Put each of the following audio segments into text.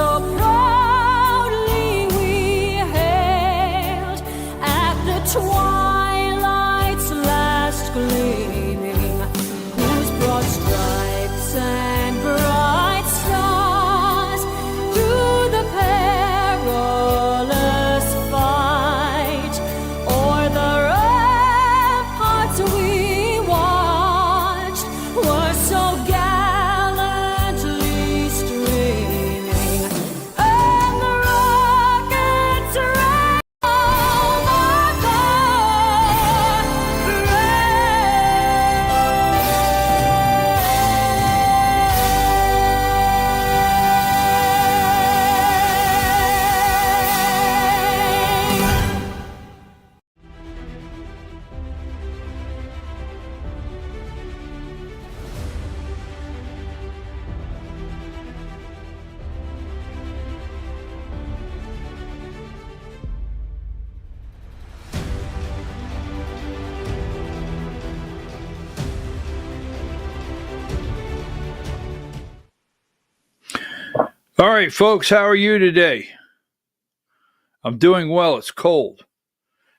so proudly we hailed at the twilight's last gleaming, whose broad stripes and bright stars through the perilous fight o'er the ramparts we watched were so gallantly streaming, and the rockets rang All right, folks, how are you today? I'm doing well. It's cold.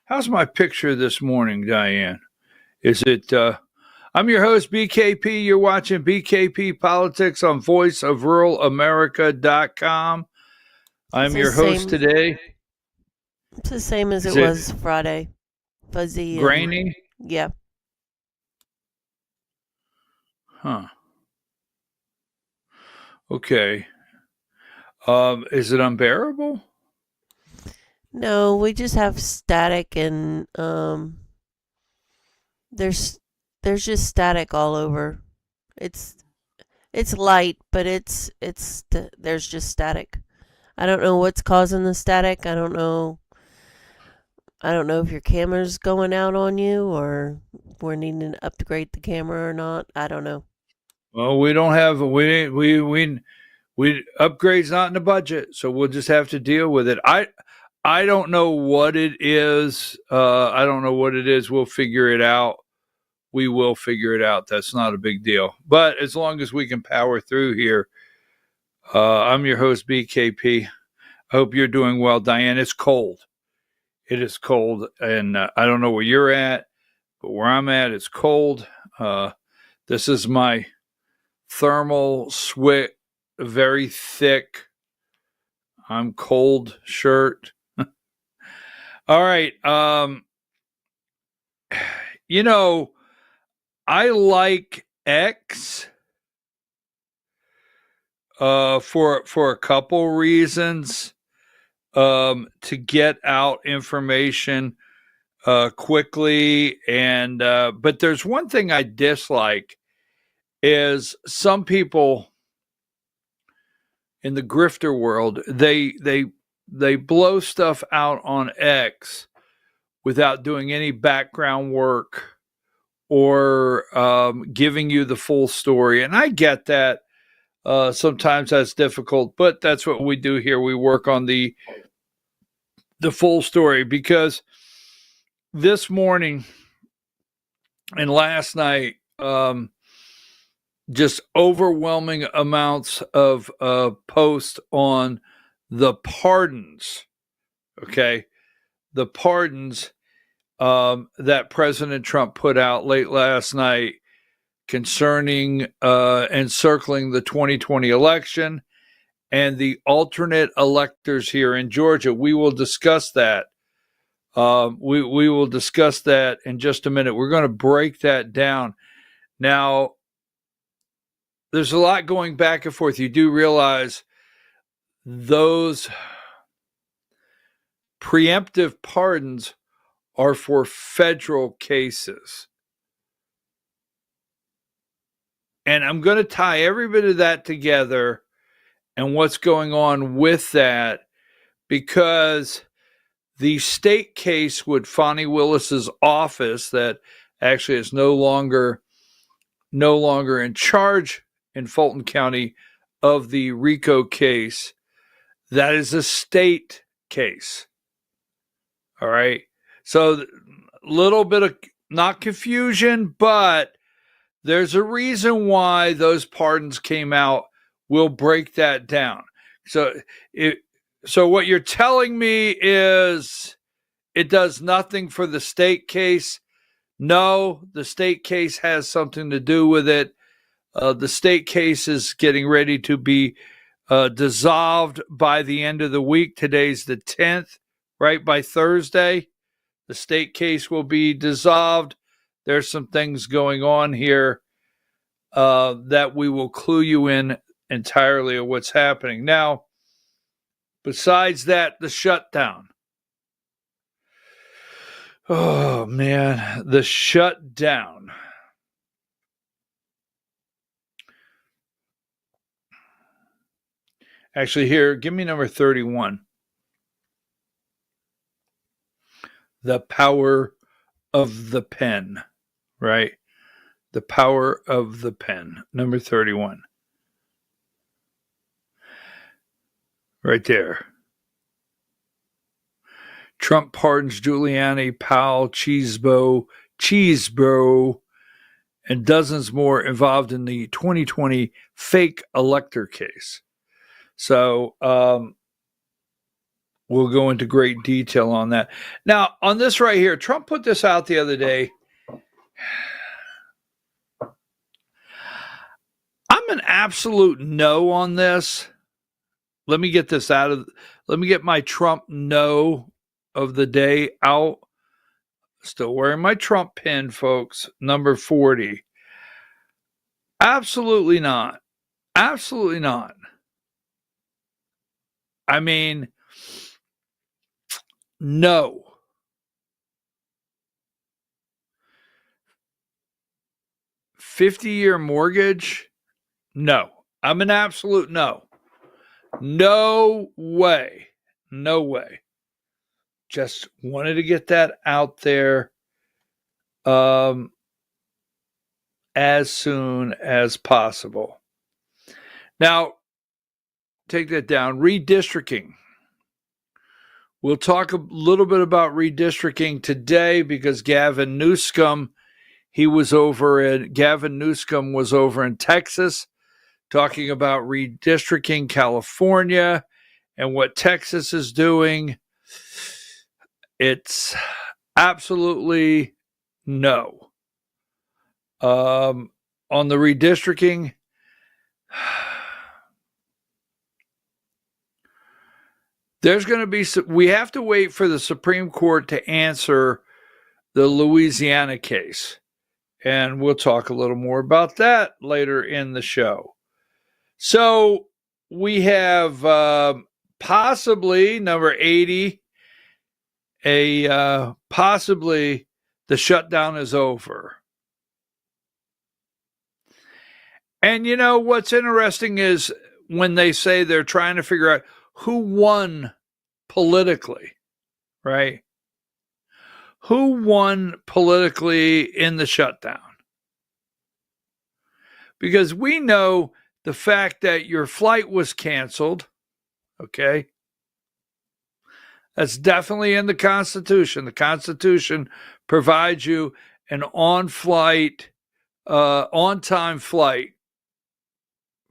How's my picture this morning, Diane? Is it, I'm your host, BKP. You're watching BKP Politics on voiceofruralamerica.com. I'm your host today. It's the same as it was Friday. Fuzzy. Grainy? Yeah. Huh. Okay. Is it unbearable? No, we just have static, and there's just static all over. It's light, but there's just static. I don't know what's causing the static. I don't know if your camera's going out on you, or we're needing to upgrade the camera or not. I don't know. Well, we don't have we upgrade's not in the budget, so we'll just have to deal with it. I don't know what it is. We'll figure it out. We will figure it out. That's not a big deal. But as long as we can power through here, I'm your host, BKP. I hope you're doing well, Diane. It's cold. It is cold, and I don't know where you're at, but where I'm at, it's cold. This is my thermal sweat, very thick, I'm cold shirt. All right. I like X for a couple reasons. To get out information quickly, and but there's one thing I dislike is some people in the grifter world, they blow stuff out on X without doing any background work or giving you the full story. And I get that. Sometimes that's difficult, but that's what we do here. We work on the full story, because this morning and last night, just overwhelming amounts of posts on the pardons. Okay. The pardons that President Trump put out late last night concerning encircling the 2020 election and the alternate electors here in Georgia. We will discuss that. We will discuss that in just a minute. We're going to break that down. Now, there's a lot going back and forth. You do realize those preemptive pardons are for federal cases. And I'm going to tie every bit of that together and what's going on with that, because the state case with Fani Willis's office, that actually is no longer in charge in Fulton County of the RICO case, that is a state case. All right. So a little bit of not confusion, but there's a reason why those pardons came out. We'll break that down, So so what you're telling me is it does nothing for the state case. No, the state case has something to do with it. The state case is getting ready to be dissolved by the end of the week. Today's the 10th, right? By Thursday, the state case will be dissolved. There's some things going on here that we will clue you in entirely of what's happening. Now, besides that, the shutdown. Oh, man, the shutdown. Actually, here, give me number 31. The power of the pen, right? The power of the pen, number 31. Right there. Trump pardons Giuliani, Powell, Cheesebro, and dozens more involved in the 2020 fake elector case. So we'll go into great detail on that. Now, on this right here, Trump put this out the other day. I'm an absolute no on this. Let me get my Trump no of the day out. Still wearing my Trump pin, folks. Number 40. Absolutely not. Absolutely not. I mean, no. $50-year mortgage? No. I'm an absolute no. No way. No way. Just wanted to get that out there as soon as possible. Now, take that down. Redistricting. We'll talk a little bit about redistricting today because Gavin Newsom was over in Texas talking about redistricting California and what Texas is doing. It's absolutely no. On the redistricting, there's going to be we have to wait for the Supreme Court to answer the Louisiana case. And we'll talk a little more about that later in the show. So we have possibly number 80, possibly the shutdown is over. And you know what's interesting is when they say they're trying to figure out who won politically, right? Who won politically in the shutdown? Because we know the fact that your flight was canceled, okay? That's definitely in the Constitution. The Constitution provides you an on-time flight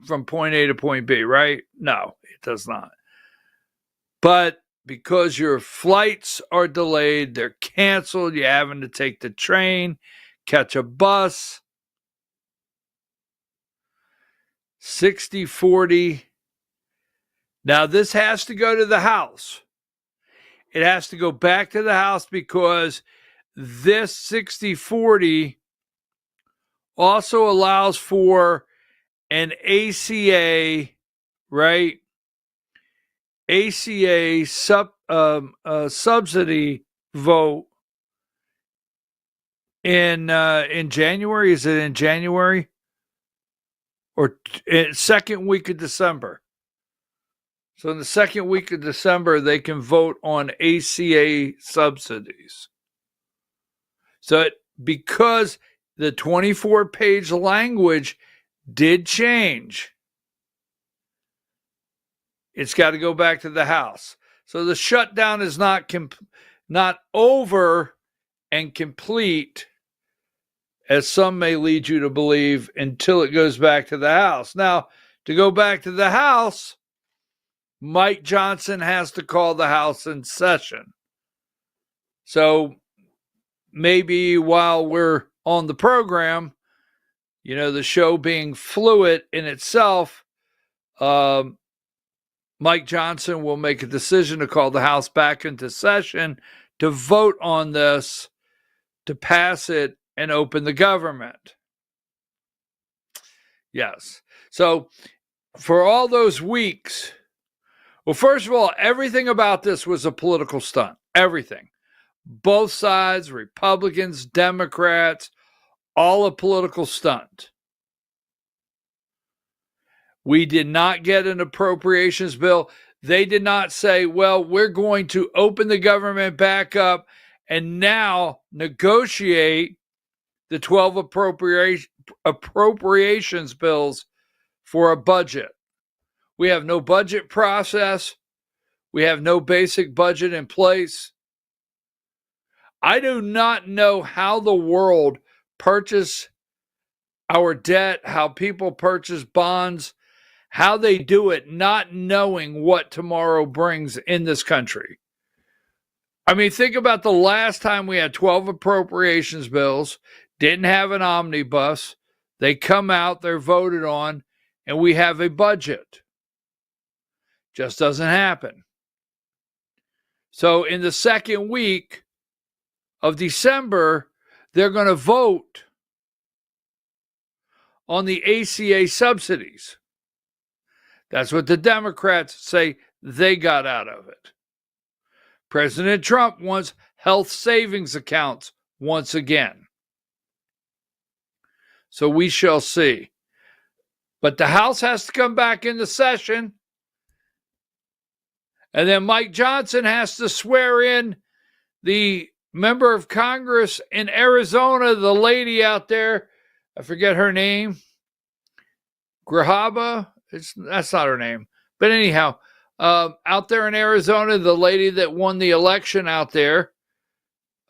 from point A to point B, right? No, it does not. But because your flights are delayed, they're canceled, you're having to take the train, catch a bus, 60-40. Now, this has to go to the House. It has to go back to the House because this 60-40 also allows for an ACA, right? ACA subsidy vote in January. Is it in January or second week of December? So in the second week of December, they can vote on ACA subsidies. So because the 24-page language did change, it's got to go back to the House. So the shutdown is not over and complete, as some may lead you to believe, until it goes back to the House. Now, to go back to the House, Mike Johnson has to call the House in session. So maybe while we're on the program, the show being fluid in itself, Mike Johnson will make a decision to call the House back into session to vote on this, to pass it and open the government. Yes. So for all those weeks, well, first of all, everything about this was a political stunt. Everything. Both sides, Republicans, Democrats, all a political stunt. We did not get an appropriations bill. They did not say, well, we're going to open the government back up and now negotiate the 12 appropriations bills for a budget. We have no budget process. We have no basic budget in place. I do not know how the world purchase our debt, how people purchase bonds, how they do it, not knowing what tomorrow brings in this country. I mean, think about the last time we had 12 appropriations bills, didn't have an omnibus. They come out, they're voted on, and we have a budget. Just doesn't happen. So in the second week of December, they're going to vote on the ACA subsidies. That's what the Democrats say they got out of it. President Trump wants health savings accounts once again. So we shall see. But the House has to come back into session. And then Mike Johnson has to swear in the member of Congress in Arizona, the lady out there, I forget her name, Grahaba. That's not her name. But anyhow, out there in Arizona, the lady that won the election out there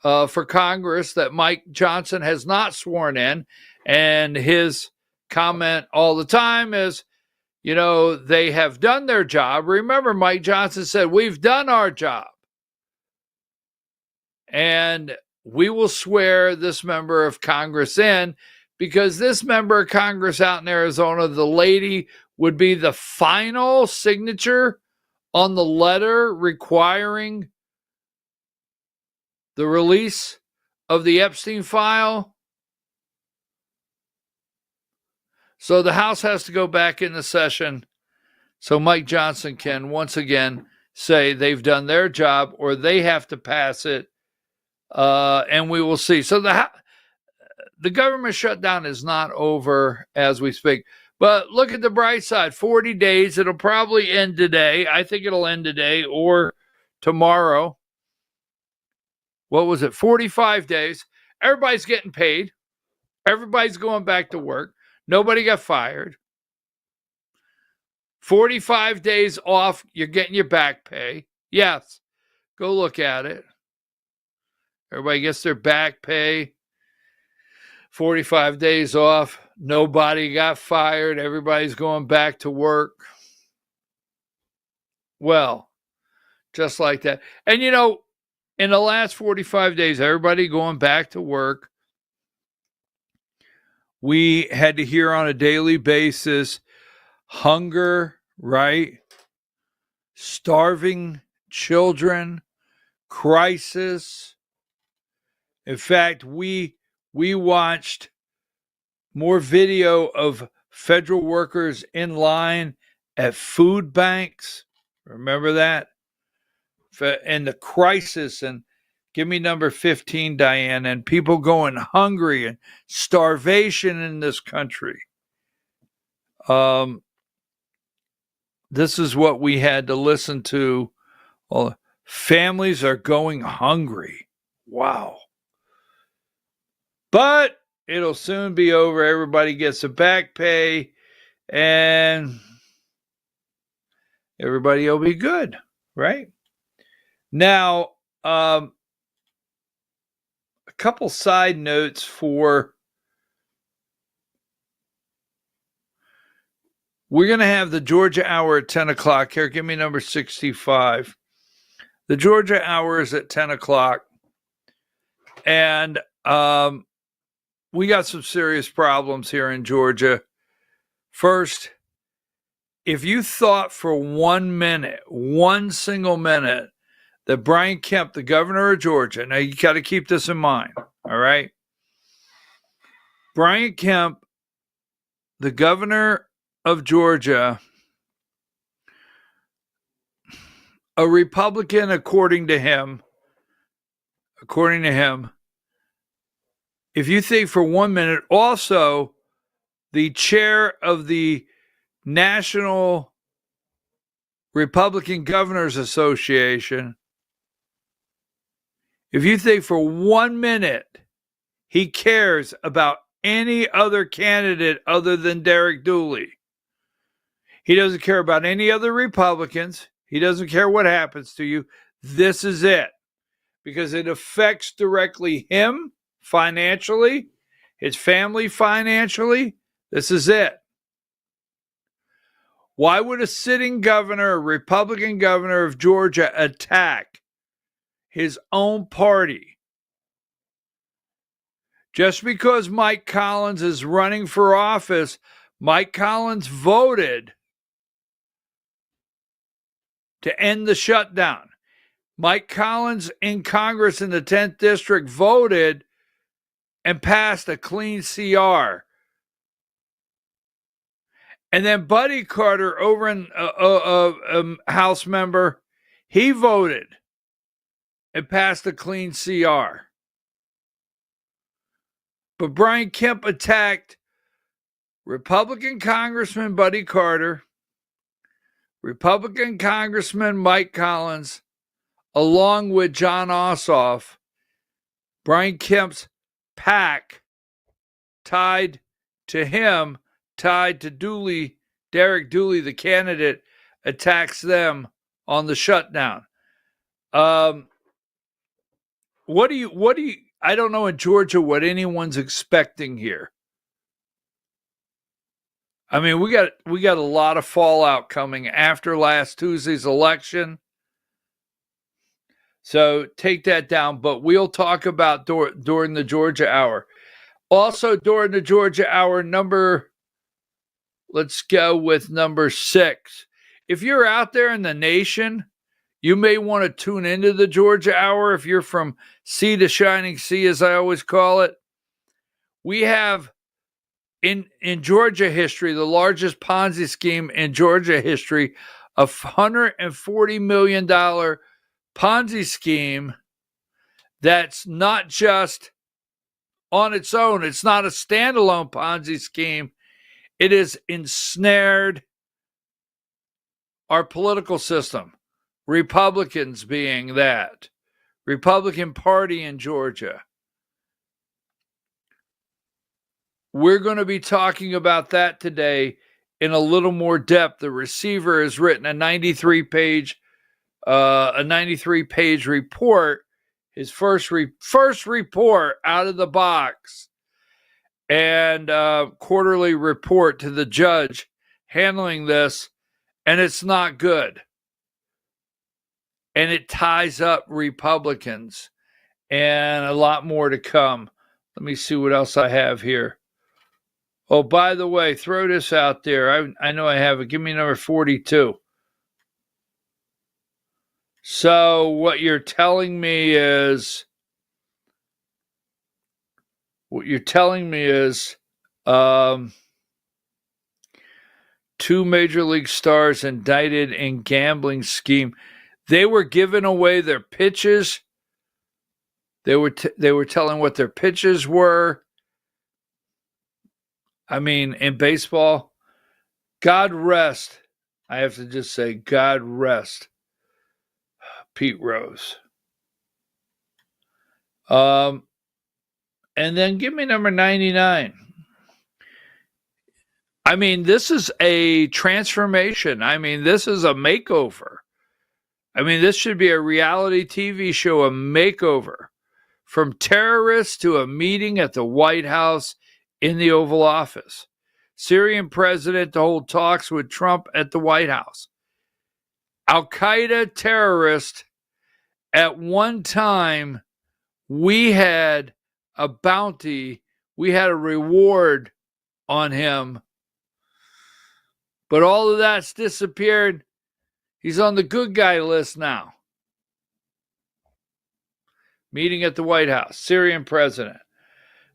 for Congress that Mike Johnson has not sworn in. And his comment all the time is, they have done their job. Remember, Mike Johnson said, we've done our job. And we will swear this member of Congress in, because this member of Congress out in Arizona, the lady, would be the final signature on the letter requiring the release of the Epstein file. So the House has to go back into session so Mike Johnson can once again say they've done their job, or they have to pass it, and we will see. So the government shutdown is not over as we speak. But look at the bright side, 40 days. It'll probably end today. I think it'll end today or tomorrow. What was it? 45 days. Everybody's getting paid. Everybody's going back to work. Nobody got fired. 45 days off. You're getting your back pay. Yes. Go look at it. Everybody gets their back pay. 45 days off. Nobody got fired. Everybody's going back to work. Well, just like that. And in the last 45 days, everybody going back to work. We had to hear on a daily basis hunger, right? Starving children, crisis. In fact, we watched more video of federal workers in line at food banks. Remember that? And the crisis, and give me number 15, Diane, and people going hungry and starvation in this country. This is what we had to listen to. Well, families are going hungry. Wow. But it'll soon be over. Everybody gets a back pay, and everybody will be good, right? Now, a couple side notes for We're going to have the Georgia Hour at 10 o'clock. Here, give me number 65. The Georgia Hour is at 10 o'clock. And we got some serious problems here in Georgia. First, if you thought for 1 minute, one single minute, that Brian Kemp, the governor of Georgia, now you got to keep this in mind, all right? Brian Kemp, the governor of Georgia, a Republican, according to him, if you think for 1 minute, also the chair of the National Republican Governors Association, if you think for 1 minute he cares about any other candidate other than Derek Dooley, he doesn't care about any other Republicans, he doesn't care what happens to you, this is it. Because it affects directly him financially, his family financially. This is it. Why would a sitting governor, a Republican governor of Georgia, attack his own party? Just because Mike Collins is running for office, Mike Collins voted to end the shutdown. Mike Collins in Congress in the 10th District voted and passed a clean CR. And then Buddy Carter over in House member, he voted and passed a clean CR. But Brian Kemp attacked Republican Congressman Buddy Carter, Republican Congressman Mike Collins, along with John Ossoff, Brian Kemp's PAC, tied to him, tied to Dooley, Derek Dooley, the candidate, attacks them on the shutdown. What do you, I don't know in Georgia what anyone's expecting here. I mean, we got a lot of fallout coming after last Tuesday's election. So take that down, but we'll talk about during the Georgia Hour. Also during the Georgia Hour, let's go with number 6. If you're out there in the nation, you may want to tune into the Georgia Hour if you're from sea to shining sea, as I always call it. We have in Georgia history, the largest Ponzi scheme in Georgia history, a $140 million Ponzi scheme that's not just on its own. It's not a standalone Ponzi scheme. It has ensnared our political system, Republicans being that, Republican Party in Georgia. We're going to be talking about that today in a little more depth. The receiver has written a 93-page report, his first report out of the box, and quarterly report to the judge handling this, and it's not good. And it ties up Republicans, and a lot more to come. Let me see what else I have here. Oh, by the way, throw this out there. I know I have it. Give me number 42. So what you're telling me is, two Major League stars indicted in gambling scheme. They were giving away their pitches. They were telling what their pitches were. I mean, in baseball, God rest. I have to just say, God rest Pete Rose. And then give me number 99. I mean, this is a transformation. I mean, this is a makeover. I mean, this should be a reality TV show, a makeover. From terrorists to a meeting at the White House in the Oval Office. Syrian president to hold talks with Trump at the White House. Al-Qaeda terrorist. At one time, we had a bounty, we had a reward on him, but all of that's disappeared. He's on the good guy list now. Meeting at the White House, Syrian president.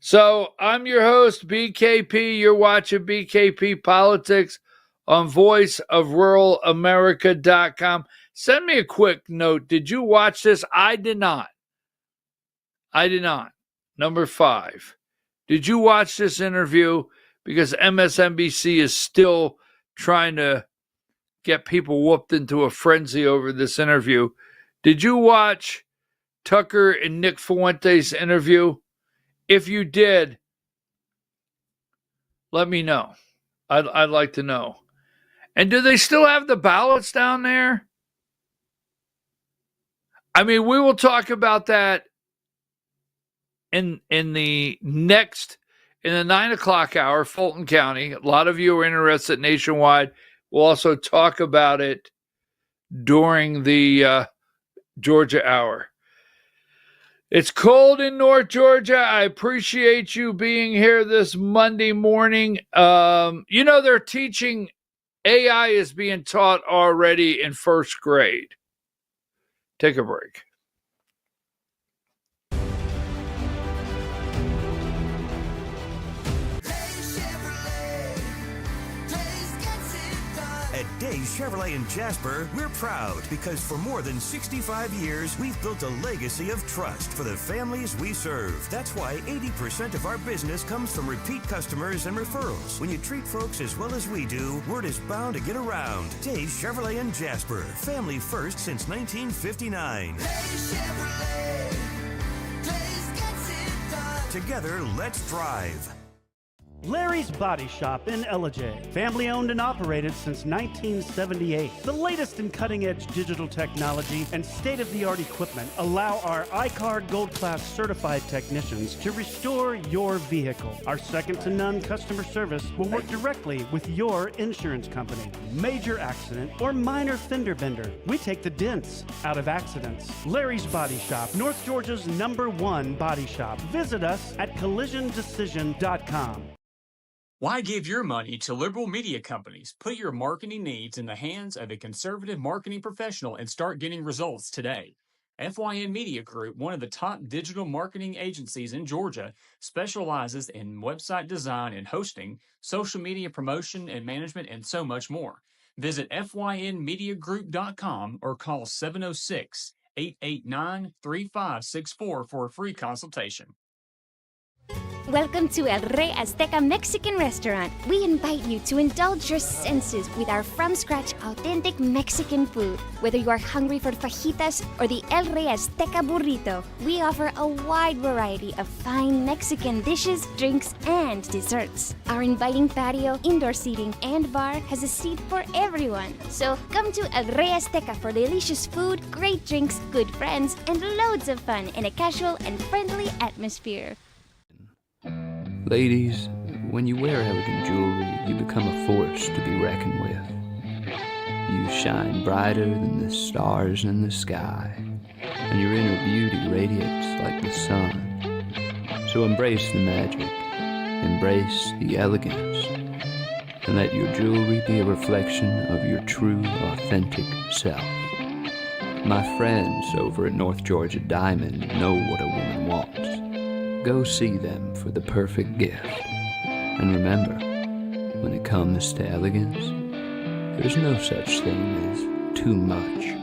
So I'm your host, BKP. You're watching BKP Politics on voiceofruralamerica.com. Send me a quick note. Did you watch this? I did not. Number 5. Did you watch this interview? Because MSNBC is still trying to get people whooped into a frenzy over this interview. Did you watch Tucker and Nick Fuentes' interview? If you did, let me know. I'd like to know. And do they still have the ballots down there? I mean, we will talk about that in the 9 o'clock hour, Fulton County. A lot of you are interested nationwide. We'll also talk about it during the Georgia hour. It's cold in North Georgia. I appreciate you being here this Monday morning. They're teaching AI is being taught already in first grade. Take a break. At Days Chevrolet in Jasper, we're proud because for more than 65 years, we've built a legacy of trust for the families we serve. That's why 80% of our business comes from repeat customers and referrals. When you treat folks as well as we do, word is bound to get around. Days Chevrolet in Jasper, family first since 1959. Days Chevrolet, Days gets it done. Together, let's drive. Larry's Body Shop in Ellijay. Family owned and operated since 1978. The latest in cutting-edge digital technology and state-of-the-art equipment allow our iCard Gold Class certified technicians to restore your vehicle. Our second-to-none customer service will work directly with your insurance company. Major accident or minor fender bender. We take the dents out of accidents. Larry's Body Shop, North Georgia's #1 body shop. Visit us at collisiondecision.com. Why give your money to liberal media companies? Put your marketing needs in the hands of a conservative marketing professional and start getting results today. FYN Media Group, one of the top digital marketing agencies in Georgia, specializes in website design and hosting, social media promotion and management, and so much more. Visit FYNmediagroup.com or call 706-889-3564 for a free consultation. Welcome to El Rey Azteca Mexican Restaurant. We invite you to indulge your senses with our from-scratch authentic Mexican food. Whether you are hungry for fajitas or the El Rey Azteca burrito, we offer a wide variety of fine Mexican dishes, drinks, and desserts. Our inviting patio, indoor seating, and bar has a seat for everyone. So come to El Rey Azteca for delicious food, great drinks, good friends, and loads of fun in a casual and friendly atmosphere. Ladies, when you wear elegant jewelry, you become a force to be reckoned with. You shine brighter than the stars in the sky, and your inner beauty radiates like the sun. So embrace the magic, embrace the elegance, and let your jewelry be a reflection of your true, authentic self. My friends over at North Georgia Diamond know what a woman wants. Go see them for the perfect gift. And remember, when it comes to elegance, there's no such thing as too much.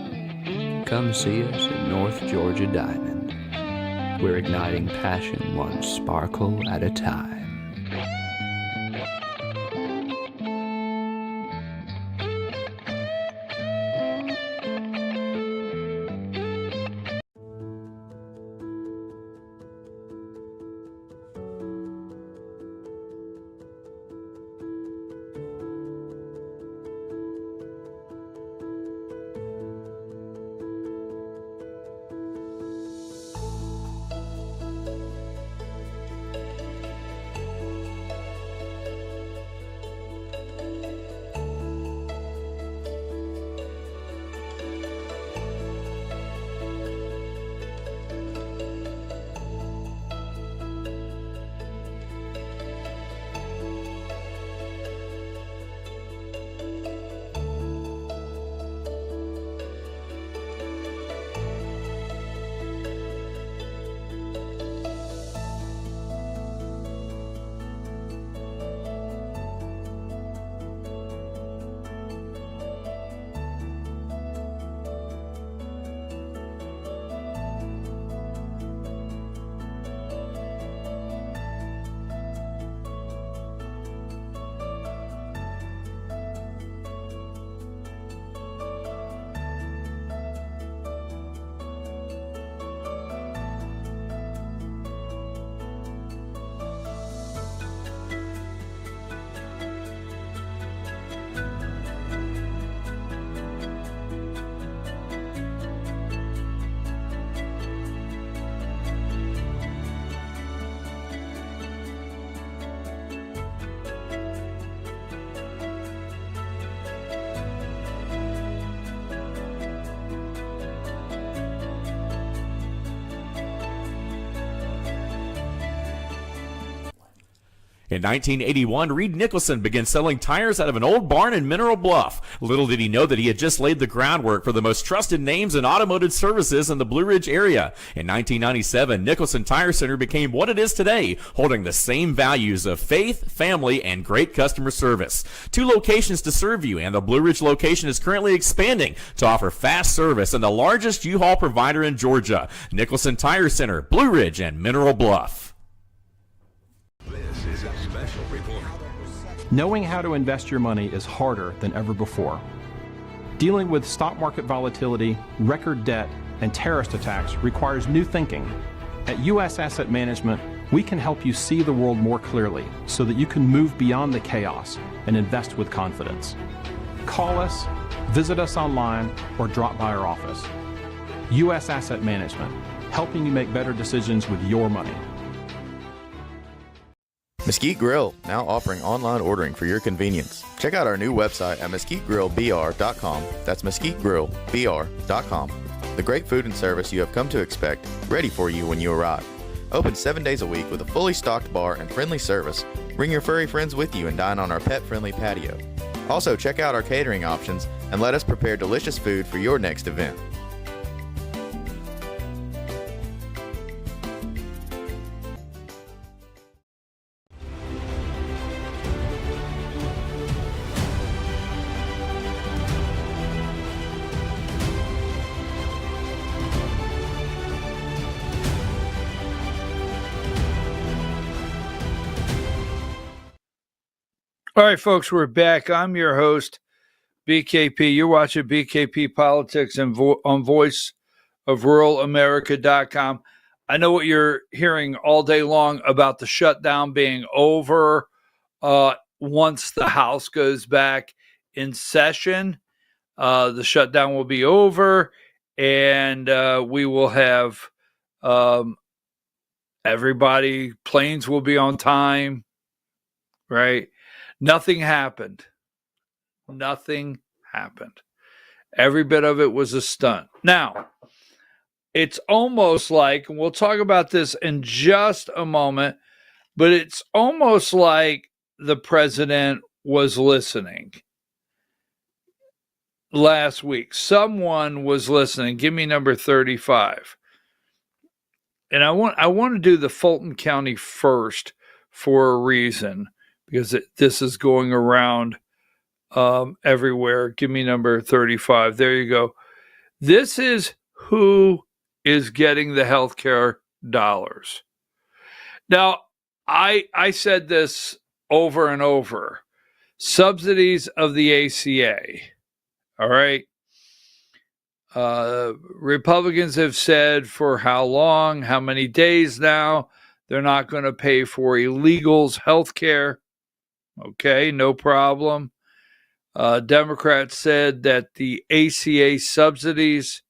Come see us at North Georgia Diamond. We're igniting passion one sparkle at a time. In 1981, Reed Nicholson began selling tires out of an old barn in Mineral Bluff. Little did he know that he had just laid the groundwork for the most trusted names in automotive services in the Blue Ridge area. In 1997, Nicholson Tire Center became what it is today, holding the same values of faith, family, and great customer service. 2 locations to serve you, and the Blue Ridge location is currently expanding to offer fast service and the largest U-Haul provider in Georgia. Nicholson Tire Center, Blue Ridge, and Mineral Bluff. This is a special report. Knowing how to invest your money is harder than ever before. Dealing with stock market volatility, record debt, and terrorist attacks requires new thinking. At U.S. Asset Management, we can help you see the world more clearly so that you can move beyond the chaos and invest with confidence. Call us, visit us online, or drop by our office. U.S. Asset Management, helping you make better decisions with your money. Mesquite Grill, now offering online ordering for your convenience. Check out our new website at mesquitegrillbr.com. That's mesquitegrillbr.com. The great food and service you have come to expect, ready for you when you arrive. Open 7 days a week with a fully stocked bar and friendly service. Bring your furry friends with you and dine on our pet-friendly patio. Also, check out our catering options and let us prepare delicious food for your next event. All right, folks, we're back. I'm your host, BKP. You're watching BKP Politics and on voiceofruralamerica.com. I know what you're hearing all day long about the shutdown being over once the House goes back in session. The shutdown will be over, and we will have everybody, planes will be on time, right? Nothing happened. Nothing happened. Every bit of it was a stunt. Now, it's almost like, and we'll talk about this in just a moment, but it's almost like the president was listening. Last week, someone was listening. Give me number 35. And I want to do the Fulton County first for a reason, because this is going around everywhere. Give me number 35. There you go. This is who is getting the healthcare dollars. Now, I said this over and over. Subsidies of the ACA. All right. Republicans have said for how long, how many days now, they're not going to pay for illegals' health care. Okay, no problem. Democrats said that the ACA subsidies,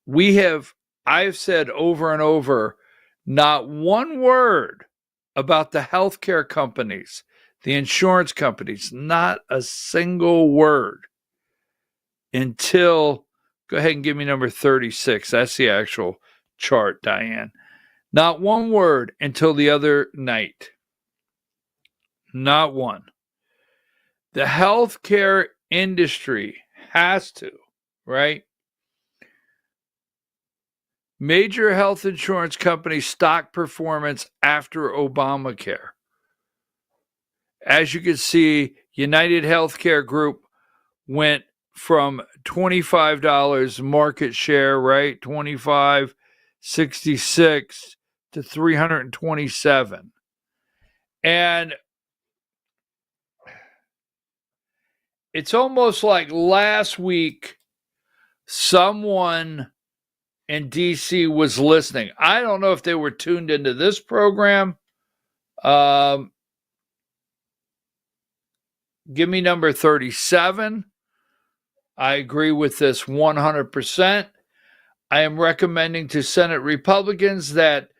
I've said over and over, not one word about the healthcare companies, the insurance companies, not a single word until, go ahead and give me number 36. That's the actual chart, Diane. Not one word until the other night. Not one. The healthcare industry has to, right? Major health insurance companies' stock performance after Obamacare. As you can see, United Healthcare Group went from $25 market share, right? 25.66 to 327. And it's almost like last week someone in D.C. was listening. I don't know if they were tuned into this program. Give me number 37. I agree with this 100%. I am recommending to Senate Republicans that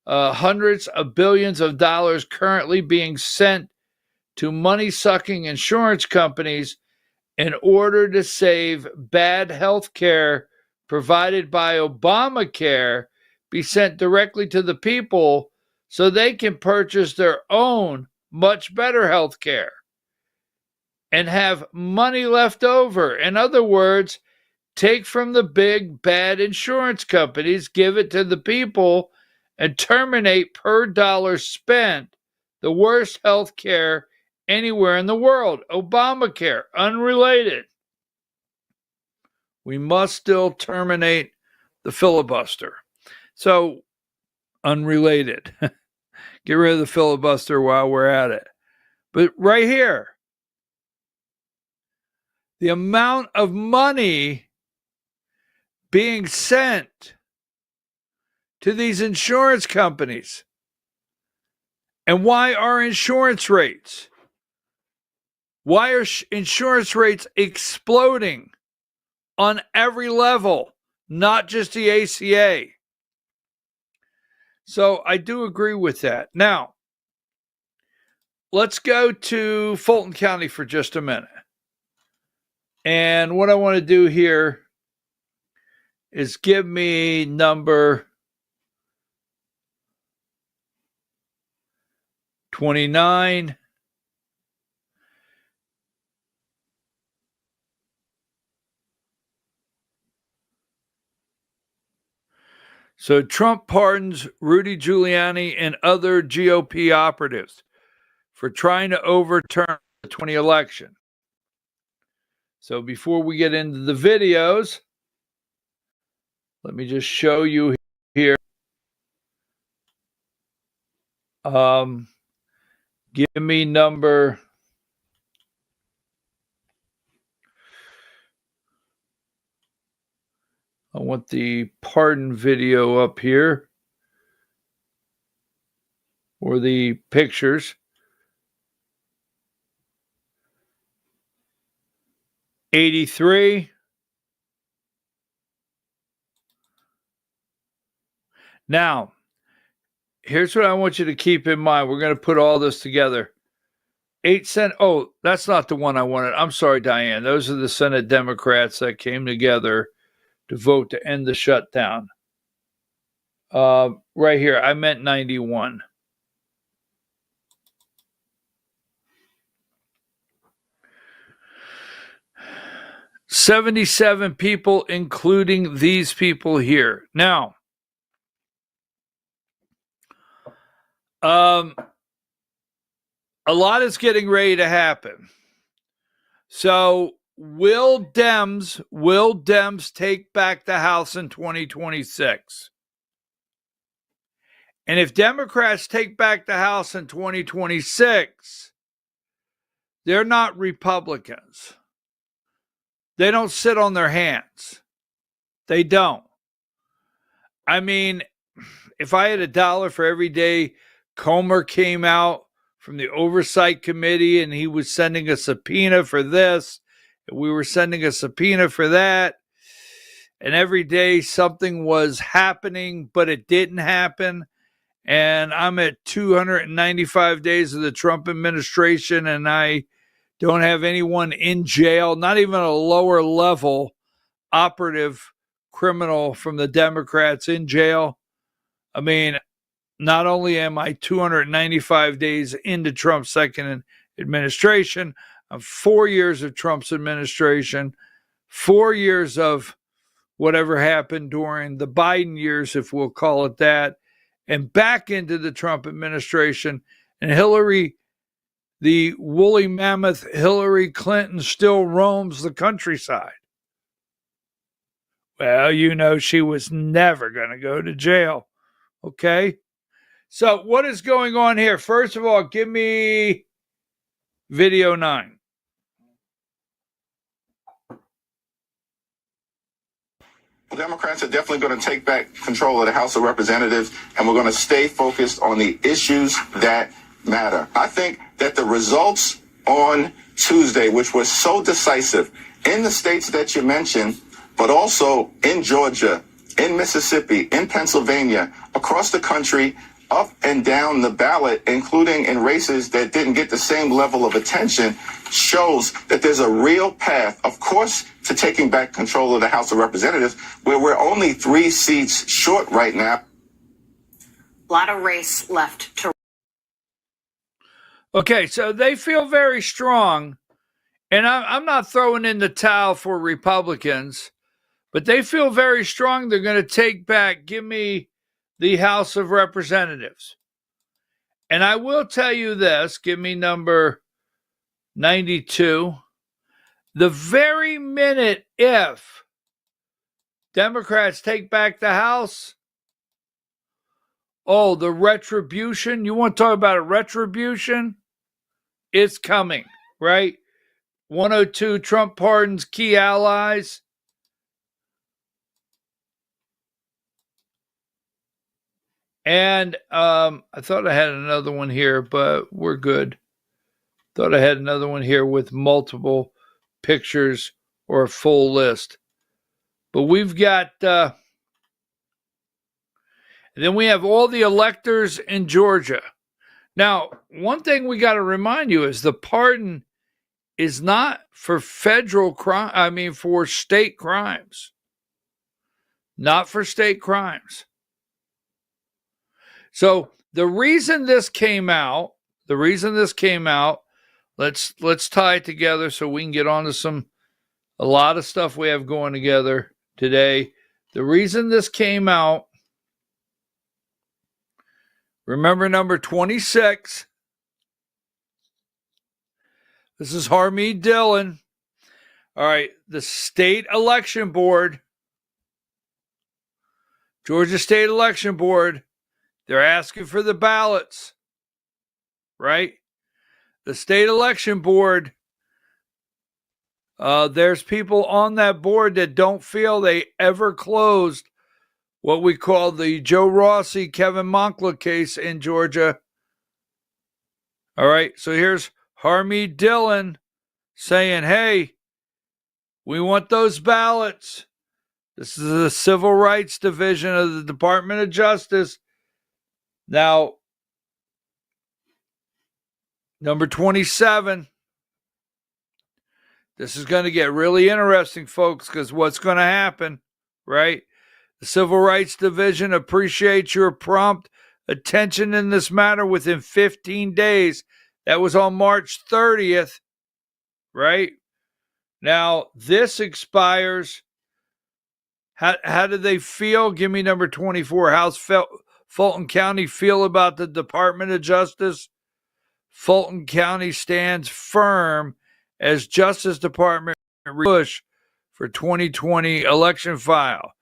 hundreds of billions of dollars currently being sent to money-sucking insurance companies in order to save bad health care provided by Obamacare be sent directly to the people so they can purchase their own much better health care and have money left over. In other words, take from the big bad insurance companies, give it to the people, and terminate per dollar spent the worst health care anywhere in the world. Obamacare, unrelated. We must still terminate the filibuster. So, unrelated. Get rid of the filibuster while we're at it. But right here, the amount of money being sent to these insurance companies, and why are insurance rates exploding on every level, not just the ACA? So I do agree with that. Now, let's go to Fulton County for just a minute. And what I want to do here is give me number 29. So Trump pardons Rudy Giuliani and other GOP operatives for trying to overturn the 2020 election. So before we get into the videos, let me just show you here. Give me number. I want the pardon video up here, or the pictures. 83. Now, here's what I want you to keep in mind. We're going to put all this together. 8 cent. Oh, that's not the one I wanted. I'm sorry, Diane. Those are the Senate Democrats that came together to vote to end the shutdown. Right here, I meant 91. $77 people, including these people here. Now, a lot is getting ready to happen. So, will Dems take back the House in 2026? And if Democrats take back the House in 2026, they're not Republicans. They don't sit on their hands. They don't. I mean, if I had $1 for every day Comer came out from the Oversight Committee and he was sending a subpoena for this, and we were sending a subpoena for that, and every day something was happening, but it didn't happen, and I'm at 295 days of the Trump administration, and I don't have anyone in jail, not even a lower level operative criminal from the Democrats in jail. I mean, not only am I 295 days into Trump's second administration, I'm 4 years of Trump's administration, 4 years of whatever happened during the Biden years, if we'll call it that, and back into the Trump administration. And Hillary, the woolly mammoth Hillary Clinton, still roams the countryside. Well, you know, she was never going to go to jail. Okay? So what is going on here? First of all, give me video 9. Democrats are definitely going to take back control of the House of Representatives, and we're going to stay focused on the issues that matter. I think that the results on Tuesday, which were so decisive in the states that you mentioned, but also in Georgia, in Mississippi, in Pennsylvania, across the country, up and down the ballot, including in races that didn't get the same level of attention, shows that there's a real path, of course, to taking back control of the House of Representatives, where we're only 3 seats short right now. A lot of race left to. Okay, so they feel very strong, and I'm not throwing in the towel for Republicans, but they feel very strong they're going to take back, give me the House of Representatives. And I will tell you this, give me number 92. The very minute if Democrats take back the House, oh, the retribution, you want to talk about a retribution? It's coming, right? 102, Trump pardons key allies. And I thought I had another one here, but we're good. Thought I had another one here with multiple pictures or a full list. But we've got, and then we have all the electors in Georgia. Now, one thing we got to remind you is the pardon is not for federal crime, for state crimes. Not for state crimes. So the reason this came out, let's tie it together so we can get on to a lot of stuff we have going together today. The reason this came out, remember number 26. This is Harmeet Dillon. All right, the state election board, Georgia State Election Board, they're asking for the ballots, right? The state election board, there's people on that board that don't feel they ever closed what we call the Joe Rossi, Kevin Monkla case in Georgia. All right, so here's Harmeet Dillon saying, hey, we want those ballots. This is the Civil Rights Division of the Department of Justice. Now, number 27. This is going to get really interesting, folks, because what's going to happen, right? The Civil Rights Division appreciates your prompt attention in this matter within 15 days. That was on March 30th, right? Now, this expires. How do they feel? Give me number 24. How's Fulton County feel about the Department of Justice? Fulton County stands firm as Justice Department push for 2020 election file.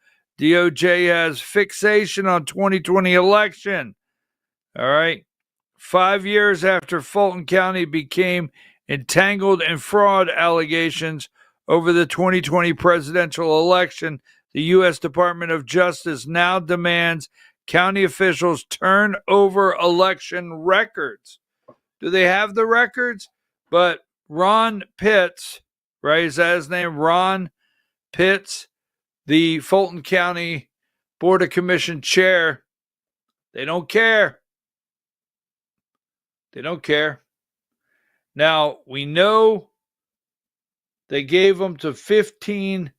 DOJ has fixation on 2020 election. All right. 5 years after Fulton County became entangled in fraud allegations over the 2020 presidential election, the U.S. Department of Justice now demands county officials turn over election records. Do they have the records? But Ron Pitts, right? Is that his name? Ron Pitts, the Fulton County Board of Commission chair. They don't care. They don't care. Now, we know they gave them to 15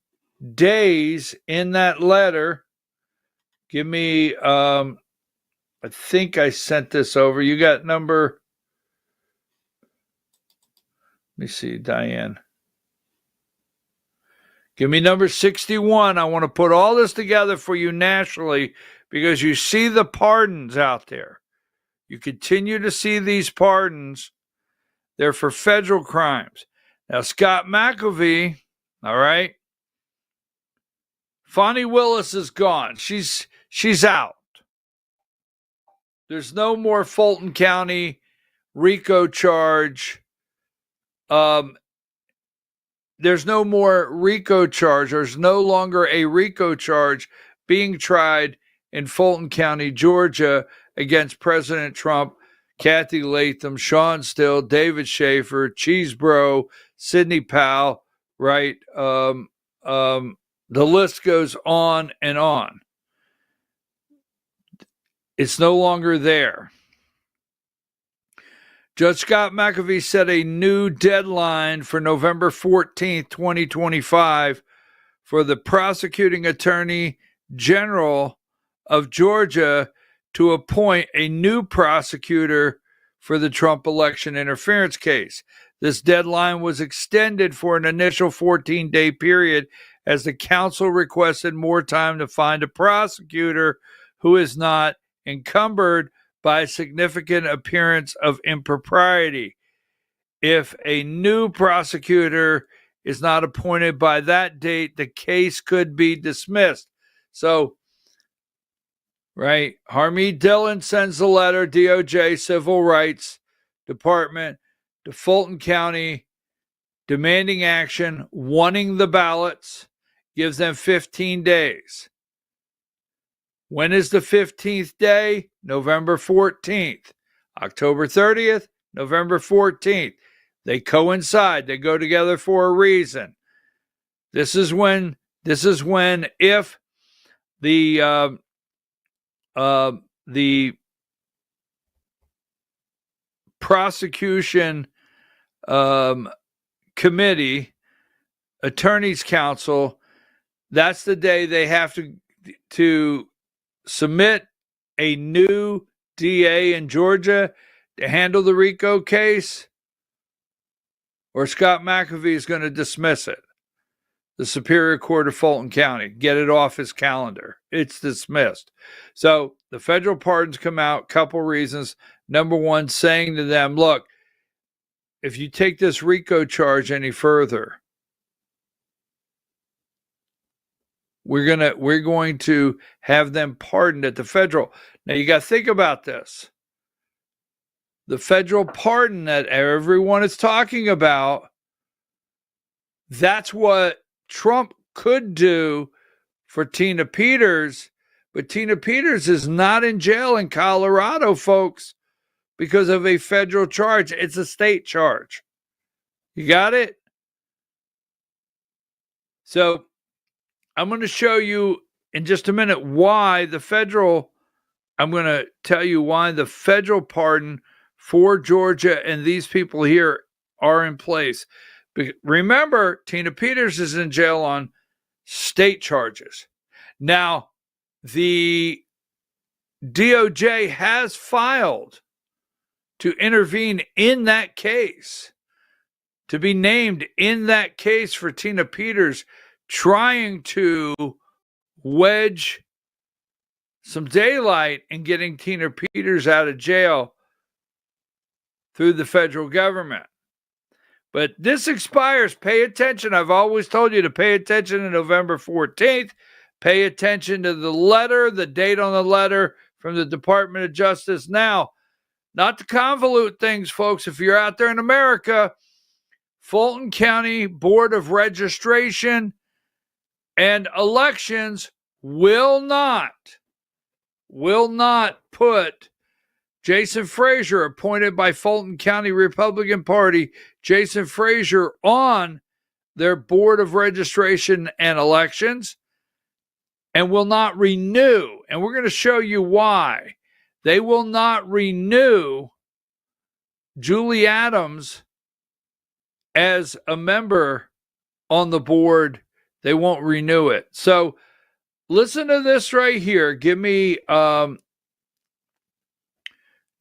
days in that letter. Give me, I think I sent this over. You got number, let me see, Diane. Give me number 61. I want to put all this together for you nationally because you see the pardons out there. You continue to see these pardons. They're for federal crimes. Now, Scott McAfee, all right, Fonnie Willis is gone. She's out. There's no more Fulton County RICO charge. There's no more RICO charge. There's no longer a RICO charge being tried in Fulton County, Georgia, against President Trump, Kathy Latham, Sean Still, David Schaefer, Cheesebro, Sidney Powell, right? The list goes on and on. It's no longer there. Judge Scott McAfee set a new deadline for November 14th, 2025 for the prosecuting attorney general of Georgia to appoint a new prosecutor for the Trump election interference case. This deadline was extended for an initial 14-day period as the council requested more time to find a prosecutor who is not encumbered by a significant appearance of impropriety. If a new prosecutor is not appointed by that date, the case could be dismissed. So, right, Harmeet Dillon sends a letter, DOJ, Civil Rights Department, to Fulton County, demanding action, wanting the ballots, gives them 15 days. When is the 15th day? November 14th. October 30th, November 14th. They coincide. They go together for a reason. This is when if the prosecution committee, attorney's council, that's the day they have to submit a new DA in Georgia to handle the RICO case, or Scott McAfee is going to dismiss it. The Superior Court of Fulton County, get it off his calendar. It's dismissed. So the federal pardons come out, couple reasons. Number one, saying to them, look, if you take this RICO charge any further, we're going to have them pardoned at the federal. Now you got to think about this. The federal pardon that everyone is talking about, that's what Trump could do for Tina Peters, but Tina Peters is not in jail in Colorado, folks, because of a federal charge. It's a state charge. You got it? So I'm going to show you in just a minute I'm going to tell you why the federal pardon for Georgia and these people here are in place. Remember, Tina Peters is in jail on state charges. Now, the DOJ has filed to intervene in that case, to be named in that case for Tina Peters, trying to wedge some daylight in getting Tina Peters out of jail through the federal government. But this expires. Pay attention. I've always told you to pay attention to November 14th. Pay attention to the letter, the date on the letter from the Department of Justice. Now, not to convolute things, folks, if you're out there in America, Fulton County Board of Registration and Elections will not put Jason Frazier, appointed by Fulton County Republican Party, Jason Frazier, on their Board of Registration and Elections, and will not renew. And we're going to show you why. They will not renew Julie Adams as a member on the board. They won't renew it. So listen to this right here. Give me,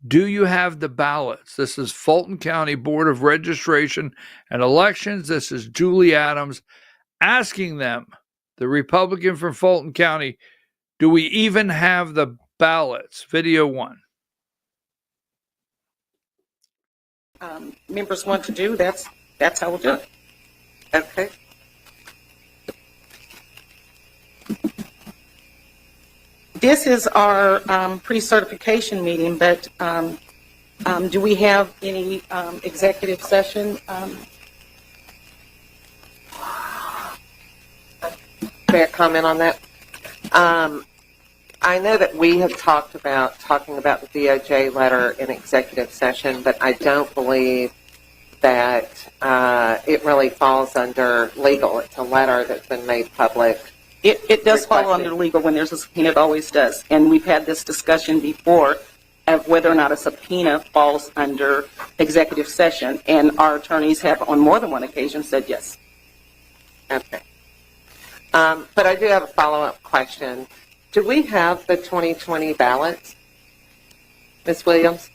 do you have the ballots? This is Fulton County Board of Registration and Elections. This is Julie Adams asking them, the Republican from Fulton County, do we even have the ballots? Video one. Members want to do, that's how we'll do it. Okay. This is our pre-certification meeting, but do we have any executive session? May I comment on that? I know that we have talking about the DOJ letter in executive session, but I don't believe that it really falls under legal. It's a letter that's been made public. It does fall under legal when there's a subpoena. It always does. And we've had this discussion before of whether or not a subpoena falls under executive session. And our attorneys have on more than one occasion said yes. Okay. But I do have a follow-up question. Do we have the 2020 ballots? Ms. Williams?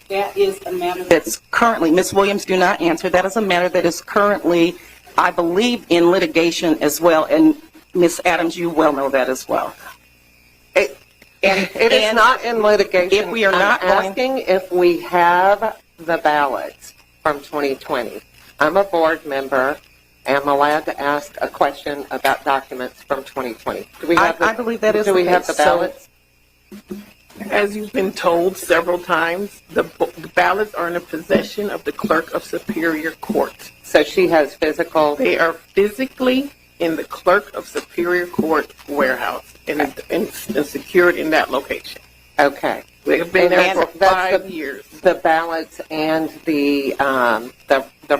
That is a matter that's currently, Ms. Williams, do not answer. That is a matter that is currently, I believe, in litigation as well. And Ms. Adams, you well know that as well. It is not in litigation. If we are not asking if we have the ballots from 2020. I'm a board member. Am allowed to ask a question about documents from 2020. Do we have I believe that is do the we have the case. ballots? As you've been told several times, the ballots are in the possession of the clerk of Superior Court. So she has physical. They are physically in the clerk of Superior Court warehouse and secured in that location. Okay. They've been there for 5 years. The ballots and the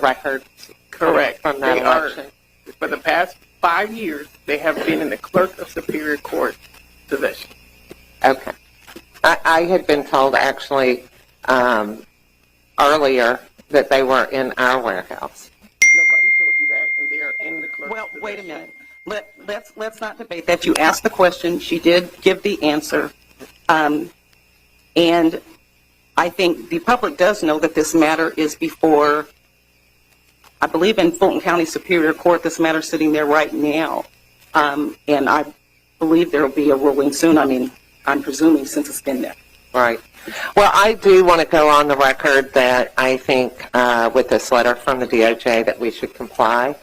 records. Correct. From that They election. For the past 5 years, they have been in the clerk of Superior Court possession. Okay. I had been told actually earlier that they were in our warehouse. Nobody told you that, and they are in the clerk. Well, wait a minute. Let's not debate that. You asked the question. She did give the answer. And I think the public does know that this matter is before, I believe, in Fulton County Superior Court. This matter is sitting there right now. And I believe there will be a ruling soon. I mean, I'm presuming since it's been there. Right. Well, I do want to go on the record that I think with this letter from the DOJ that we should comply.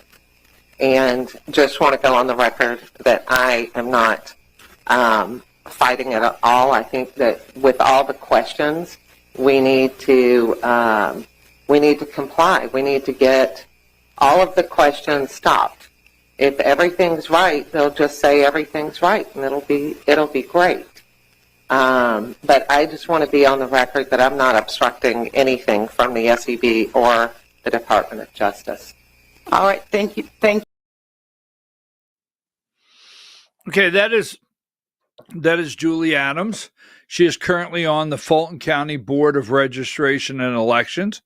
And just want to go on the record that I am not fighting it at all. I think that with all the questions, we need to comply. We need to get all of the questions stopped. If everything's right, they'll just say everything's right, and it'll be great. But I just want to be on the record that I'm not obstructing anything from the SEB or the Department of Justice. All right. Thank you. Thank you. Okay, that is Julie Adams. She is currently on the Fulton County Board of Registration and Elections.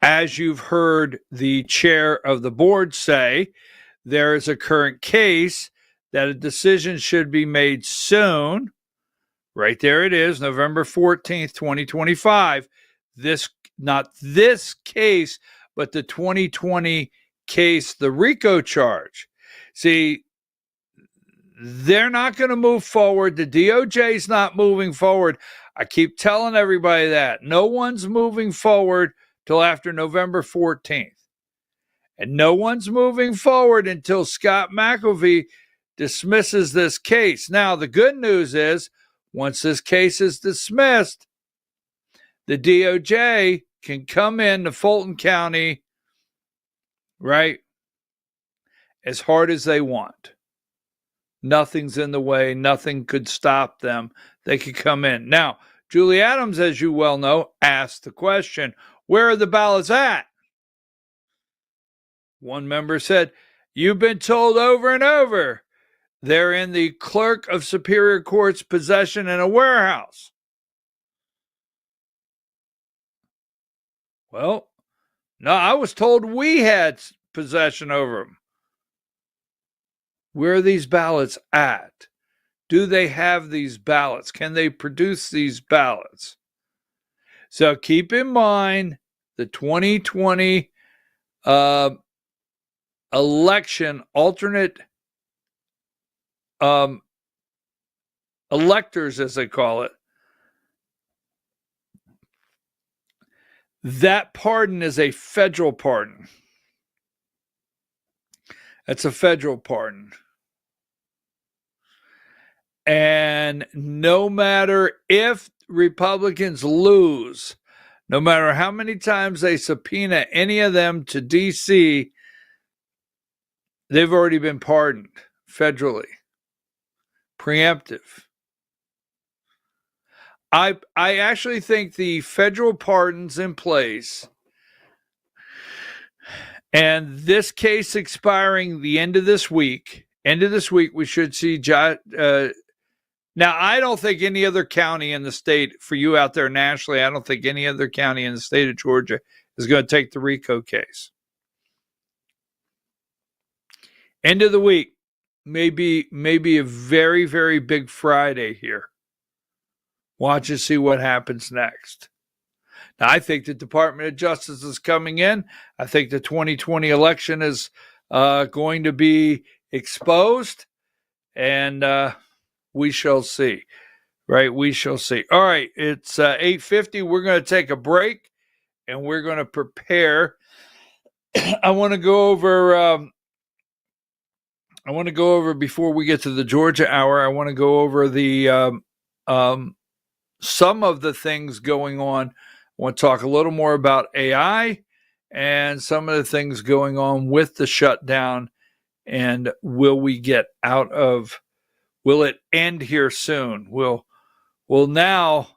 As you've heard the chair of the board say, there is a current case that a decision should be made soon. Right there it is, November 14th, 2025. Not this case, but the 2020 case, the RICO charge. See, they're not going to move forward. The DOJ's not moving forward. I keep telling everybody that. No one's moving forward till after November 14th. And no one's moving forward until Scott McAfee dismisses this case. Now, the good news is, once this case is dismissed, the DOJ can come into Fulton County, right, as hard as they want. Nothing's in the way. Nothing could stop them. They could come in. Now, Julie Adams, as you well know, asked the question, where are the ballots at? One member said, you've been told over and over. They're in the clerk of Superior Court's possession in a warehouse. Well, no, I was told we had possession over them. Where are these ballots at? Do they have these ballots? Can they produce these ballots? So keep in mind the 2020 election alternate electors, as they call it. That pardon is a federal pardon. It's a federal pardon. And no matter if Republicans lose, no matter how many times they subpoena any of them to D.C., they've already been pardoned federally. Preemptive. I actually think the federal pardons in place and this case expiring the end of this week, we should see now, I don't think any other county in the state, for you out there nationally, I don't think any other county in the state of Georgia is going to take the RICO case. End of the week, maybe a very, very big Friday here. Watch and see what happens next. Now, I think the Department of Justice is coming in. I think the 2020 election is going to be exposed, and we shall see. Right? We shall see. All right, it's 8:50. We're going to take a break, and we're going to prepare. I want to go over. Before we get to the Georgia Hour. I want to go over the some of the things going on. I want to talk a little more about AI and some of the things going on with the shutdown. And will it end here soon? Will now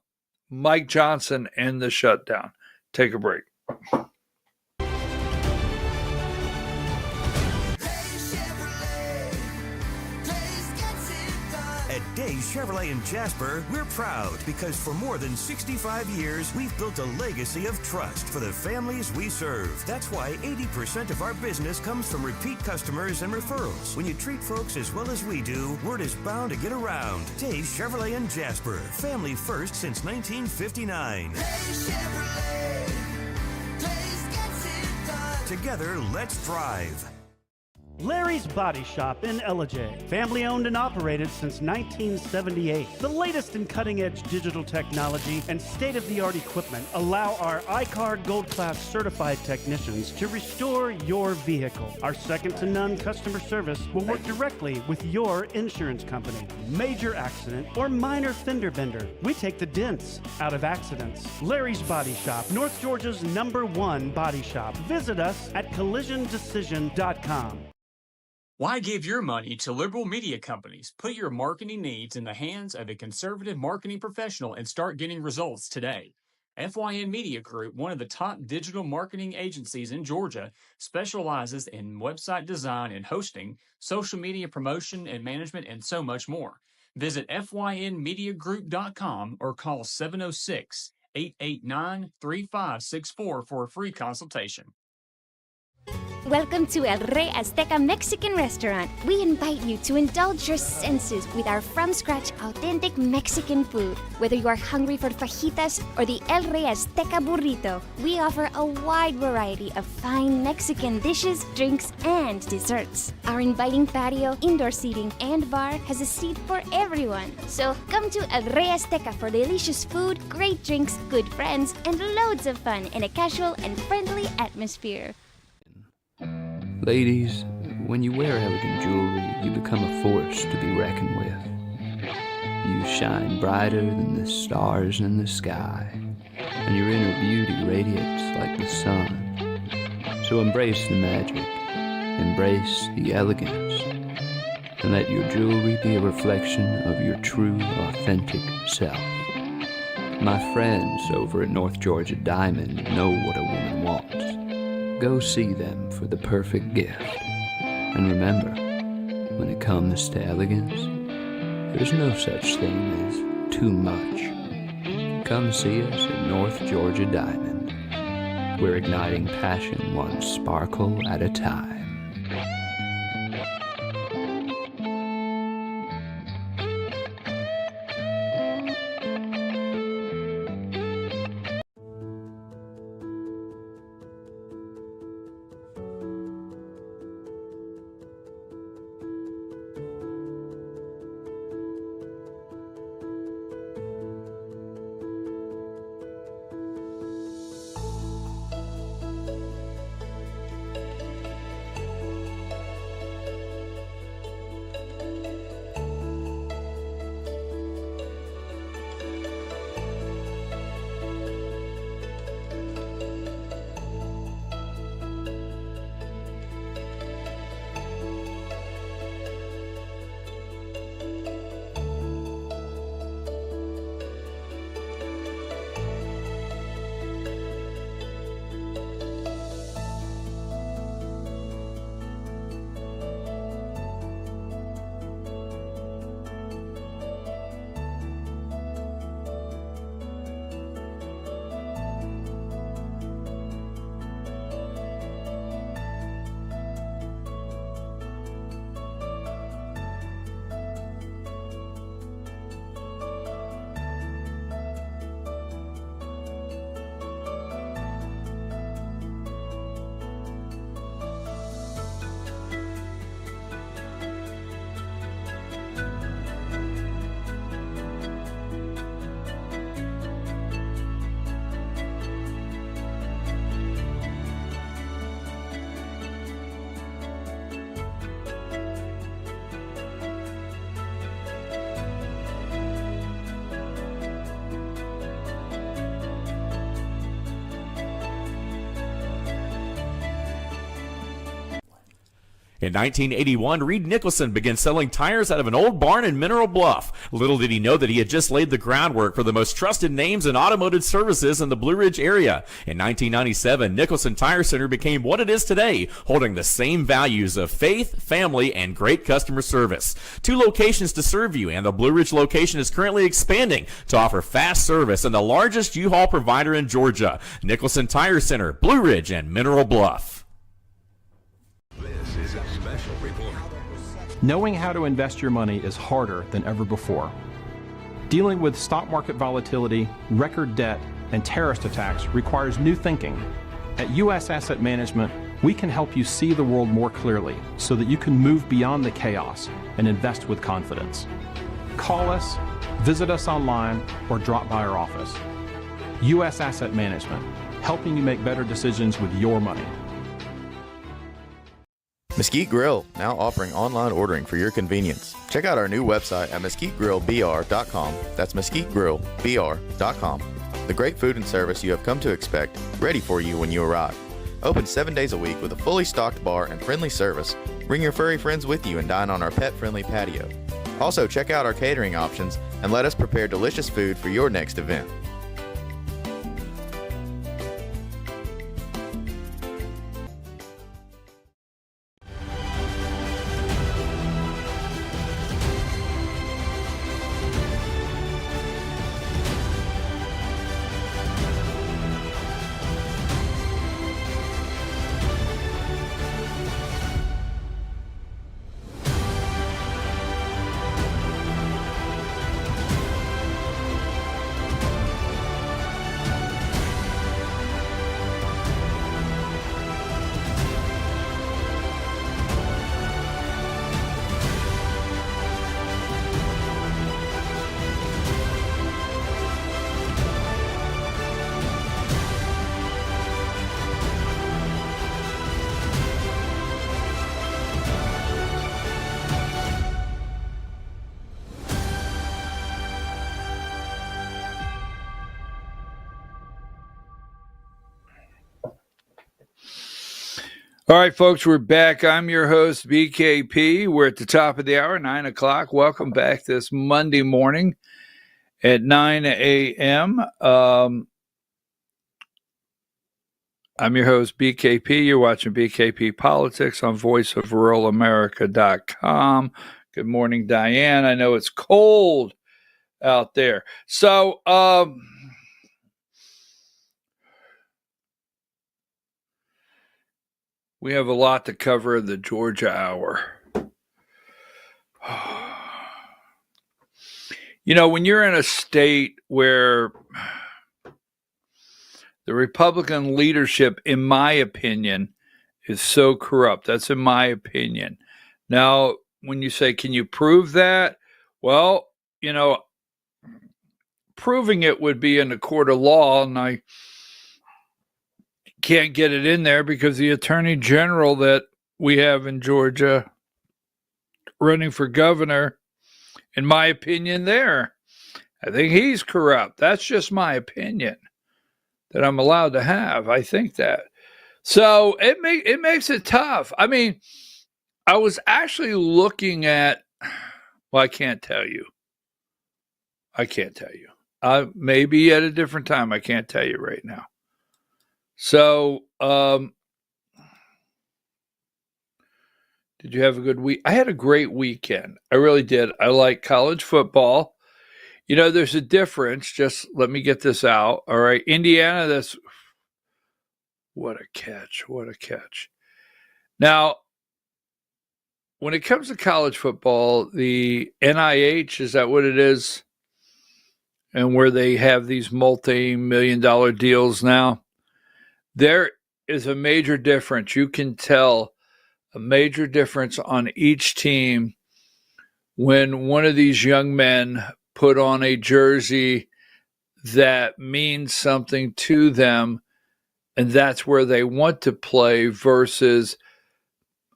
Mike Johnson end the shutdown? Take a break. At Days Chevrolet in Jasper, we're proud because for more than 65 years, we've built a legacy of trust for the families we serve. That's why 80% of our business comes from repeat customers and referrals. When you treat folks as well as we do, word is bound to get around. Days Chevrolet in Jasper, family first since 1959. Together, let's drive. Larry's Body Shop in Ellijay. Family owned and operated since 1978. The latest in cutting edge digital technology and state of the art equipment allow our iCard Gold Class certified technicians to restore your vehicle. Our second to none customer service will work directly with your insurance company. Major accident or minor fender bender, we take the dents out of accidents. Larry's Body Shop, North Georgia's #1 body shop. Visit us at collisiondecision.com. Why give your money to liberal media companies? Put your marketing needs in the hands of a conservative marketing professional and start getting results today. FYN Media Group, one of the top digital marketing agencies in Georgia, specializes in website design and hosting, social media promotion and management, and so much more. Visit FYNmediagroup.com or call 706-889-3564 for a free consultation. Welcome to El Rey Azteca Mexican Restaurant. We invite you to indulge your senses with our from-scratch authentic Mexican food. Whether you are hungry for fajitas or the El Rey Azteca burrito, we offer a wide variety of fine Mexican dishes, drinks, and desserts. Our inviting patio, indoor seating, and bar has a seat for everyone. So come to El Rey Azteca for delicious food, great drinks, good friends, and loads of fun in a casual and friendly atmosphere. Ladies, when you wear elegant jewelry, you become a force to be reckoned with. You shine brighter than the stars in the sky, and your inner beauty radiates like the sun. So embrace the magic, embrace the elegance, and let your jewelry be a reflection of your true, authentic self. My friends over at North Georgia Diamond know what a woman wants. Go see them for the perfect gift. And remember, when it comes to elegance, there's no such thing as too much. Come see us at North Georgia Diamond. We're igniting passion one sparkle at a time. In 1981, Reed Nicholson began selling tires out of an old barn in Mineral Bluff. Little did he know that he had just laid the groundwork for the most trusted names in automotive services in the Blue Ridge area. In 1997, Nicholson Tire Center became what it is today, holding the same values of faith, family, and great customer service. 2 locations to serve you, and the Blue Ridge location is currently expanding to offer fast service and the largest U-Haul provider in Georgia. Nicholson Tire Center, Blue Ridge, and Mineral Bluff. This is a special report. Knowing how to invest your money is harder than ever before. Dealing with stock market volatility, record debt, and terrorist attacks requires new thinking. At U.S. Asset Management, we can help you see the world more clearly so that you can move beyond the chaos and invest with confidence. Call us, visit us online, or drop by our office. U.S. Asset Management, helping you make better decisions with your money. Mesquite Grill, now offering online ordering for your convenience. Check out our new website at mesquitegrillbr.com. That's mesquitegrillbr.com. The great food and service you have come to expect, ready for you when you arrive. Open 7 days a week with a fully stocked bar and friendly service. Bring your furry friends with you and dine on our pet-friendly patio. Also, check out our catering options and let us prepare delicious food for your next event. All right, folks, we're back. I'm your host, BKP. We're at the top of the hour, 9 o'clock. Welcome back this Monday morning at 9 a.m. I'm your host, BKP. You're watching BKP Politics on voiceofruralamerica.com. Good morning, Diane. I know it's cold out there. So, we have a lot to cover in the Georgia Hour. You know, when you're in a state where the Republican leadership, in my opinion, is so corrupt, that's in my opinion. Now, when you say, can you prove that? Well, you know, proving it would be in a court of law, and I can't get it in there because the attorney general that we have in Georgia running for governor, in my opinion, I think he's corrupt. That's just my opinion that I'm allowed to have. I think that. So it makes it tough. I mean, I was actually looking at, well, I can't tell you. Maybe at a different time. I can't tell you right now. So, did you have a good week? I had a great weekend. I really did. I like college football. You know, there's a difference. Just let me get this out. All right. Indiana, what a catch. What a catch. Now, when it comes to college football, the NIH, is that what it is? And where they have these multi-million-dollar deals now? There is a major difference. You can tell a major difference on each team when one of these young men put on a jersey that means something to them, and that's where they want to play, versus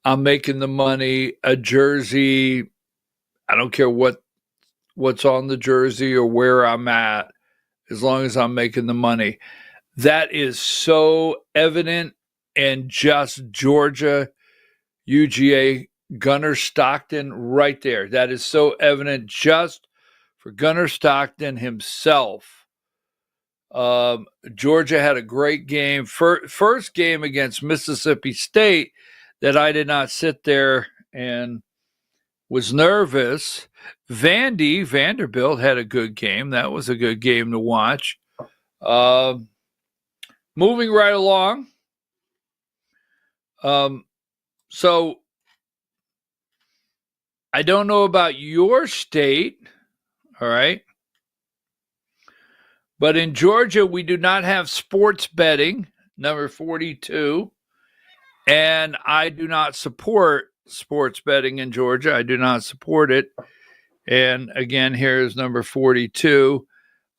I'm making the money, a jersey, I don't care what's on the jersey or where I'm at, as long as I'm making the money. That is so evident in just Georgia. UGA, Gunnar Stockton, right there. That is so evident just for Gunnar Stockton himself. Georgia had a great game. First game against Mississippi State that I did not sit there and was nervous. Vanderbilt had a good game. That was a good game to watch. Moving right along. So I don't know about your state, all right? But in Georgia, we do not have sports betting, number 42. And I do not support sports betting in Georgia. I do not support it. And again, here's number 42.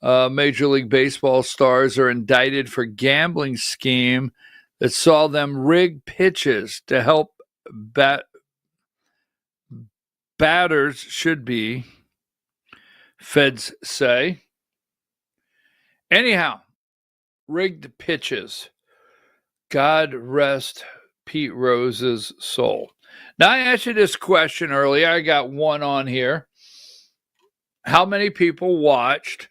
Major League Baseball stars are indicted for gambling scheme that saw them rig pitches to help batters, should be, feds say. Anyhow, rigged pitches. God rest Pete Rose's soul. Now, I asked you this question earlier. I got one on here. How many people watched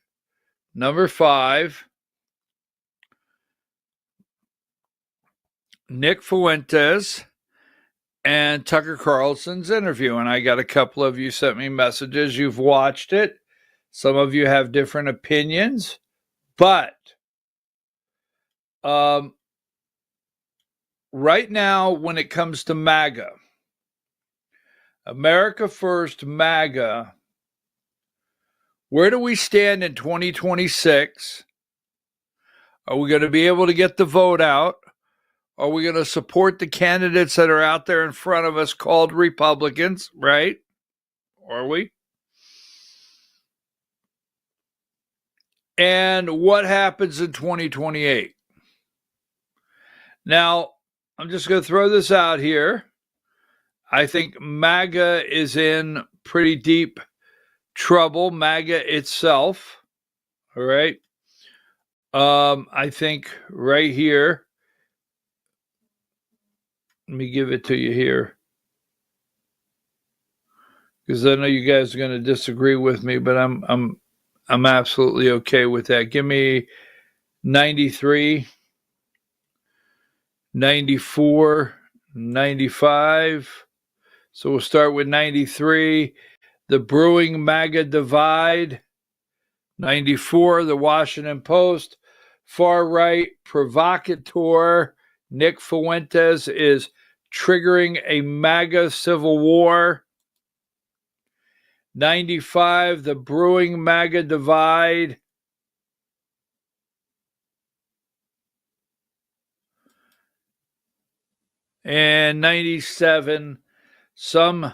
number 5, Nick Fuentes and Tucker Carlson's interview? And I got a couple of you sent me messages. You've watched it. Some of you have different opinions. But right now, when it comes to MAGA, America First MAGA, where do we stand in 2026? Are we going to be able to get the vote out? Are we going to support the candidates that are out there in front of us called Republicans, right? Are we? And what happens in 2028? Now, I'm just going to throw this out here. I think MAGA is in pretty deep trouble, MAGA itself. All right. I think right here, let me give it to you here, because I know you guys are going to disagree with me, but I'm absolutely okay with that. Give me 93, 94, 95. So we'll start with 93. The brewing MAGA divide. 94, the Washington Post. Far right provocateur Nick Fuentes is triggering a MAGA civil war. 95, the brewing MAGA divide. And 97, some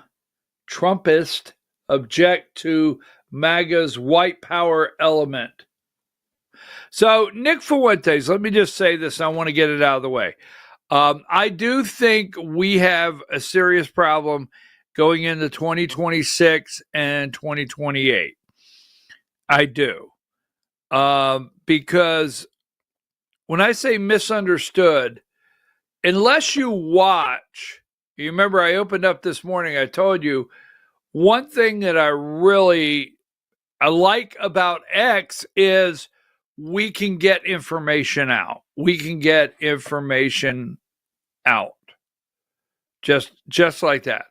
Trumpists object to MAGA's white power element. So, Nick Fuentes, let me just say this. I want to get it out of the way. I do think we have a serious problem going into 2026 and 2028. I do. Because when I say misunderstood, unless you watch, you remember I opened up this morning, I told you, one thing that I like about X is we can get information out. We can get information out. Just like that.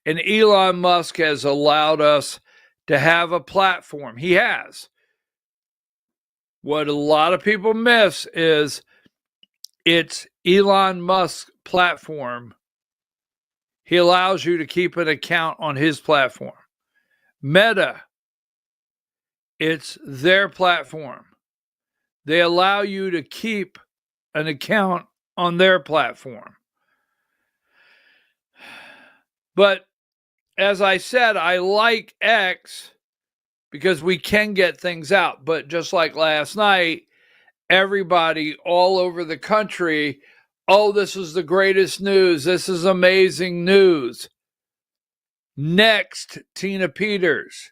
And Elon Musk has allowed us to have a platform. He has. What a lot of people miss is it's Elon Musk's platform. He allows you to keep an account on his platform. Meta, it's their platform. They allow you to keep an account on their platform. But as I said, I like X because we can get things out. But just like last night, everybody all over the country, oh, this is the greatest news. This is amazing news. Next, Tina Peters.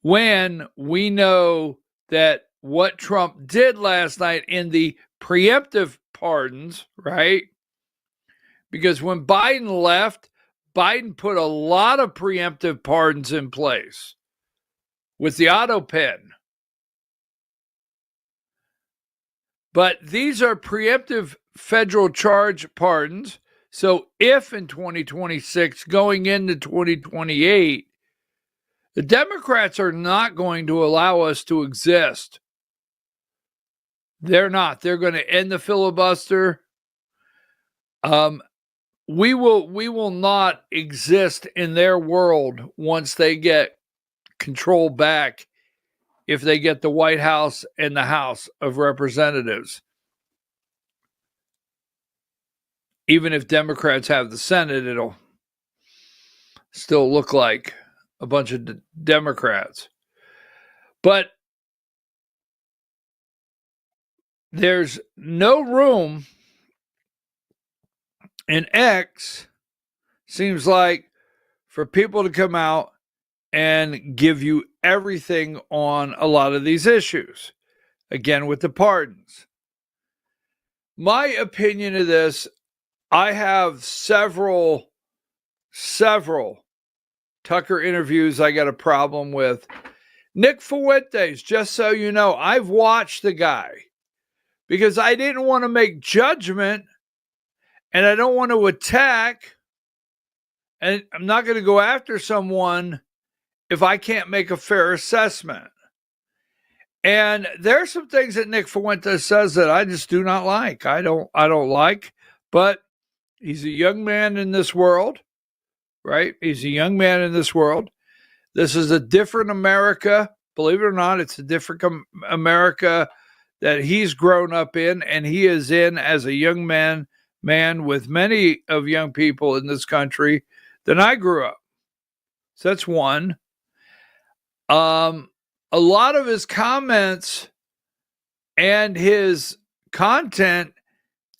When we know that what Trump did last night in the preemptive pardons, right? Because when Biden left, Biden put a lot of preemptive pardons in place with the auto pen. But these are preemptive federal charge pardons. So if in 2026, going into 2028, the Democrats are not going to allow us to exist. They're not. They're going to end the filibuster. We will not exist in their world once they get control back, if they get the White House and the House of Representatives. Even if Democrats have the Senate, it'll still look like a bunch of Democrats. But there's no room in X, seems like, for people to come out and give you everything on a lot of these issues. Again, with the pardons. My opinion of this, I have several Tucker interviews I got a problem with. Nick Fuentes, just so you know, I've watched the guy because I didn't want to make judgment and I don't want to attack, and I'm not going to go after someone if I can't make a fair assessment. And there are some things that Nick Fuentes says that I just do not like. I don't like, but he's a young man in this world, right? He's a young man in this world. This is a different America. Believe it or not, it's a different America that he's grown up in, and he is in as a young man with many of young people in this country than I grew up. So that's one. A lot of his comments and his content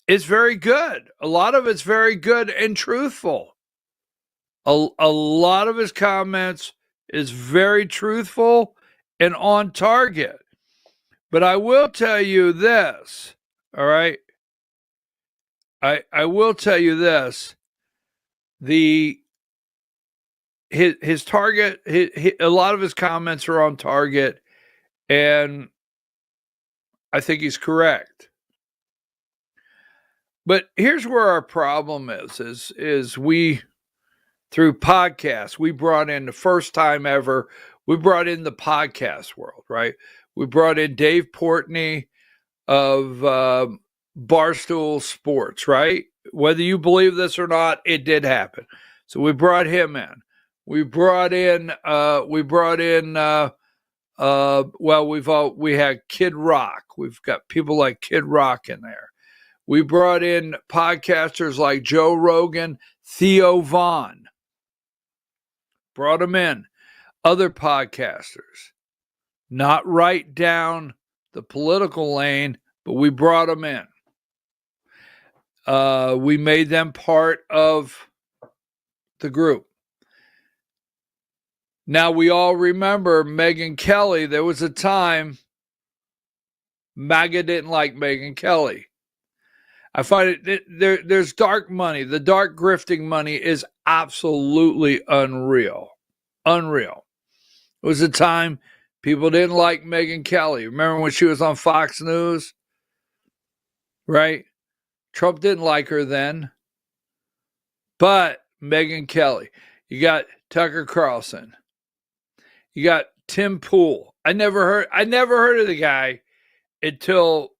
is very good. A lot of it's very good and truthful. A lot of his comments is very truthful and on target. But I will tell you this, all right? I will tell you this. His target, a lot of his comments are on target, and I think he's correct. But here's where our problem is we, through podcasts, we brought in, the first time ever, we brought in the podcast world, right? We brought in Dave Portnoy of Barstool Sports, right? Whether you believe this or not, it did happen. So we brought him in. We had Kid Rock. We've got people like Kid Rock in there. We brought in podcasters like Joe Rogan, Theo Vaughn. Brought them in. Other podcasters. Not right down the political lane, but we brought them in. We made them part of the group. Now, we all remember Megyn Kelly. There was a time MAGA didn't like Megyn Kelly. I find there's dark money. The dark grifting money is absolutely unreal. Unreal. It was a time people didn't like Megyn Kelly. Remember when she was on Fox News? Right? Trump didn't like her then. But Megyn Kelly. You got Tucker Carlson. You got Tim Pool. I never heard of the guy until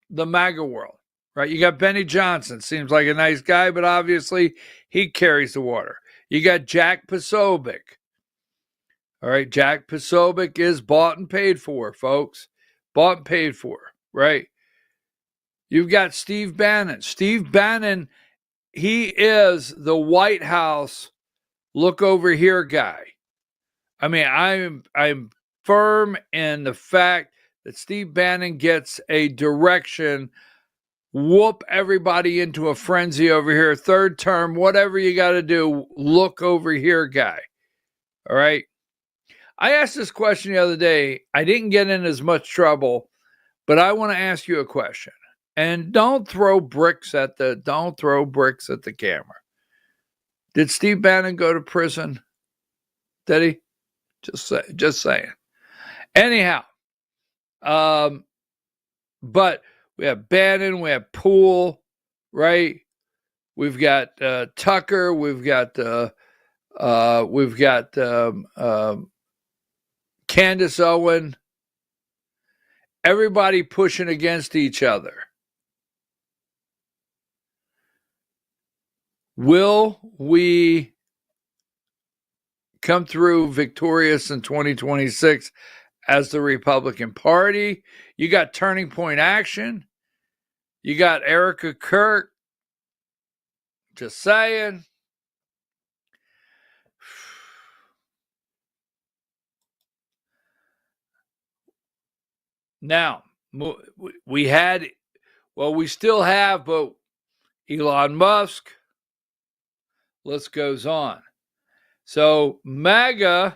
the MAGA world, right? You got Benny Johnson. Seems like a nice guy, but obviously he carries the water. You got Jack Posobiec. All right, Jack Posobiec is bought and paid for, folks. Bought and paid for, right? You've got Steve Bannon. Steve Bannon, he is the White House look over here guy. I mean, I'm firm in the fact that Steve Bannon gets a direction, whoop everybody into a frenzy over here, third term, whatever you got to do, look over here guy. All right. I asked this question the other day. I didn't get in as much trouble, but I want to ask you a question. And don't throw bricks at the camera. Did Steve Bannon go to prison? Did he? Just saying. Anyhow, but we have Bannon, we have Poole, right? We've got Tucker, we've got Candace Owen. Everybody pushing against each other. Will we come through victorious in 2026 as the Republican Party? You got Turning Point Action. You got Erica Kirk. Just saying. Now, we still have, but Elon Musk, list goes on. So MAGA,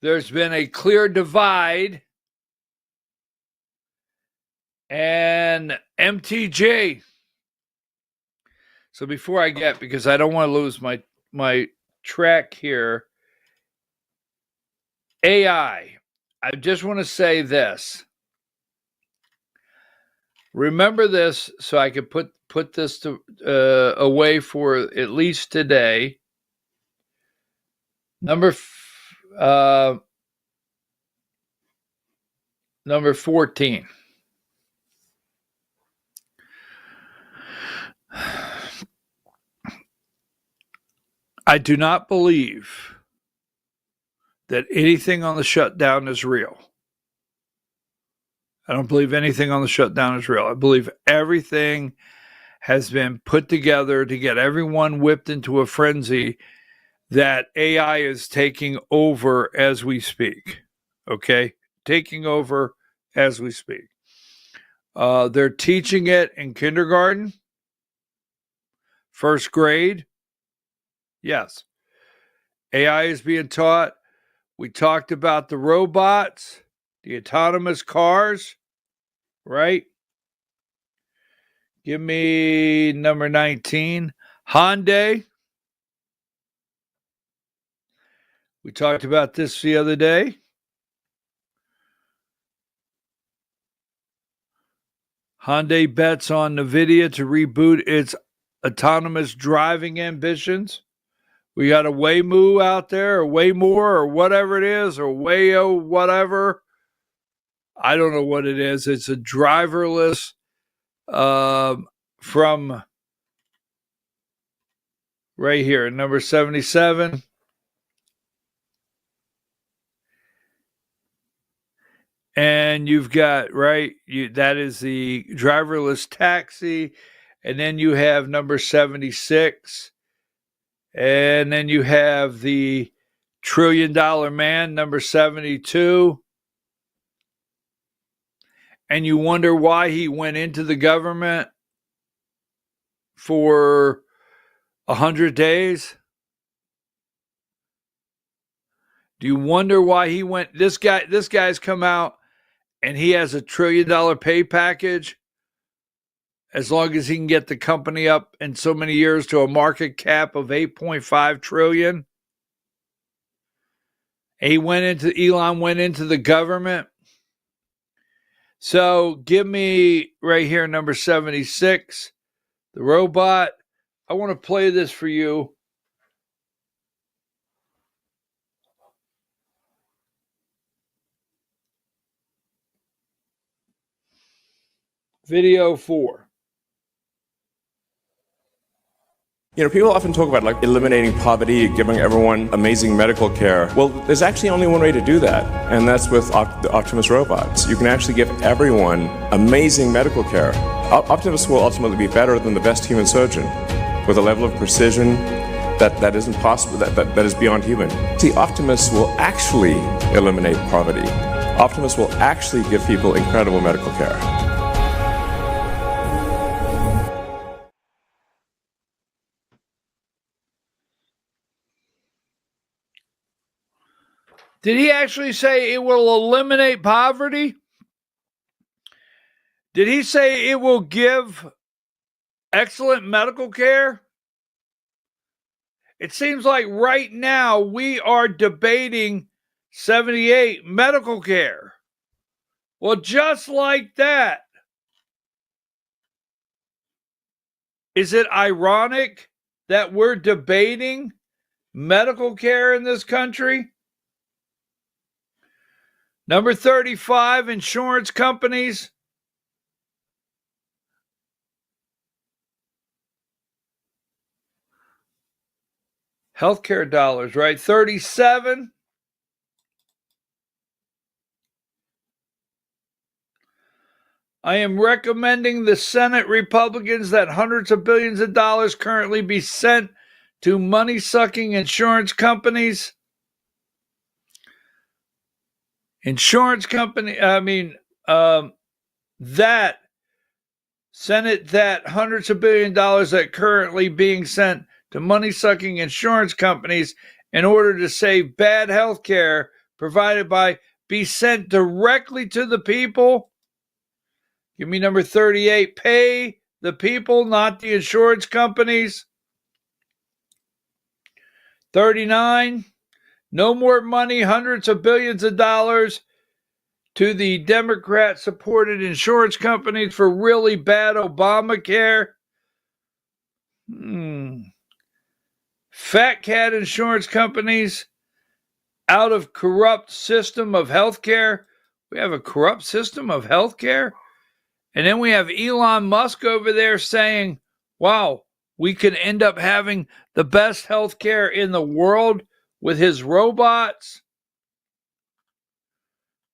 there's been a clear divide, and MTJ. So before because I don't want to lose my track here, AI. I just want to say this. Remember this, so I could put this away for at least today. Number 14. I do not believe that anything on the shutdown is real. I don't believe anything on the shutdown is real. I believe everything has been put together to get everyone whipped into a frenzy that AI is taking over as we speak. Okay? Taking over as we speak. They're teaching it in kindergarten, first grade. Yes. AI is being taught. We talked about the robots, the autonomous cars, right? Give me number 19. Hyundai. We talked about this the other day. Hyundai bets on NVIDIA to reboot its autonomous driving ambitions. We got a Waymo out there, or Waymore, or whatever it is, or Wayo, whatever. I don't know what it is. It's a driverless from right here, number 77. And you've got, that is the driverless taxi. And then you have number 76. And then you have the $1 trillion man, number 72. And you wonder why he went into the government for 100 days. Do you wonder why he went? This guy's come out and he has $1 trillion pay package as long as he can get the company up in so many years to a market cap of 8.5 trillion. Elon went into the government. So give me right here, number 76, the robot. I want to play this for you. Video 4. You know, people often talk about like eliminating poverty, giving everyone amazing medical care. Well, there's actually only one way to do that, and that's with the Optimus robots. You can actually give everyone amazing medical care. Optimus will ultimately be better than the best human surgeon, with a level of precision that isn't possible, that is beyond human. See, Optimus will actually eliminate poverty. Optimus will actually give people incredible medical care. Did he actually say it will eliminate poverty? Did he say it will give excellent medical care? It seems like right now we are debating 78 medical care. Well, just like that, is it ironic that we're debating medical care in this country? Number 35, insurance companies. Healthcare dollars, right? 37. I am recommending the Senate Republicans that hundreds of billions of dollars currently be sent to money-sucking insurance companies. That Senate that hundreds of billions of dollars that currently being sent to money-sucking insurance companies in order to save bad health care provided by be sent directly to the people. Give me number 38. Pay the people, not the insurance companies. 39. No more money, hundreds of billions of dollars to the Democrat-supported insurance companies for really bad Obamacare. Fat cat insurance companies out of corrupt system of healthcare. We have a corrupt system of healthcare. And then we have Elon Musk over there saying, wow, we could end up having the best healthcare in the world with his robots.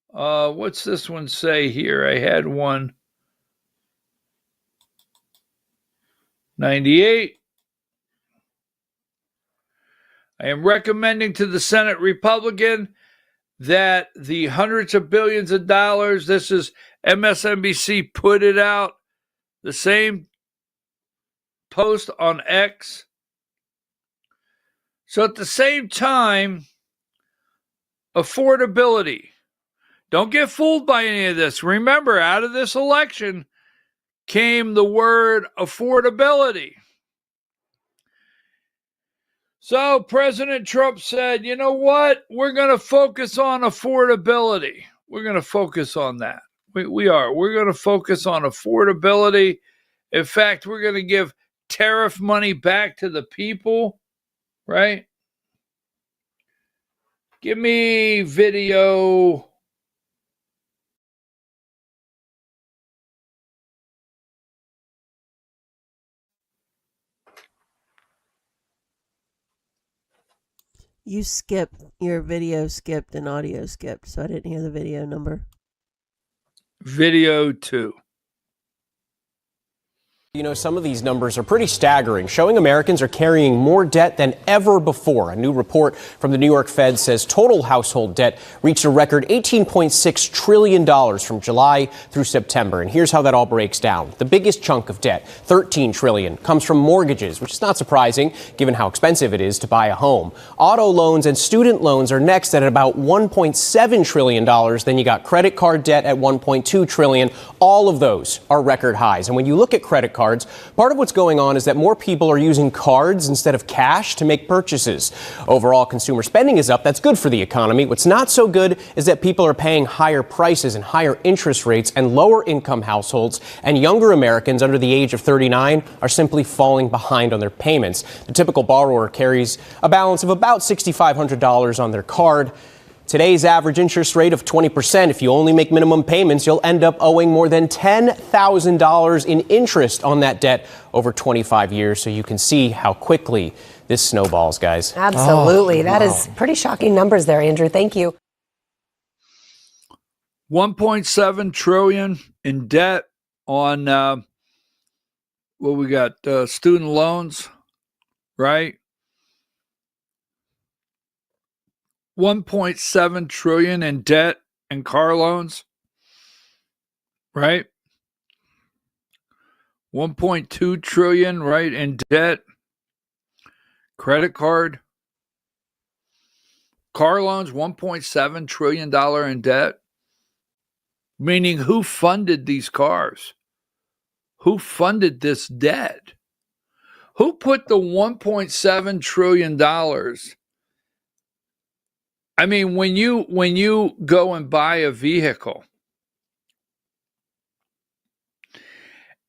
What's this one say here? I had one. 98. I am recommending to the Senate Republican that the hundreds of billions of dollars, this is MSNBC put it out, the same post on X. So at the same time, affordability. Don't get fooled by any of this. Remember, out of this election came the word affordability. So President Trump said, you know what? We're going to focus on affordability. We're going to focus on that. We are. We're going to focus on affordability. In fact, we're going to give tariff money back to the people, right? Give me video. Your video skipped and audio skipped, so I didn't hear the video number. Video 2. You know, some of these numbers are pretty staggering, showing Americans are carrying more debt than ever before. A new report from the New York Fed says total household debt reached a record $18.6 trillion from July through September. And here's how that all breaks down. The biggest chunk of debt, $13 trillion, comes from mortgages, which is not surprising given how expensive it is to buy a home. Auto loans and student loans are next at about $1.7 trillion. Then you got credit card debt at $1.2 trillion. All of those are record highs. And when you look at credit cards, part of what's going on is that more people are using cards instead of cash to make purchases. Overall, consumer spending is up. That's good for the economy. What's not so good is that people are paying higher prices and higher interest rates, and lower income households and younger Americans under the age of 39 are simply falling behind on their payments. The typical borrower carries a balance of about $6,500 on their card. Today's average interest rate of 20%, if you only make minimum payments, you'll end up owing more than $10,000 in interest on that debt over 25 years. So you can see how quickly this snowballs, guys. Absolutely. That is pretty shocking numbers there, Andrew. Thank you. 1.7 trillion in debt on what we got, student loans, right? 1.7 trillion in debt and car loans, right? 1.2 trillion, right, in debt, credit card, Car loans, $1.7 trillion in debt. Meaning, who funded these cars? Who funded this debt? Who put the $1.7 trillion? I mean, when you go and buy a vehicle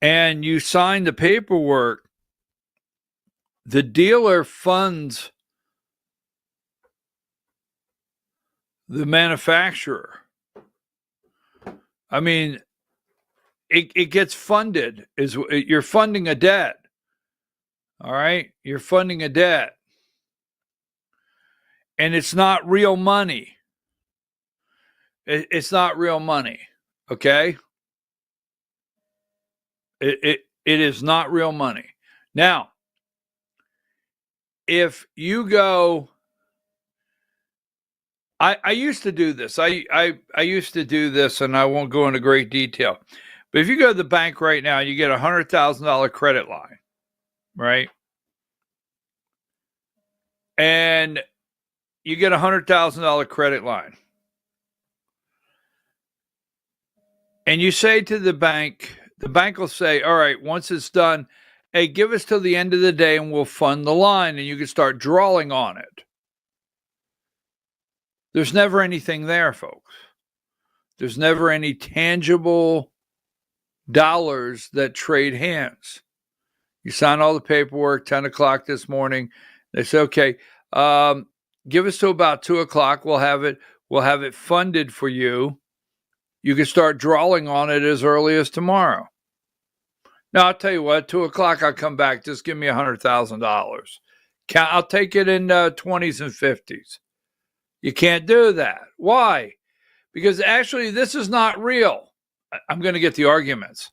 and you sign the paperwork, the dealer funds the manufacturer. I mean, it gets funded. You're funding a debt. All right? You're funding a debt. And it's not real money. It's not real money. Okay? It is not real money. Now, if you go, I used to do this. I used to do this, and I won't go into great detail. But if you go to the bank right now, you get a $100,000 credit line, right? And you get a $100,000 credit line. And you say to the bank will say, all right, once it's done, hey, give us till the end of the day and we'll fund the line, and you can start drawing on it. There's never anything there, folks. There's never any tangible dollars that trade hands. You sign all the paperwork, 10 o'clock this morning. They say, okay, give us till about 2 o'clock. We'll have it funded for you. You can start drawing on it as early as tomorrow. Now, I'll tell you what, 2 o'clock, I'll come back. Just give me $100,000. I'll take it in 20s and 50s. You can't do that. Why? Because actually, this is not real. I'm going to get the arguments.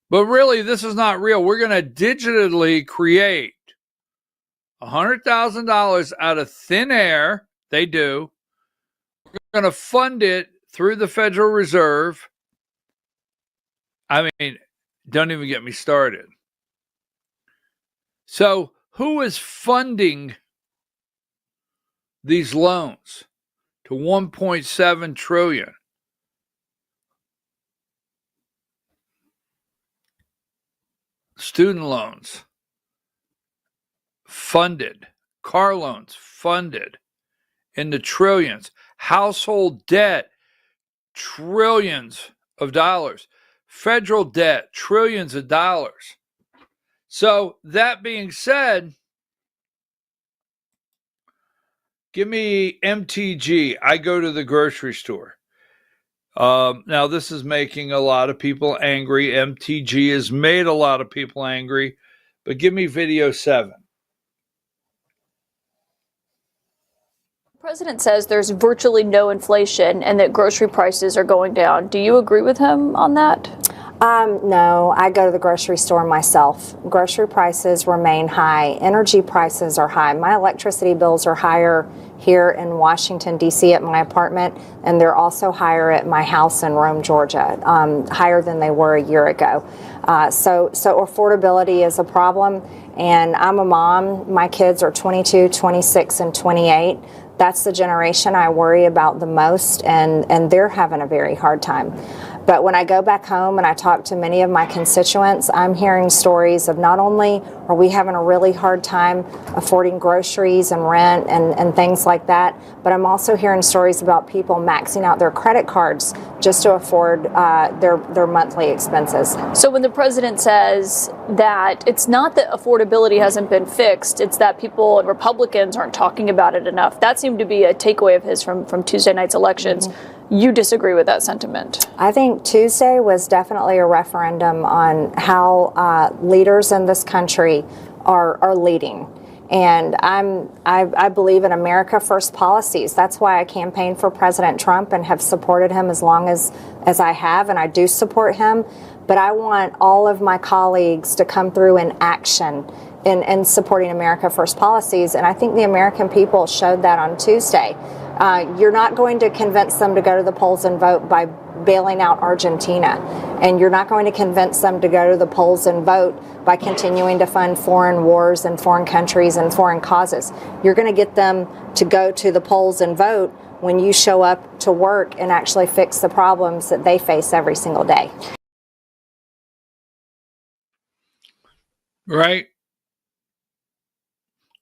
But really, this is not real. We're going to digitally create $100,000 out of thin air. They do. We're going to fund it through the Federal Reserve. I mean, don't even get me started. So, who is funding these loans to $1.7 trillion? Student loans funded, car loans funded in the trillions, household debt, trillions of dollars, federal debt, trillions of dollars. So that being said, give me MTG. I go to the grocery store. Now, this is making a lot of people angry. MTG has made a lot of people angry. But give me video 7. The president says there's virtually no inflation and that grocery prices are going down. Do you agree with him on that? No, I go to the grocery store myself. Grocery prices remain high. Energy prices are high. My electricity bills are higher here in Washington, D.C. at my apartment, and they're also higher at my house in Rome, Georgia, higher than they were a year ago. So affordability is a problem, and I'm a mom. My kids are 22, 26, and 28. That's the generation I worry about the most, and they're having a very hard time. But when I go back home and I talk to many of my constituents, I'm hearing stories of not only are we having a really hard time affording groceries and rent and things like that, but I'm also hearing stories about people maxing out their credit cards just to afford their monthly expenses. So when the president says that it's not that affordability hasn't been fixed, it's that people and Republicans aren't talking about it enough. That seemed to be a takeaway of his from Tuesday night's elections. Mm-hmm. You disagree with that sentiment? I think Tuesday was definitely a referendum on how leaders in this country are leading. And I believe in America First policies. That's why I campaigned for President Trump and have supported him as long as I have, and I do support him. But I want all of my colleagues to come through in action in supporting America First policies. And I think the American people showed that on Tuesday. You're not going to convince them to go to the polls and vote by bailing out Argentina. And you're not going to convince them to go to the polls and vote by continuing to fund foreign wars and foreign countries and foreign causes. You're going to get them to go to the polls and vote when you show up to work and actually fix the problems that they face every single day. Right.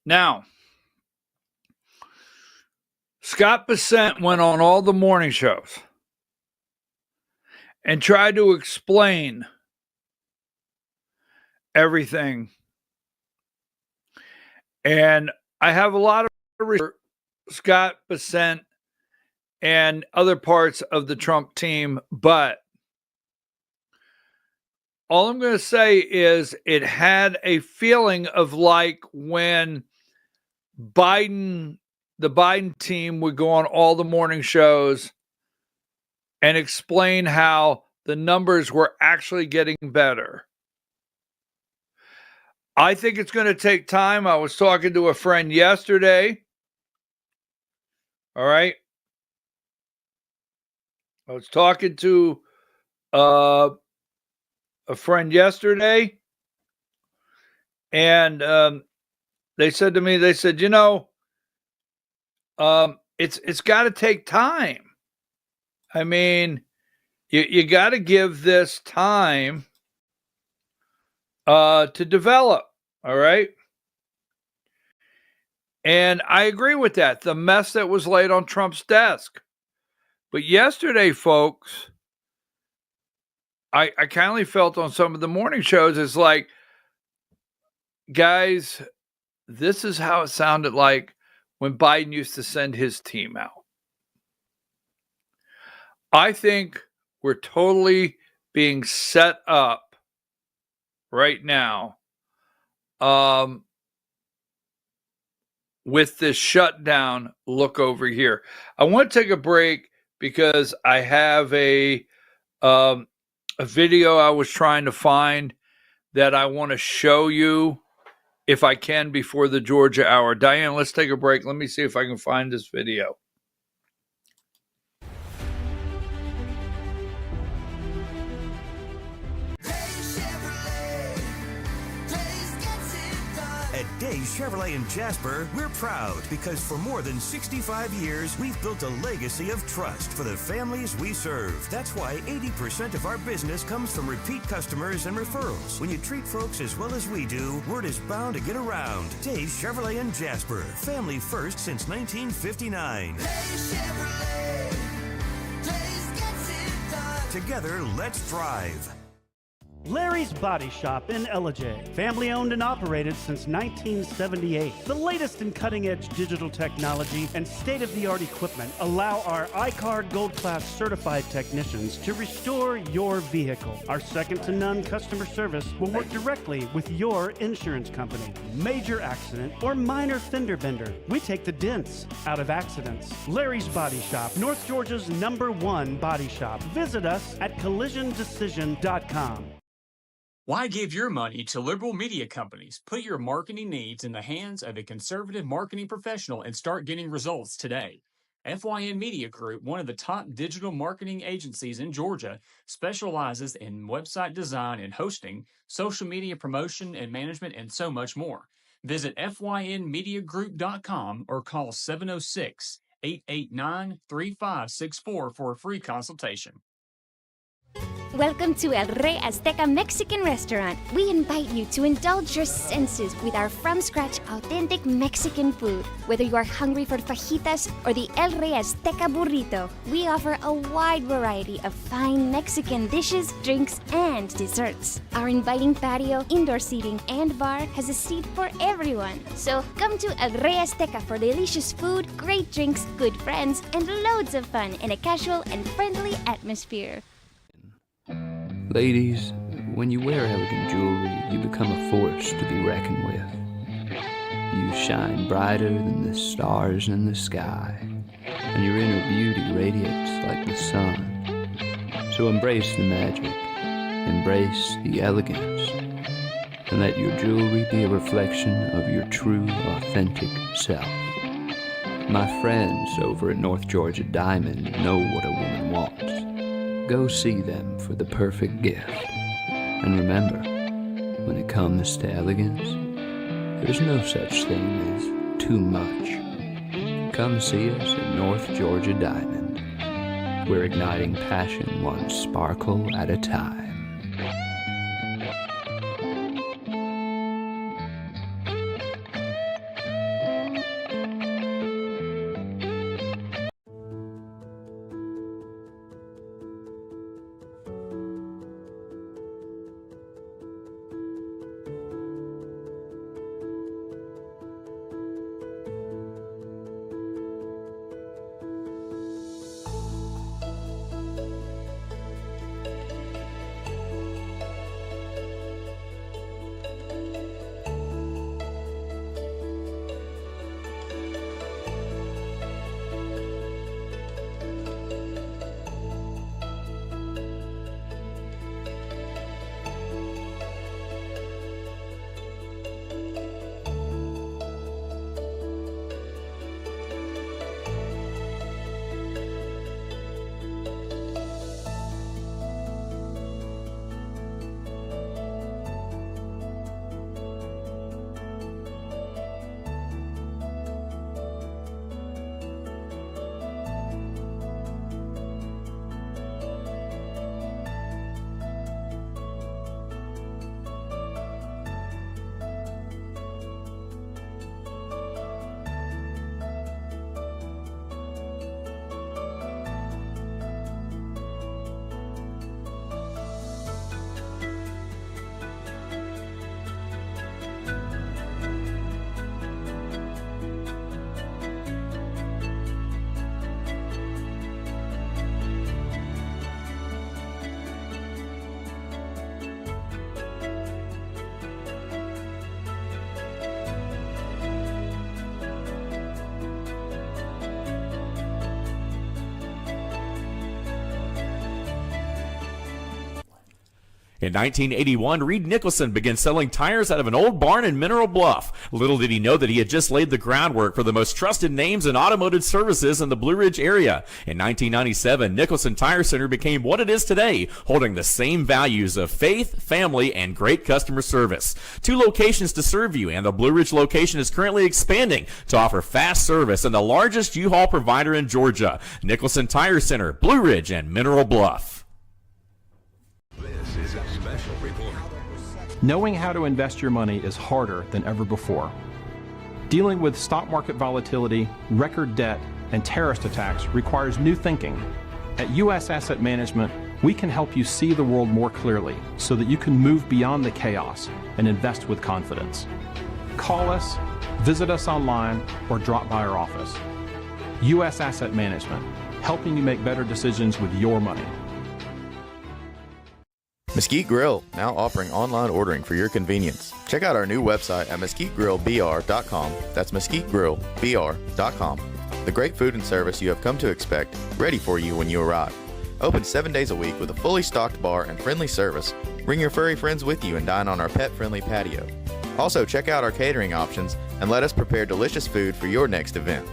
Now, Scott Bessent went on all the morning shows and tried to explain everything. And I have a lot of respect for Scott Bessent and other parts of the Trump team, but all I'm going to say is it had a feeling of like when the Biden team would go on all the morning shows and explain how the numbers were actually getting better. I think it's going to take time. I was talking to a friend yesterday. All right. I was talking to a friend yesterday, and they said to me, it's got to take time. I mean, you got to give this time to develop. All right. And I agree with that. The mess that was laid on Trump's desk. But yesterday, folks, I kindly felt on some of the morning shows, it's like, guys, this is how it sounded like when Biden used to send his team out. I think we're totally being set up right now with this shutdown look over here. I want to take a break because I have a video I was trying to find that I want to show you if I can before the Georgia hour. Diane, let's take a break. Let me see if I can find this video. At Days Chevrolet in Jasper, we're proud because for more than 65 years, we've built a legacy of trust for the families we serve. That's why 80% of our business comes from repeat customers and referrals. When you treat folks as well as we do, word is bound to get around. Days Chevrolet in Jasper, family first since 1959. Days Chevrolet, Days gets it done. Together, let's drive. Larry's Body Shop in Ellijay. Family owned and operated since 1978. The latest in cutting-edge digital technology and state-of-the-art equipment allow our iCard Gold Class certified technicians to restore your vehicle. Our second-to-none customer service will work directly with your insurance company. Major accident or minor fender bender. We take the dents out of accidents. Larry's Body Shop, North Georgia's #1 body shop. Visit us at collisiondecision.com. Why give your money to liberal media companies? Put your marketing needs in the hands of a conservative marketing professional and start getting results today. FYN Media Group, one of the top digital marketing agencies in Georgia, specializes in website design and hosting, social media promotion and management, and so much more. Visit FYNmediagroup.com or call 706-889-3564 for a free consultation. Welcome to El Rey Azteca Mexican Restaurant. We invite you to indulge your senses with our from-scratch authentic Mexican food. Whether you are hungry for fajitas or the El Rey Azteca burrito, we offer a wide variety of fine Mexican dishes, drinks, and desserts. Our inviting patio, indoor seating, and bar has a seat for everyone. So come to El Rey Azteca for delicious food, great drinks, good friends, and loads of fun in a casual and friendly atmosphere. Ladies, when you wear elegant jewelry, you become a force to be reckoned with. You shine brighter than the stars in the sky, and your inner beauty radiates like the sun. So embrace the magic, embrace the elegance, and let your jewelry be a reflection of your true, authentic self. My friends over at North Georgia Diamond know what a woman wants. go see them for the perfect gift. And remember, when it comes to elegance, there's no such thing as too much. Come see us at North Georgia Diamond. We're igniting passion one sparkle at a time. In 1981, Reed Nicholson began selling tires out of an old barn in Mineral Bluff. Little did he know that he had just laid the groundwork for the most trusted names in automotive services in the Blue Ridge area. In 1997, Nicholson Tire Center became what it is today, holding the same values of faith, family, and great customer service. 2 locations to serve you, and the Blue Ridge location is currently expanding to offer fast service and the largest U-Haul provider in Georgia. Nicholson Tire Center, Blue Ridge, and Mineral Bluff. This is a special report. Knowing how to invest your money is harder than ever before. Dealing with stock market volatility, record debt, and terrorist attacks requires new thinking. At U.S. Asset Management, we can help you see the world more clearly so that you can move beyond the chaos and invest with confidence. Call us, visit us online, or drop by our office. U.S. Asset Management, helping you make better decisions with your money. Mesquite Grill, now offering online ordering for your convenience. Check out our new website at mesquitegrillbr.com. That's mesquitegrillbr.com. The great food and service you have come to expect, ready for you when you arrive. Open 7 days a week with a fully stocked bar and friendly service. Bring your furry friends with you and dine on our pet-friendly patio. Also, check out our catering options and let us prepare delicious food for your next event.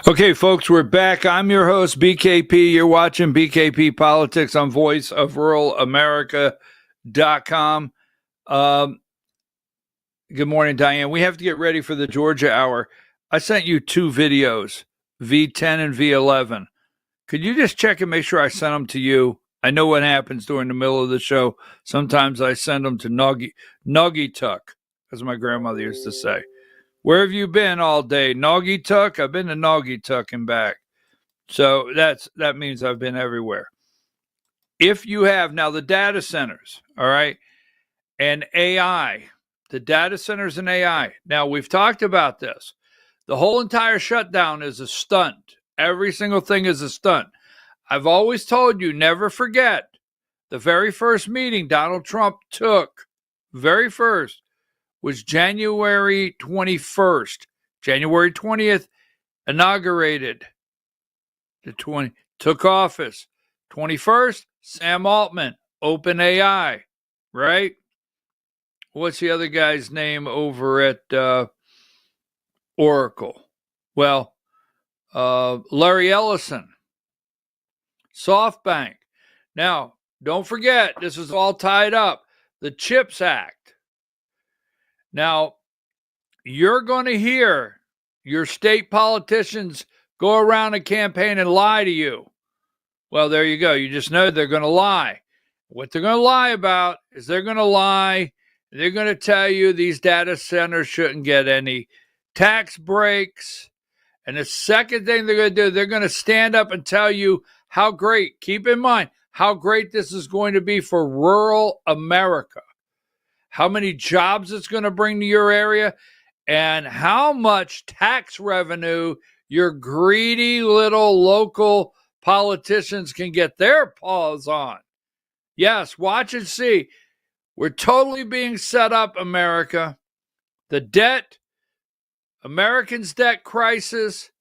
Okay, folks, we're back. I'm your host, BKP. You're watching BKP Politics on voiceofruralamerica.com. Good morning, Diane. We have to get ready for the Georgia Hour. I sent you 2 videos, V10 and V11. Could you just check and make sure I sent them to you? I know what happens during the middle of the show. Sometimes I send them to Noggy Tuck, as my grandmother used to say. Where have you been all day? Noggy Tuck? I've been to Noggy Tuck and back. So that means I've been everywhere. If you have now the data centers, all right, and AI, the data centers and AI. Now, we've talked about this. The whole entire shutdown is a stunt. Every single thing is a stunt. I've always told you, never forget, the very first meeting Donald Trump took, very first, was January 21st. January 20th, inaugurated took office. 21st, Sam Altman, OpenAI, right? What's the other guy's name over at Oracle? Well, Larry Ellison, SoftBank. Now, don't forget, this is all tied up. The CHIPS Act. Now, you're going to hear your state politicians go around a campaign and lie to you. Well, there you go. You just know they're going to lie. What they're going to lie about is they're going to lie. They're going to tell you these data centers shouldn't get any tax breaks. And the second thing they're going to do, they're going to stand up and tell you how great, keep in mind, how great this is going to be for rural America, how many jobs it's going to bring to your area, and how much tax revenue your greedy little local politicians can get their paws on. Yes, watch and see. We're totally being set up, America. The debt, Americans' debt crisis,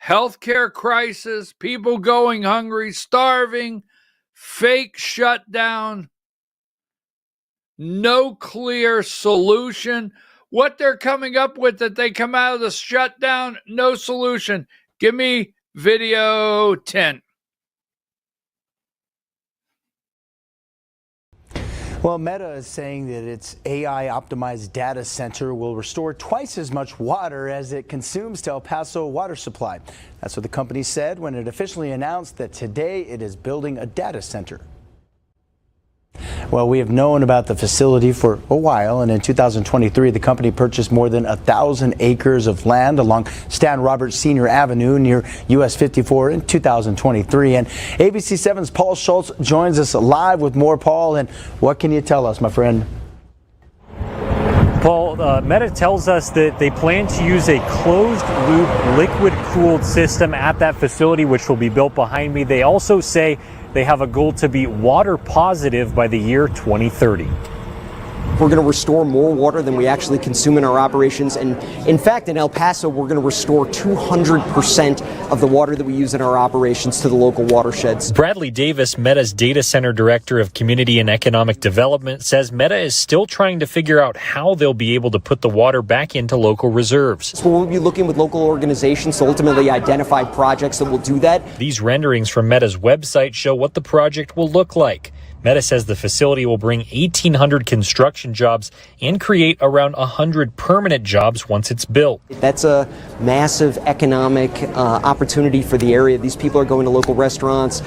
healthcare crisis, people going hungry, starving, fake shutdown, no clear solution. What they're coming up with that they come out of the shutdown, no solution. Give me video 10. Well, Meta is saying that its AI-optimized data center will restore twice as much water as it consumes to El Paso water supply. That's what the company said when it officially announced that today it is building a data center. Well, we have known about the facility for a while, and in 2023, the company purchased more than 1,000 acres of land along Stan Roberts Sr. Avenue near US 54 in 2023. And ABC 7's Paul Schultz joins us live with more. Paul, and what can you tell us, my friend? Paul, Meta tells us that they plan to use a closed-loop, liquid-cooled system at that facility, which will be built behind me. They also say they have a goal to be water positive by the year 2030. We're going to restore more water than we actually consume in our operations. And in fact, in El Paso, we're going to restore 200% of the water that we use in our operations to the local watersheds. Bradley Davis, Meta's data center director of community and economic development, says Meta is still trying to figure out how they'll be able to put the water back into local reserves. So we'll be looking with local organizations to ultimately identify projects that will do that. These renderings from Meta's website show what the project will look like. Meta says the facility will bring 1,800 construction jobs and create around 100 permanent jobs once it's built. That's a massive economic opportunity for the area. These people are going to local restaurants,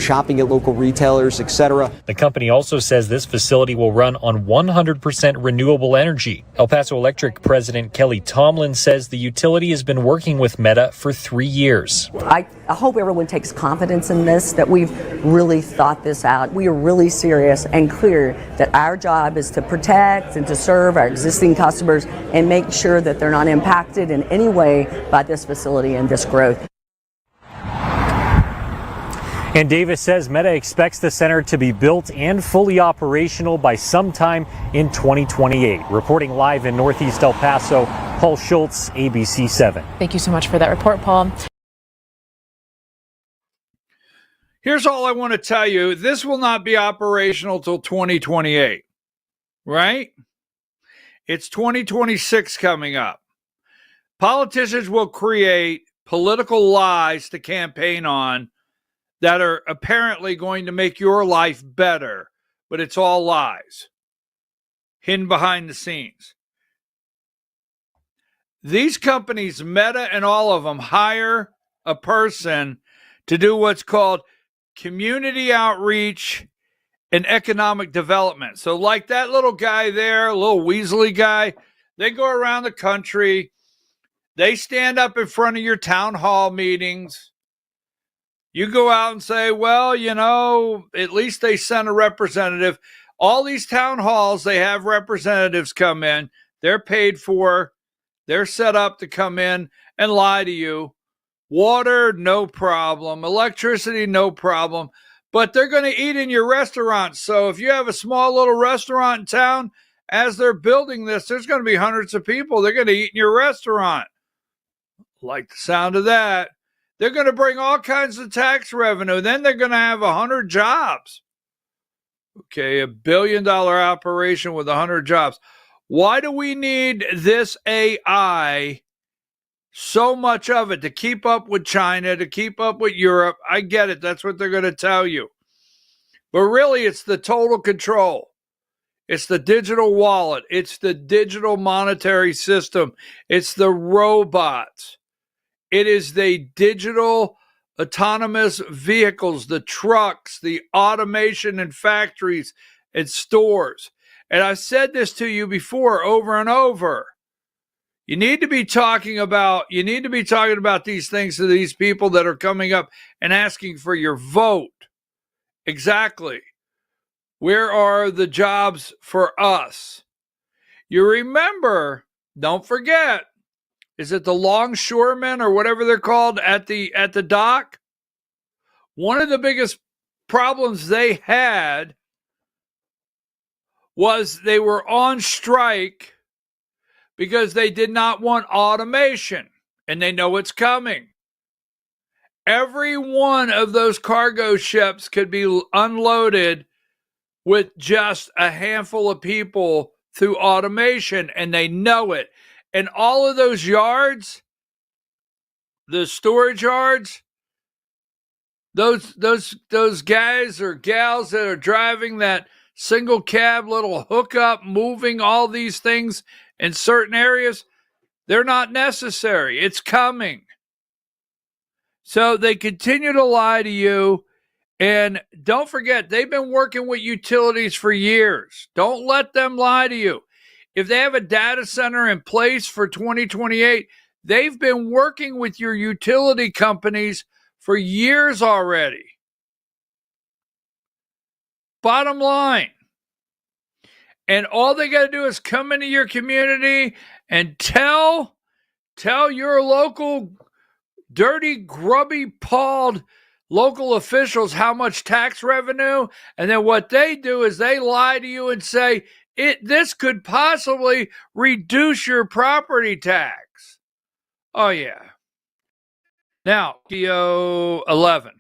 shopping at local retailers, etc. The company also says this facility will run on 100% renewable energy. El Paso Electric President Kelly Tomlin says the utility has been working with Meta for 3 years. I hope everyone takes confidence in this, that we've really thought this out. We are really serious and clear that our job is to protect and to serve our existing customers and make sure that they're not impacted in any way by this facility and this growth. And Davis says Meta expects the center to be built and fully operational by sometime in 2028. Reporting live in Northeast El Paso, Paul Schultz, ABC 7. Thank you so much for that report, Paul. Here's all I want to tell you. This will not be operational till 2028, right? It's 2026 coming up. Politicians will create political lies to campaign on that are apparently going to make your life better, but it's all lies hidden behind the scenes. These companies, Meta and all of them, hire a person to do what's called community outreach and economic development. So like that little guy there, little Weasley guy, they go around the country. They stand up in front of your town hall meetings. You go out and say, well, at least they sent a representative. All these town halls, they have representatives come in. They're paid for. They're set up to come in and lie to you. Water, no problem. Electricity, no problem. But they're going to eat in your restaurant. So if you have a small little restaurant in town, as they're building this, there's going to be hundreds of people. They're going to eat in your restaurant. Like the sound of that. They're going to bring all kinds of tax revenue. Then they're going to have 100 jobs. Okay, $1 billion operation with 100 jobs. Why do we need this AI, so much of it, to keep up with China, to keep up with Europe? I get it. That's what they're going to tell you. But really, it's the total control. It's the digital wallet. It's the digital monetary system. It's the robots. It is the digital autonomous vehicles, the trucks, the automation in factories and stores. And I've said this to you before over and over. You need to be talking about these things to these people that are coming up and asking for your vote. Exactly. Where are the jobs for us? You remember, don't forget, is it the longshoremen or whatever they're called at the dock? One of the biggest problems they had was they were on strike because they did not want automation, and they know it's coming. Every one of those cargo ships could be unloaded with just a handful of people through automation, and they know it. And all of those yards, the storage yards, those guys or gals that are driving that single cab little hookup, moving all these things in certain areas, they're not necessary. It's coming. So they continue to lie to you. And don't forget, they've been working with utilities for years. Don't let them lie to you. If they have a data center in place for 2028, they've been working with your utility companies for years already. Bottom line. And all they got to do is come into your community and tell your local dirty, grubby, pawed local officials how much tax revenue, and then what they do is they lie to you and say, this could possibly reduce your property tax. Oh, yeah. Now, PO 11.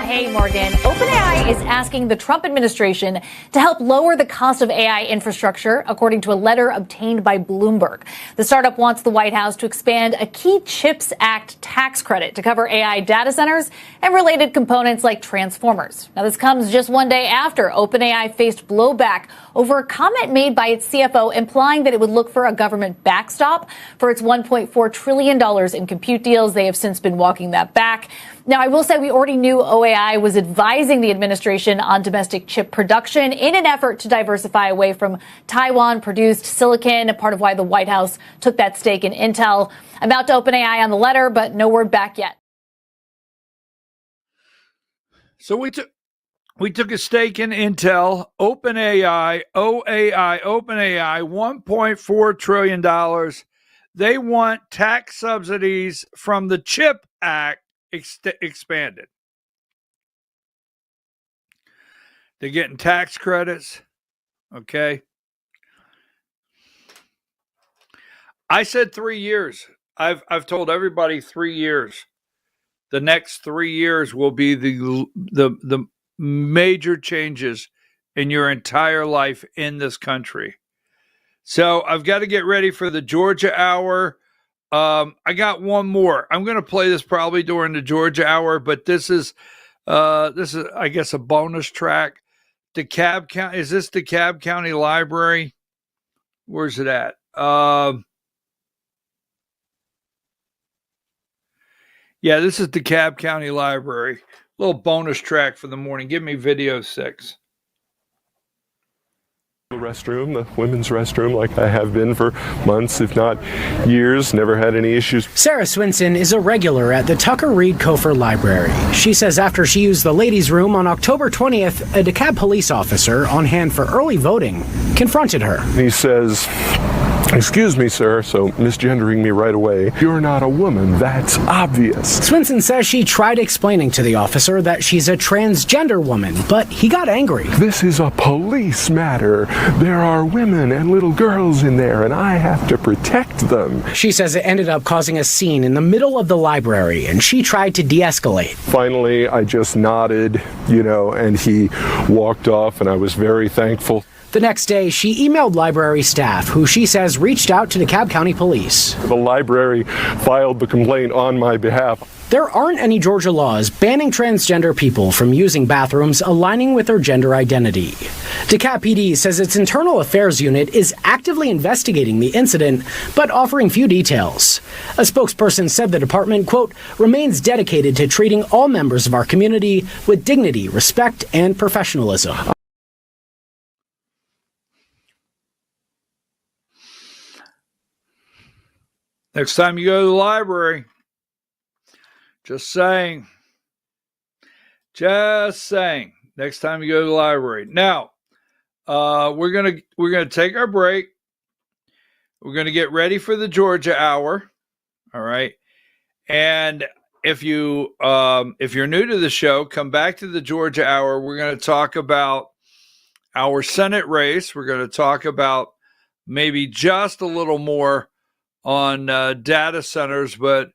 Hey, Morgan. OpenAI is asking the Trump administration to help lower the cost of AI infrastructure, according to a letter obtained by Bloomberg. The startup wants the White House to expand a key CHIPS Act tax credit to cover AI data centers and related components like transformers. Now, this comes just one day after OpenAI faced blowback over a comment made by its CFO implying that it would look for a government backstop for its $1.4 trillion in compute deals. They have since been walking that back. Now, I will say we already knew OAI was advising the administration on domestic chip production in an effort to diversify away from Taiwan-produced silicon, a part of why the White House took that stake in Intel. I'm out to OpenAI on the letter, but no word back yet. So we took a stake in Intel, OpenAI, $1.4 trillion. They want tax subsidies from the CHIP Act expanded. They're getting tax credits. Okay. I said 3 years. I've told everybody 3 years. The next 3 years will be the major changes in your entire life in this country. So I've got to get ready for the Georgia Hour. I got one more. I'm going to play this probably during the Georgia Hour, but this is I guess a bonus track. DeKalb County. Is this DeKalb County Library? Where's it at? Yeah, this is DeKalb County Library. Little bonus track for the morning. Give me video 6. The restroom, the women's restroom, like I have been for months, if not years, never had any issues. Sarah Swinson is a regular at the Tucker Reed Kofer Library. She says after she used the ladies' room on October 20th, a DeKalb police officer on hand for early voting confronted her. He says, Excuse me, sir, so misgendering me right away. You're not a woman, that's obvious. Swinson says she tried explaining to the officer that she's a transgender woman, but he got angry. This is a police matter. There are women and little girls in there, and I have to protect them. She says it ended up causing a scene in the middle of the library, and she tried to de-escalate. Finally, I just nodded, and he walked off, and I was very thankful. The next day, she emailed library staff, who she says reached out to DeKalb County Police. The library filed the complaint on my behalf. There aren't any Georgia laws banning transgender people from using bathrooms aligning with their gender identity. DeKalb PD says its internal affairs unit is actively investigating the incident, but offering few details. A spokesperson said the department, quote, remains dedicated to treating all members of our community with dignity, respect, and professionalism. Next time you go to the library, just saying. Next time you go to the library. Now, we're gonna take our break. We're gonna get ready for the Georgia Hour. All right. And if you're new to the show, come back to the Georgia Hour. We're gonna talk about our Senate race. We're gonna talk about maybe just a little more on data centers, but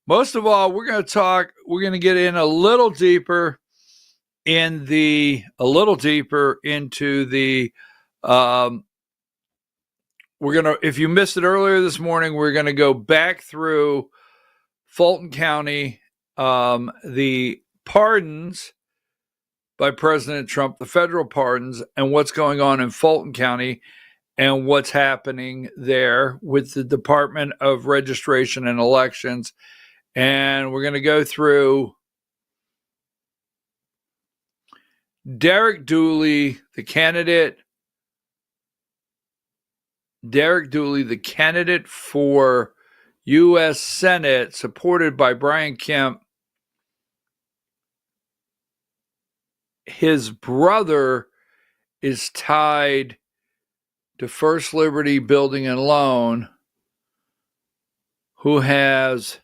most of all, we're going to get in a little deeper into the if you missed it earlier this morning, we're going to go back through Fulton County, the pardons by President Trump, the federal pardons, and what's going on in Fulton County and what's happening there with the Department of Registration and Elections. And we're going to go through Derek Dooley, the candidate for U.S. Senate, supported by Brian Kemp. His brother is tied to First Liberty Building and Loan, who has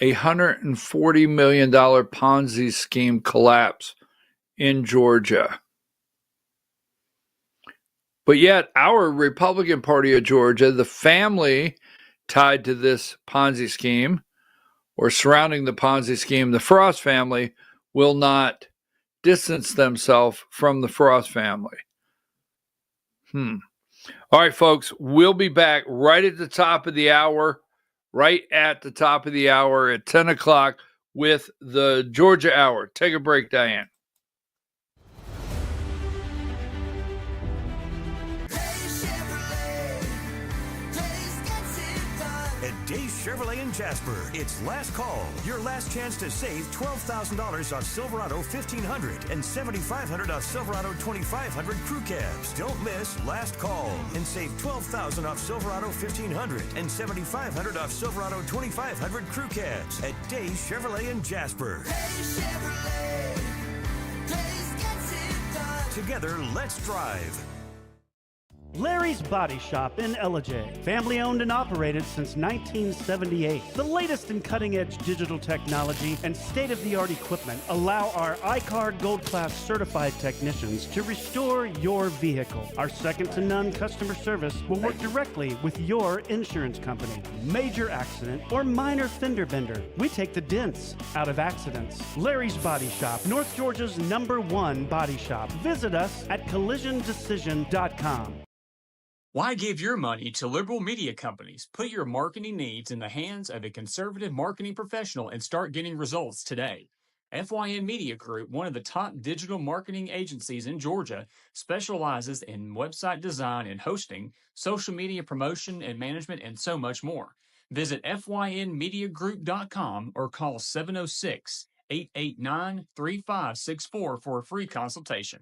a $140 million Ponzi scheme collapse in Georgia. But yet our Republican Party of Georgia, the family tied to this Ponzi scheme or surrounding the Ponzi scheme, the Frost family, will not distance themselves from the Frost family. All right, folks, we'll be back right at the top of the hour at 10 o'clock with the Georgia Hour. Take a break, Diane. Chevrolet in Jasper. It's last call. Your last chance to save $12,000 off Silverado 1500 and $7,500 off Silverado 2500 crew cabs. Don't miss last call and save $12,000 off Silverado 1500 and $7,500 off Silverado 2500 crew cabs at Days Chevrolet in Jasper. Days Chevrolet. Days gets it done. Together, let's drive. Larry's Body Shop in Ellijay. Family owned and operated since 1978. The latest in cutting-edge digital technology and state-of-the-art equipment allow our iCard Gold Class certified technicians to restore your vehicle. Our second-to-none customer service will work directly with your insurance company. Major accident or minor fender bender, we take the dents out of accidents. Larry's Body Shop, North Georgia's #1 body shop. Visit us at collisiondecision.com. Why give your money to liberal media companies? Put your marketing needs in the hands of a conservative marketing professional and start getting results today. FYN Media Group, one of the top digital marketing agencies in Georgia, specializes in website design and hosting, social media promotion and management, and so much more. Visit FYNmediagroup.com or call 706-889-3564 for a free consultation.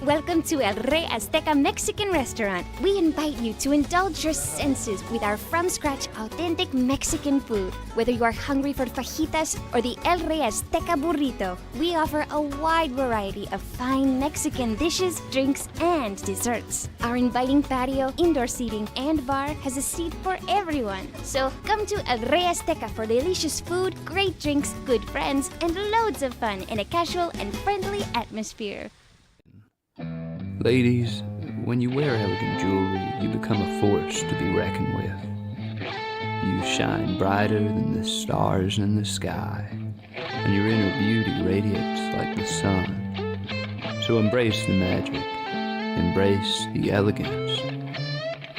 Welcome to El Rey Azteca Mexican Restaurant. We invite you to indulge your senses with our from-scratch authentic Mexican food. Whether you are hungry for fajitas or the El Rey Azteca burrito, we offer a wide variety of fine Mexican dishes, drinks, and desserts. Our inviting patio, indoor seating, and bar has a seat for everyone. So come to El Rey Azteca for delicious food, great drinks, good friends, and loads of fun in a casual and friendly atmosphere. Ladies, when you wear elegant jewelry, you become a force to be reckoned with. You shine brighter than the stars in the sky, and your inner beauty radiates like the sun. So embrace the magic, embrace the elegance,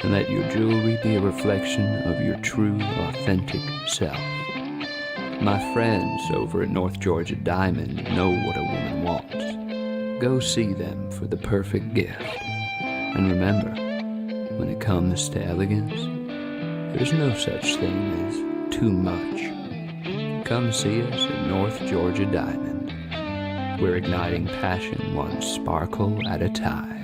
and let your jewelry be a reflection of your true, authentic self. My friends over at North Georgia Diamond know what a woman wants. Go see them for the perfect gift. And remember, when it comes to elegance, there's no such thing as too much. Come see us at North Georgia Diamond. We're igniting passion one sparkle at a time.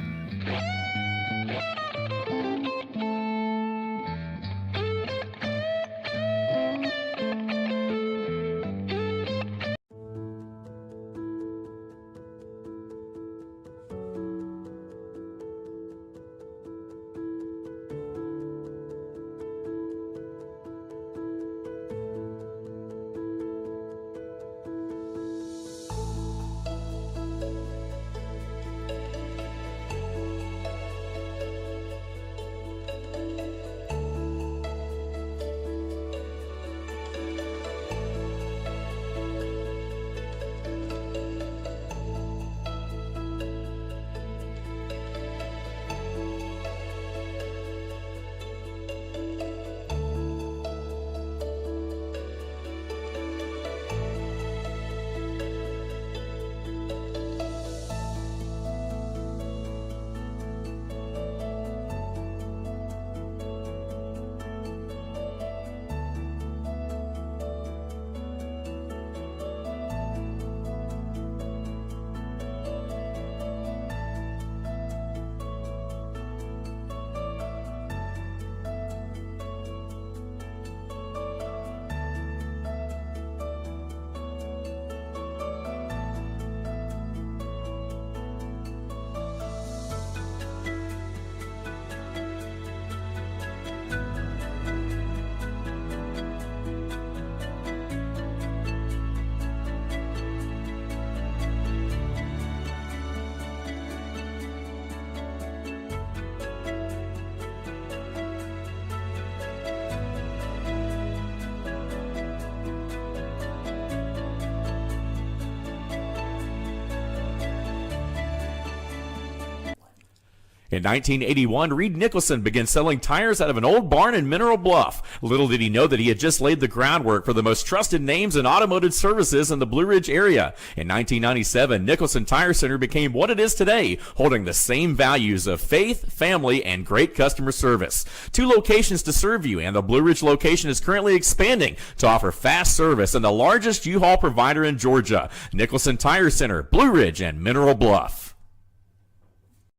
In 1981, Reed Nicholson began selling tires out of an old barn in Mineral Bluff. Little did he know that he had just laid the groundwork for the most trusted names in automotive services in the Blue Ridge area. In 1997, Nicholson Tire Center became what it is today, holding the same values of faith, family, and great customer service. 2 locations to serve you, and the Blue Ridge location is currently expanding to offer fast service and the largest U-Haul provider in Georgia. Nicholson Tire Center, Blue Ridge, and Mineral Bluff.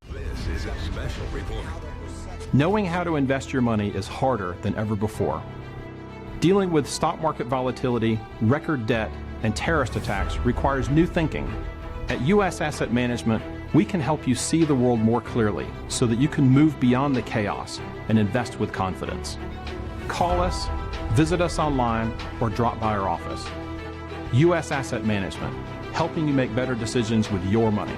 This is a special report. Knowing how to invest your money is harder than ever before. Dealing with stock market volatility, record debt, and terrorist attacks requires new thinking. At U.S. Asset Management, we can help you see the world more clearly so that you can move beyond the chaos and invest with confidence. Call us, visit us online, or drop by our office. U.S. Asset Management, helping you make better decisions with your money.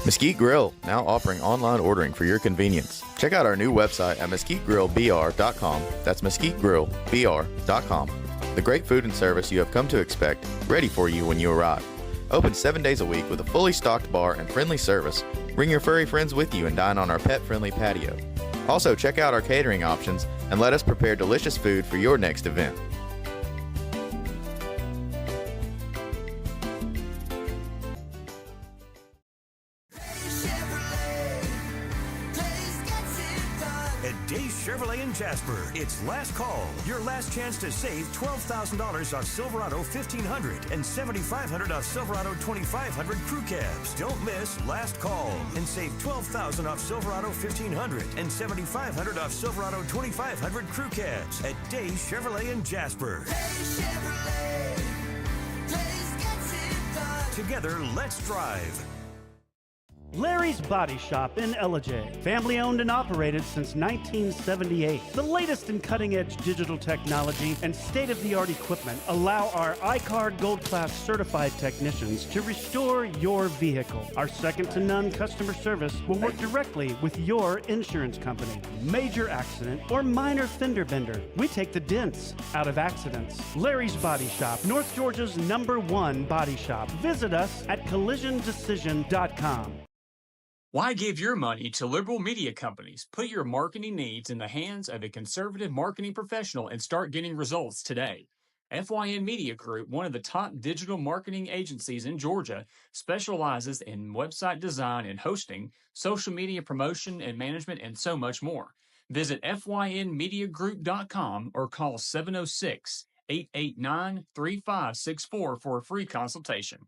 Mesquite Grill, now offering online ordering for your convenience. Check out our new website at mesquitegrillbr.com. That's mesquitegrillbr.com. The great food and service you have come to expect, ready for you when you arrive. Open 7 days a week with a fully stocked bar and friendly service. Bring your furry friends with you and dine on our pet-friendly patio. Also, check out our catering options and let us prepare delicious food for your next event. at Days Chevrolet in Jasper. It's last call. Your last chance to save $12,000 off Silverado 1500 and $7,500 off Silverado 2500 crew cabs. Don't miss last call and save $12,000 off Silverado 1500 and $7,500 off Silverado 2500 crew cabs at Days Chevrolet in Jasper. Together, let's drive. Larry's Body Shop in Ellijay. Family owned and operated since 1978. The latest in cutting-edge digital technology and state-of-the-art equipment allow our iCard Gold Class certified technicians to restore your vehicle. Our second-to-none customer service will work directly with your insurance company. Major accident or minor fender bender. We take the dents out of accidents. Larry's Body Shop, North Georgia's #1 body shop. Visit us at collisiondecision.com. Why give your money to liberal media companies? Put your marketing needs in the hands of a conservative marketing professional and start getting results today. FYN Media Group, one of the top digital marketing agencies in Georgia, specializes in website design and hosting, social media promotion and management, and so much more. Visit FYNmediagroup.com or call 706-889-3564 for a free consultation.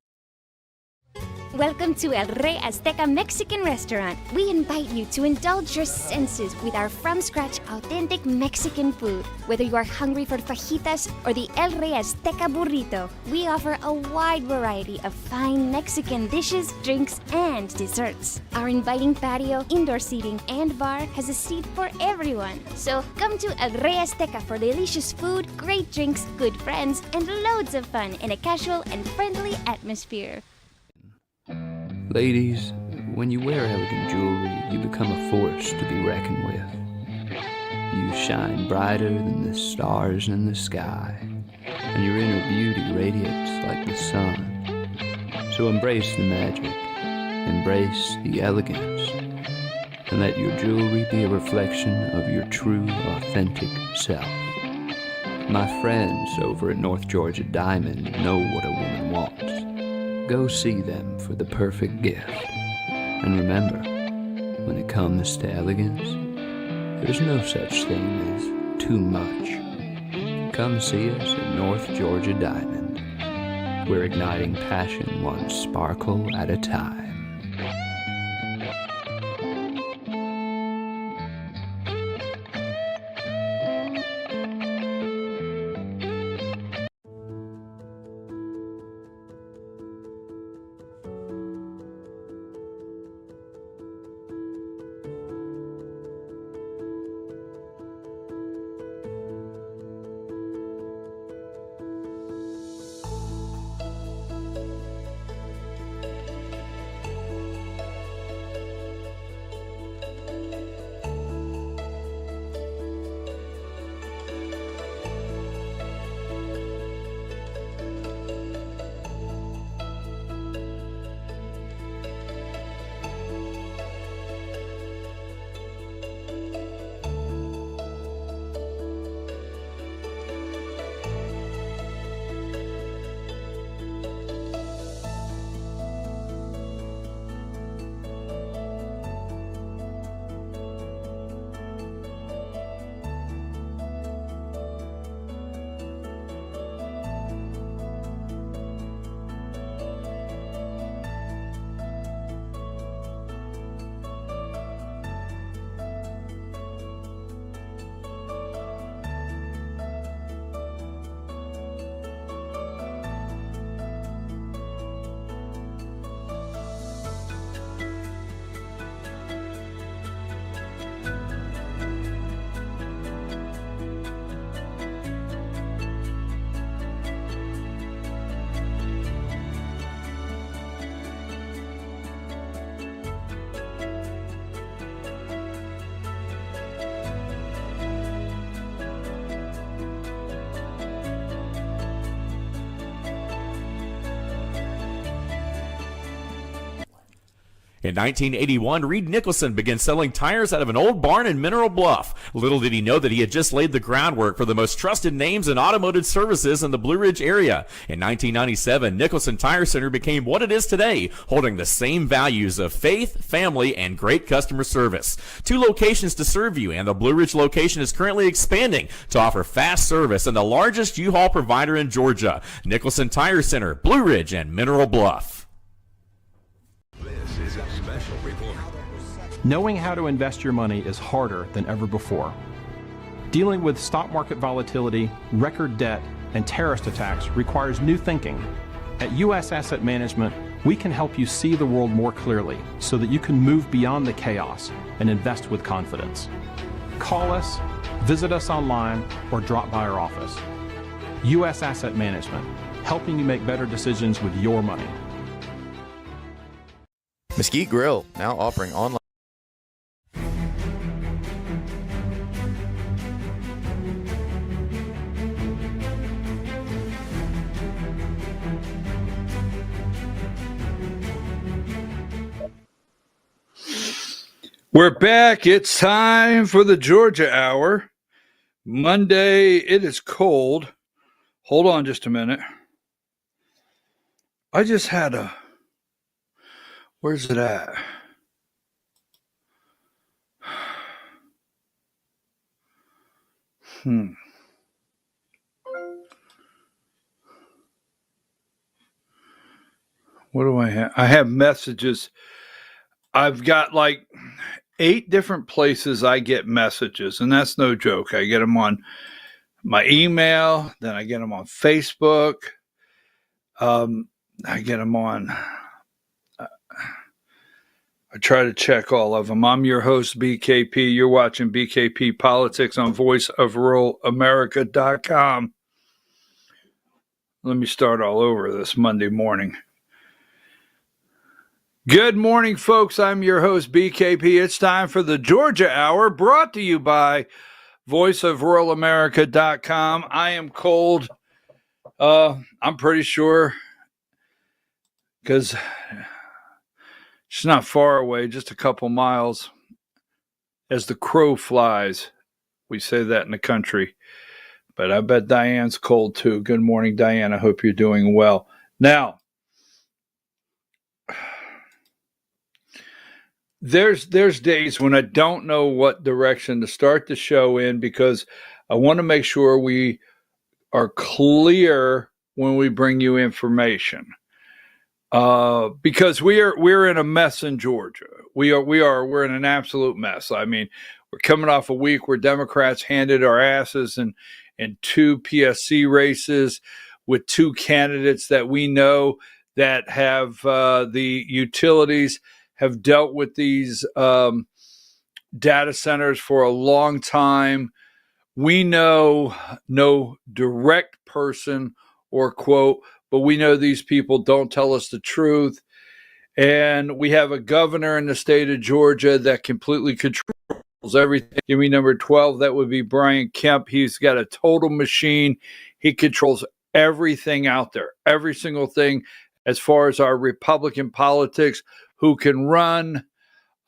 Welcome to El Rey Azteca Mexican Restaurant. We invite you to indulge your senses with our from-scratch authentic Mexican food. Whether you are hungry for fajitas or the El Rey Azteca burrito, we offer a wide variety of fine Mexican dishes, drinks, and desserts. Our inviting patio, indoor seating, and bar has a seat for everyone. So come to El Rey Azteca for delicious food, great drinks, good friends, and loads of fun in a casual and friendly atmosphere. Ladies, when you wear elegant jewelry, you become a force to be reckoned with. You shine brighter than the stars in the sky, and your inner beauty radiates like the sun. So embrace the magic, embrace the elegance, and let your jewelry be a reflection of your true, authentic self. My friends over at North Georgia Diamond know what a woman wants. Go see them for the perfect gift. And remember, when it comes to elegance, there's no such thing as too much. Come see us at North Georgia Diamond. We're igniting passion one sparkle at a time. In 1981, Reed Nicholson began selling tires out of an old barn in Mineral Bluff. Little did he know that he had just laid the groundwork for the most trusted names in automotive services in the Blue Ridge area. In 1997, Nicholson Tire Center became what it is today, holding the same values of faith, family, and great customer service. 2 locations to serve you, and the Blue Ridge location is currently expanding to offer fast service and the largest U-Haul provider in Georgia. Nicholson Tire Center, Blue Ridge, and Mineral Bluff. This is a special report. Knowing how to invest your money is harder than ever before. Dealing with stock market volatility, record debt, and terrorist attacks requires new thinking. At U.S. Asset Management, we can help you see the world more clearly so that you can move beyond the chaos and invest with confidence. Call us, visit us online, or drop by our office. U.S. Asset Management, helping you make better decisions with your money. Mesquite Grill, now offering online. We're back. It's time for the Georgia Hour. Monday, it is cold. Hold on just a minute. I just had a... Where's it at? What do I have? I have messages. I've got like 8 different places I get messages, and that's no joke. I get them on my email, then I get them on Facebook. I get them on... I try to check all of them. I'm your host, BKP. You're watching BKP Politics on voiceofruralamerica.com. Let me start all over this Monday morning. Good morning, folks. I'm your host, BKP. It's time for the Georgia Hour, brought to you by voiceofruralamerica.com. I am cold. I'm pretty sure because... She's not far away, just a couple miles. As the crow flies, we say that in the country. But I bet Diane's cold too. Good morning, Diane. I hope you're doing well. Now, there's days when I don't know what direction to start the show in because I want to make sure we are clear when we bring you information. Because we're in a mess in Georgia. We're in an absolute mess. I mean, we're coming off a week where Democrats handed our asses in 2 PSC races with 2 candidates that we know that have the utilities have dealt with these data centers for a long time. We know no direct person or quote, but we know these people don't tell us the truth. And we have a governor in the state of Georgia that completely controls everything. Give me number 12. That would be Brian Kemp. He's got a total machine. He controls everything out there, every single thing as far as our Republican politics, who can run.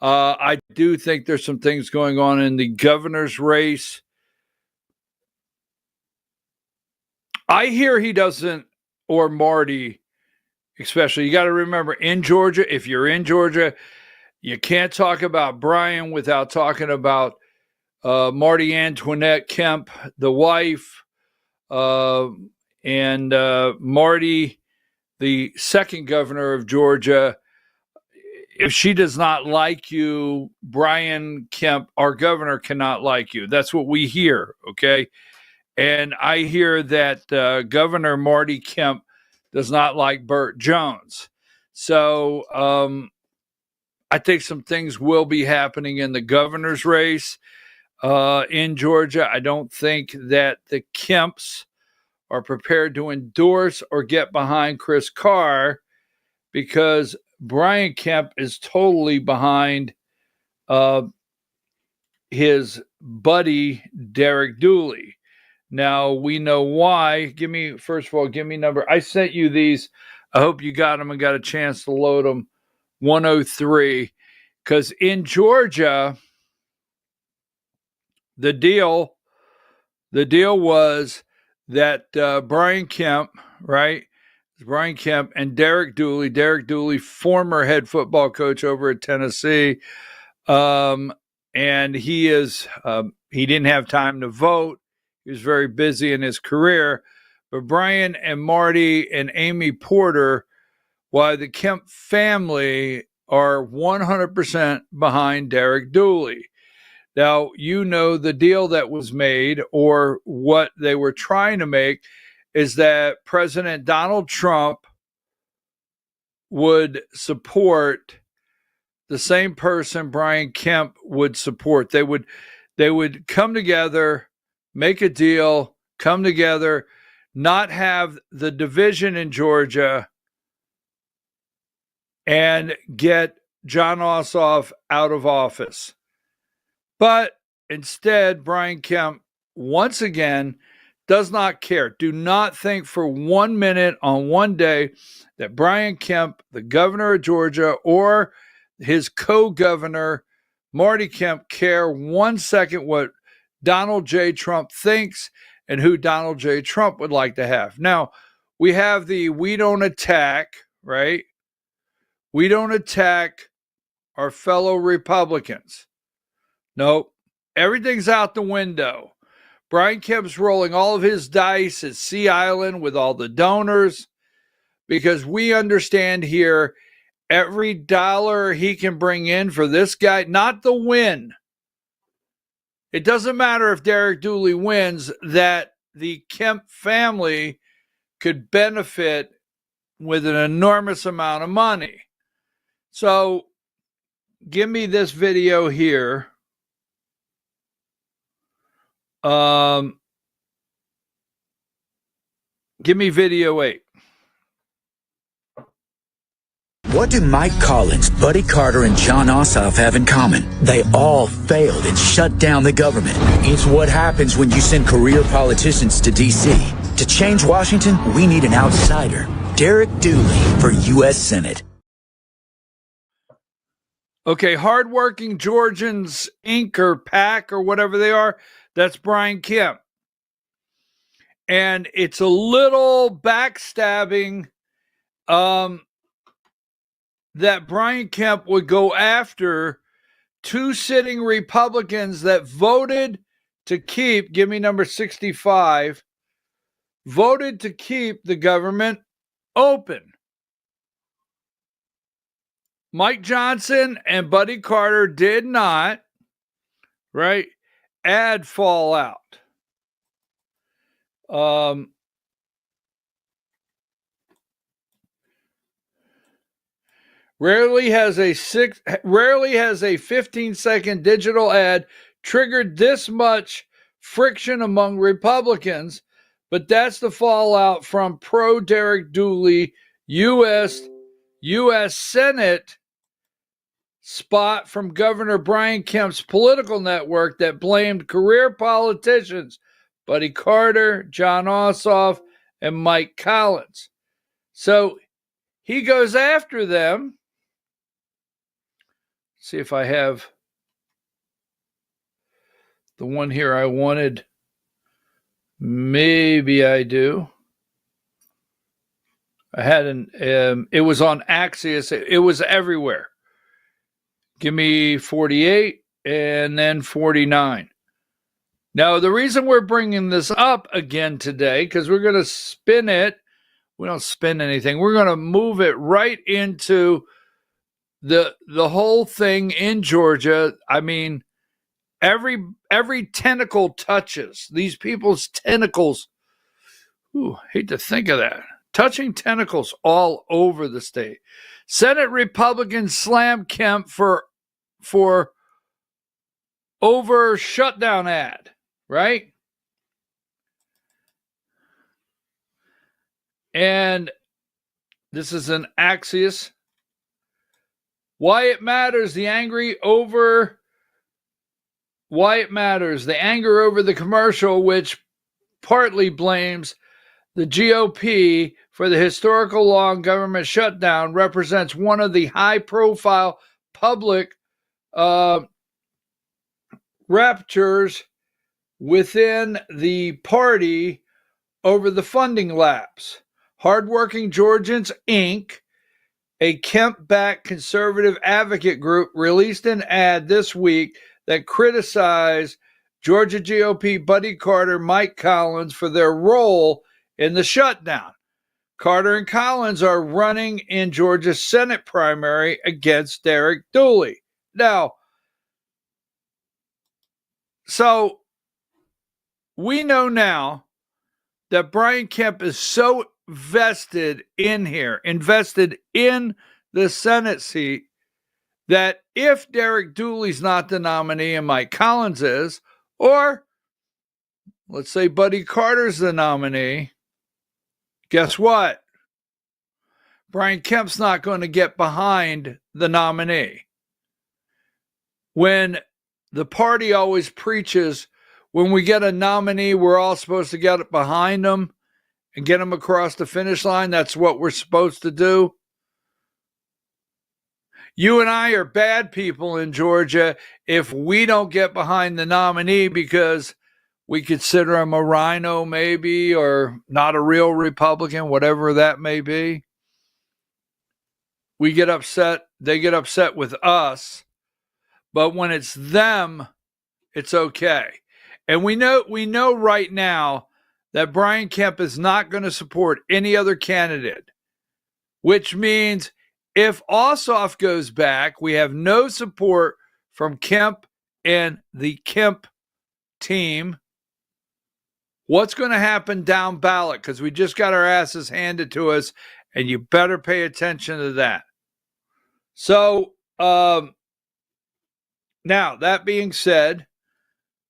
I do think there's some things going on in the governor's race. I hear he doesn't, or Marty, especially. You got to remember, in Georgia, if you're in Georgia, you can't talk about Brian without talking about Marty Antoinette Kemp, the wife, and Marty, the second governor of Georgia. If she does not like you, Brian Kemp, our governor, cannot like you. That's what we hear, okay? And I hear that Governor Marty Kemp does not like Burt Jones. So I think some things will be happening in the governor's race in Georgia. I don't think that the Kemps are prepared to endorse or get behind Chris Carr because Brian Kemp is totally behind his buddy, Derek Dooley. Now, we know why. First of all, give me number. I sent you these. I hope you got them and got a chance to load them 103. Because in Georgia, the deal was that Brian Kemp, right? Brian Kemp and Derek Dooley, former head football coach over at Tennessee. And he didn't have time to vote. He was very busy in his career. But Brian and Marty and Amy Porter, why the Kemp family are 100% behind Derek Dooley. Now, you know the deal that was made, or what they were trying to make, is that President Donald Trump would support the same person Brian Kemp would support. They would come together, make a deal, come together, not have the division in Georgia, and get John Ossoff out of office. But instead, Brian Kemp, once again, does not care. Do not think for 1 minute on one day that Brian Kemp, the governor of Georgia, or his co-governor, Marty Kemp, care 1 second what Donald J. Trump thinks and who Donald J. Trump would like to have. Now, we have the we don't attack, right? We don't attack our fellow Republicans. No, everything's out the window. Brian Kemp's rolling all of his dice at Sea Island with all the donors, because we understand here every dollar he can bring in for this guy, not the win. It doesn't matter if Derek Dooley wins, that the Kemp family could benefit with an enormous amount of money. So give me this video here. Give me video 8. What do Mike Collins, Buddy Carter, and John Ossoff have in common? They all failed and shut down the government. It's what happens when you send career politicians to D.C. To change Washington, we need an outsider. Derek Dooley for U.S. Senate. Okay, hardworking Georgians, Inc. or PAC or whatever they are, that's Brian Kemp. And it's a little backstabbing that Brian Kemp would go after two sitting Republicans that voted to keep, give me number 65, voted to keep the government open. Mike Johnson and Buddy Carter did not, right, add fallout. Rarely has a 15-second digital ad triggered this much friction among Republicans, but that's the fallout from pro-Derek Dooley U.S. Senate spot from Governor Brian Kemp's political network that blamed career politicians Buddy Carter, John Ossoff, and Mike Collins. So he goes after them. See if I have the one here I wanted. Maybe I do. I had it was on Axios. It was everywhere. Give me 48 and then 49. Now, the reason we're bringing this up again today, because we're going to spin it. We don't spin anything. We're going to move it right into the whole thing in Georgia. I mean, every tentacle touches these people's tentacles. Ooh, hate to think of that. Touching tentacles all over the state. Senate Republicans slam Kemp for over shutdown ad, right? And this is an Axios. Why it matters, the anger over the commercial, which partly blames the GOP for the historical long government shutdown represents one of the high-profile public ruptures within the party over the funding lapse. Hardworking Georgians, Inc., a Kemp-backed conservative advocate group, released an ad this week that criticized Georgia GOP Buddy Carter, Mike Collins for their role in the shutdown. Carter and Collins are running in Georgia's Senate primary against Derek Dooley. Now, so we know now that Brian Kemp is so invested in the Senate seat, that if Derek Dooley's not the nominee and Mike Collins is, or let's say Buddy Carter's the nominee, guess what? Brian Kemp's not going to get behind the nominee. When the party always preaches, when we get a nominee, we're all supposed to get it behind them and get them across the finish line. That's what we're supposed to do. You and I are bad people in Georgia if we don't get behind the nominee because we consider him a rhino maybe, or not a real Republican, whatever that may be. We get upset. They get upset with us. But when it's them, it's okay. And we know right now that Brian Kemp is not going to support any other candidate, which means if Ossoff goes back, we have no support from Kemp and the Kemp team. What's going to happen down ballot? Because we just got our asses handed to us, and you better pay attention to that. So, now, that being said,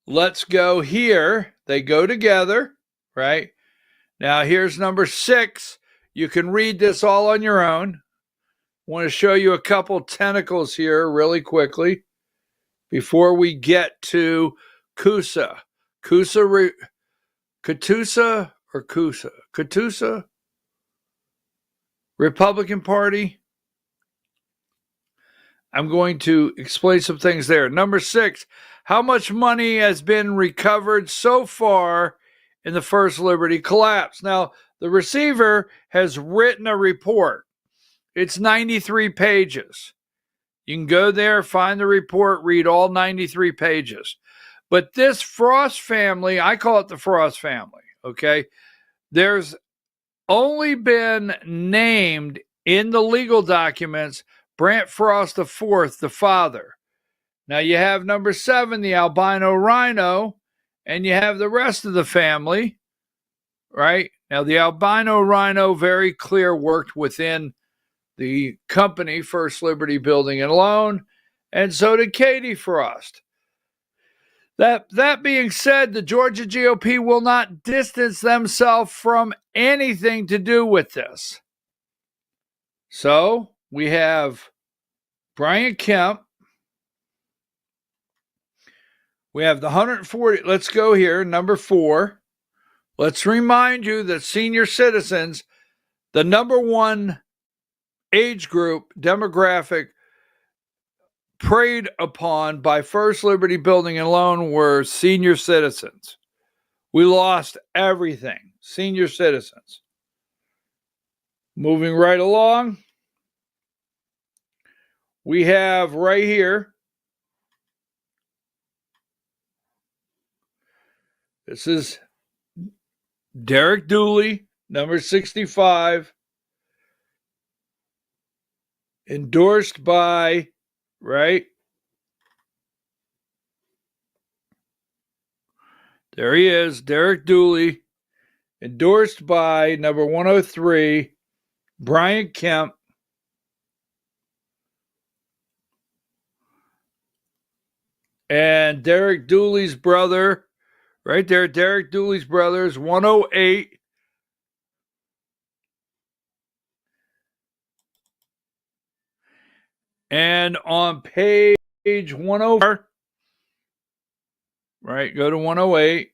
let's go here. They go together, right? Now, here's number 6. You can read this all on your own. I want to show you a couple tentacles here really quickly before we get to Kusa. Kutusa? Republican Party. I'm going to explain some things there. Number 6, how much money has been recovered so far in the First Liberty collapse? Now, the receiver has written a report. It's 93 pages. You can go there, find the report, read all 93 pages. But this Frost family, I call it the Frost family, okay? There's only been named in the legal documents Brant Frost IV, the father. Now you have number 7, the albino rhino, and you have the rest of the family, right? Now the albino rhino, very clear, worked within the company, First Liberty Building and Loan, and so did Katie Frost. That being said, the Georgia GOP will not distance themselves from anything to do with this. So we have Brian Kemp. We have the 140. Let's go here. Number 4. Let's remind you that senior citizens, the number 1 age group, demographic, preyed upon by First Liberty Building and Loan were senior citizens. We lost everything. Senior citizens. Moving right along. We have right here. This is Derek Dooley, number 65. Endorsed by, right? There he is, Derek Dooley. Endorsed by number 103, Brian Kemp. And Derek Dooley's brother, right there, Derek Dooley's brother is 108. And on page 104, right, go to 108.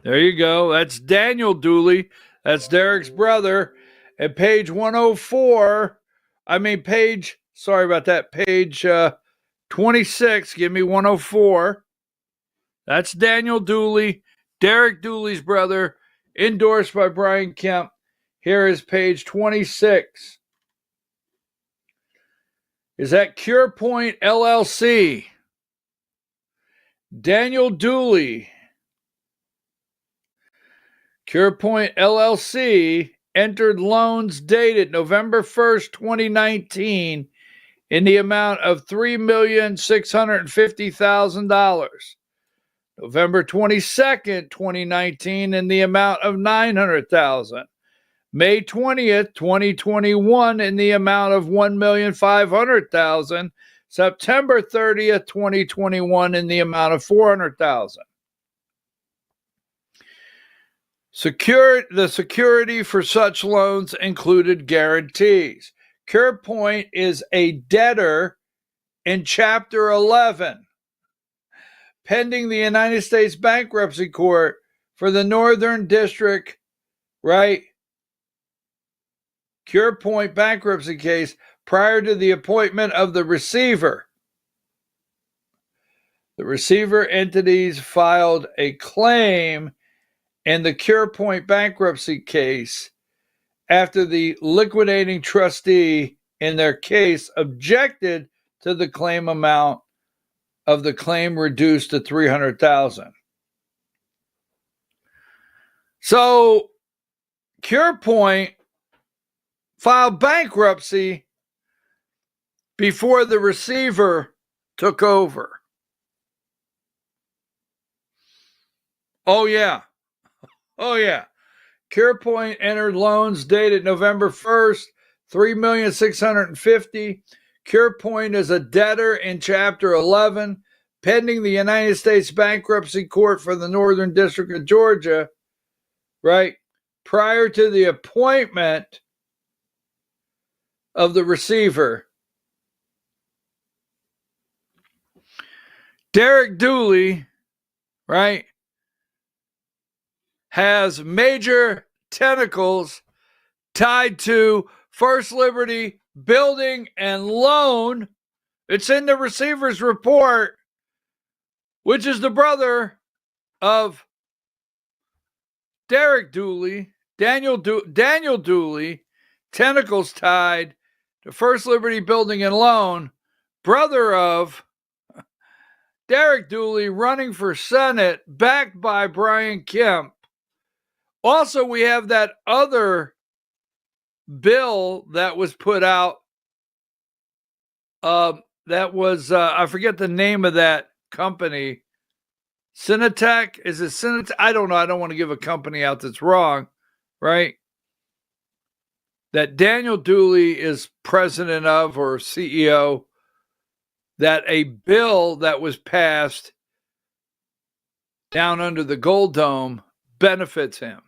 There you go. That's Daniel Dooley. That's Derek's brother. At page 104, sorry about that, page 26, give me 104. That's Daniel Dooley, Derek Dooley's brother, endorsed by Brian Kemp. Here is page 26. Is that CurePoint LLC? Daniel Dooley. CurePoint LLC entered loans dated November 1st, 2019 in the amount of $3,650,000. November 22nd, 2019 in the amount of $900,000. May 20th, 2021 in the amount of $1,500,000. September 30th, 2021 in the amount of $400,000. The security for such loans included guarantees. CurePoint is a debtor in Chapter 11, pending the United States Bankruptcy Court for the Northern District, right? CurePoint bankruptcy case prior to the appointment of the receiver. The receiver entities filed a claim in the CurePoint bankruptcy case after the liquidating trustee in their case objected to the claim amount of the claim reduced to $300,000. So CurePoint filed bankruptcy before the receiver took over. Oh yeah. CurePoint entered loans dated November 1st, $3,650,000. CurePoint is a debtor in Chapter 11, pending the United States Bankruptcy Court for the Northern District of Georgia, right? Prior to the appointment of the receiver. Derek Dooley, right, has major tentacles tied to First Liberty Building and Loan. It's in the receiver's report, which is the brother of Derek Dooley, Daniel Dooley, tentacles tied to First Liberty Building and Loan, brother of Derek Dooley, running for Senate, backed by Brian Kemp. Also, we have that other bill that was put out. That was, I forget the name of that company. Cinetech? Is it Cinetech? I don't know. I don't want to give a company out that's wrong, right? That Daniel Dooley is president of or CEO. That a bill that was passed down under the Gold Dome benefits him.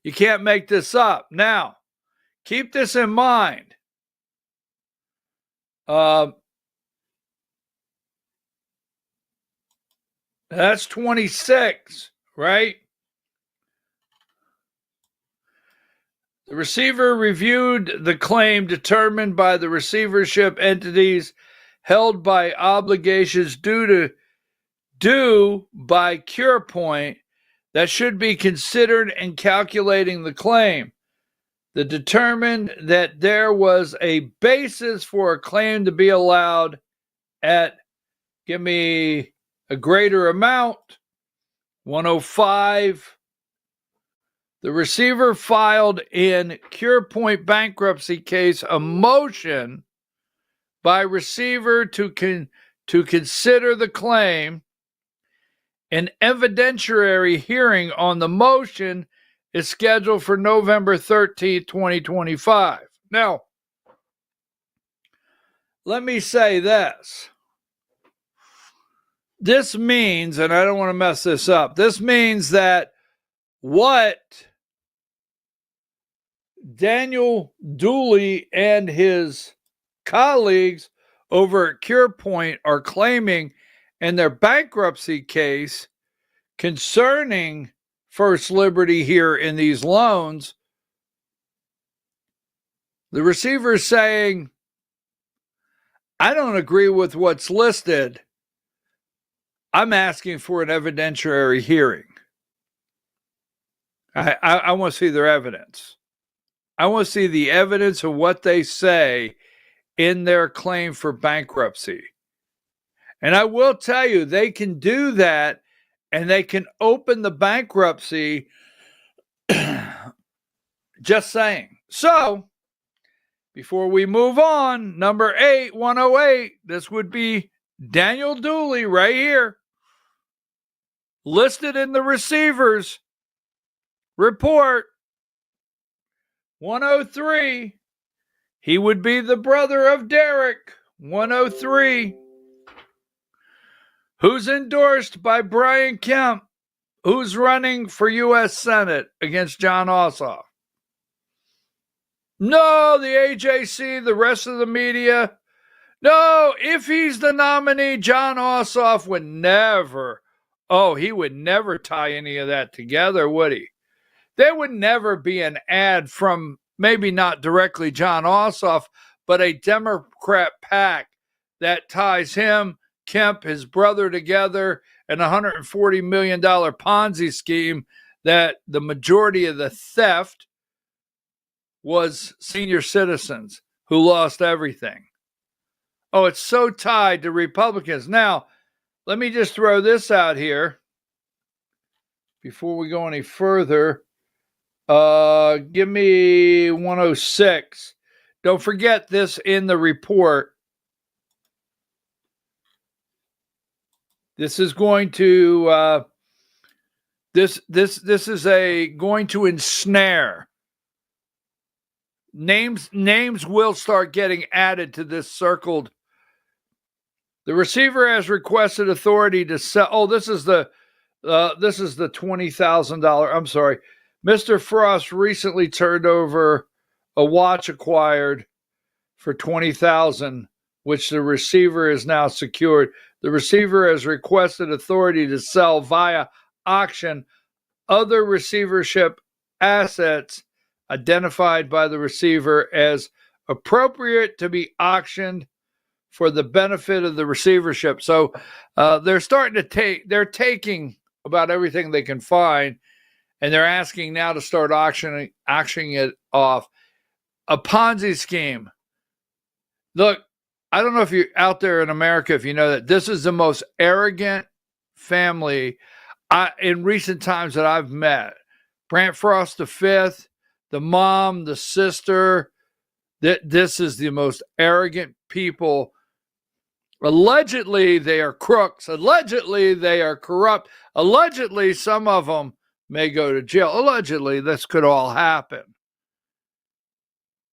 You can't make this up. Now, keep this in mind. That's 26, right? The receiver reviewed the claim determined by the receivership entities held by obligations due by CurePoint that should be considered in calculating the claim. They determined that there was a basis for a claim to be allowed at, give me a greater amount, 105. The receiver filed in CurePoint bankruptcy case a motion by receiver to consider the claim. An evidentiary hearing on the motion is scheduled for November 13th, 2025. Now, let me say this. This means, and I don't want to mess this up, this means that what Daniel Dooley and his colleagues over at CurePoint are claiming in their bankruptcy case concerning First Liberty here in these loans. The receiver is saying, I don't agree with what's listed. I'm asking for an evidentiary hearing. I want to see their evidence. I want to see the evidence of what they say in their claim for bankruptcy. And I will tell you, they can do that, and they can open the bankruptcy. Just saying. So, before we move on, number 8, 108, this would be Daniel Dooley right here, listed in the receiver's report. 103, he would be the brother of Derek. 103, who's endorsed by Brian Kemp, who's running for U.S. Senate against John Ossoff. No, the AJC, the rest of the media. No, if he's the nominee, John Ossoff would never, he would never tie any of that together, would he? There would never be an ad from, maybe not directly John Ossoff, but a Democrat PAC that ties him, Kemp, his brother together, and $140 million Ponzi scheme that the majority of the theft was senior citizens who lost everything. Oh, it's so tied to Republicans. Now, let me just throw this out here before we go any further. Give me 106. Don't forget this in the report. This is going to this is going to ensnare. Names will start getting added to this circled. The receiver has requested authority to sell. Oh, this is the $20,000. I'm sorry. Mr. Frost recently turned over a watch acquired for $20,000, which the receiver is now secured. The receiver has requested authority to sell via auction other receivership assets identified by the receiver as appropriate to be auctioned for the benefit of the receivership. So they're taking about everything they can find, and they're asking now to start auctioning it off. A Ponzi scheme. Look, I don't know if you're out there in America, if you know that this is the most arrogant family in recent times that I've met. Brant Frost V, the mom, the sister. This is the most arrogant people. Allegedly, they are crooks. Allegedly, they are corrupt. Allegedly, some of them may go to jail. Allegedly, this could all happen.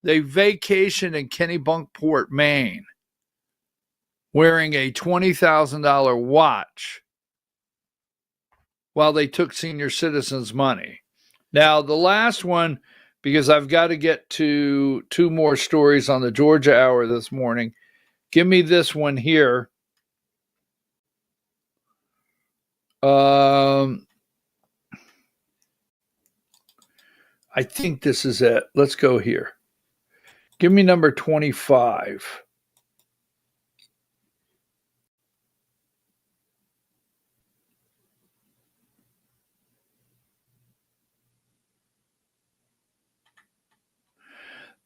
They vacationed in Kennebunkport, Maine, wearing a $20,000 watch while they took senior citizens' money. Now, the last one, because I've got to get to 2 more stories on the Georgia Hour this morning. Give me this one here. I think this is it. Let's go here. Give me number 25.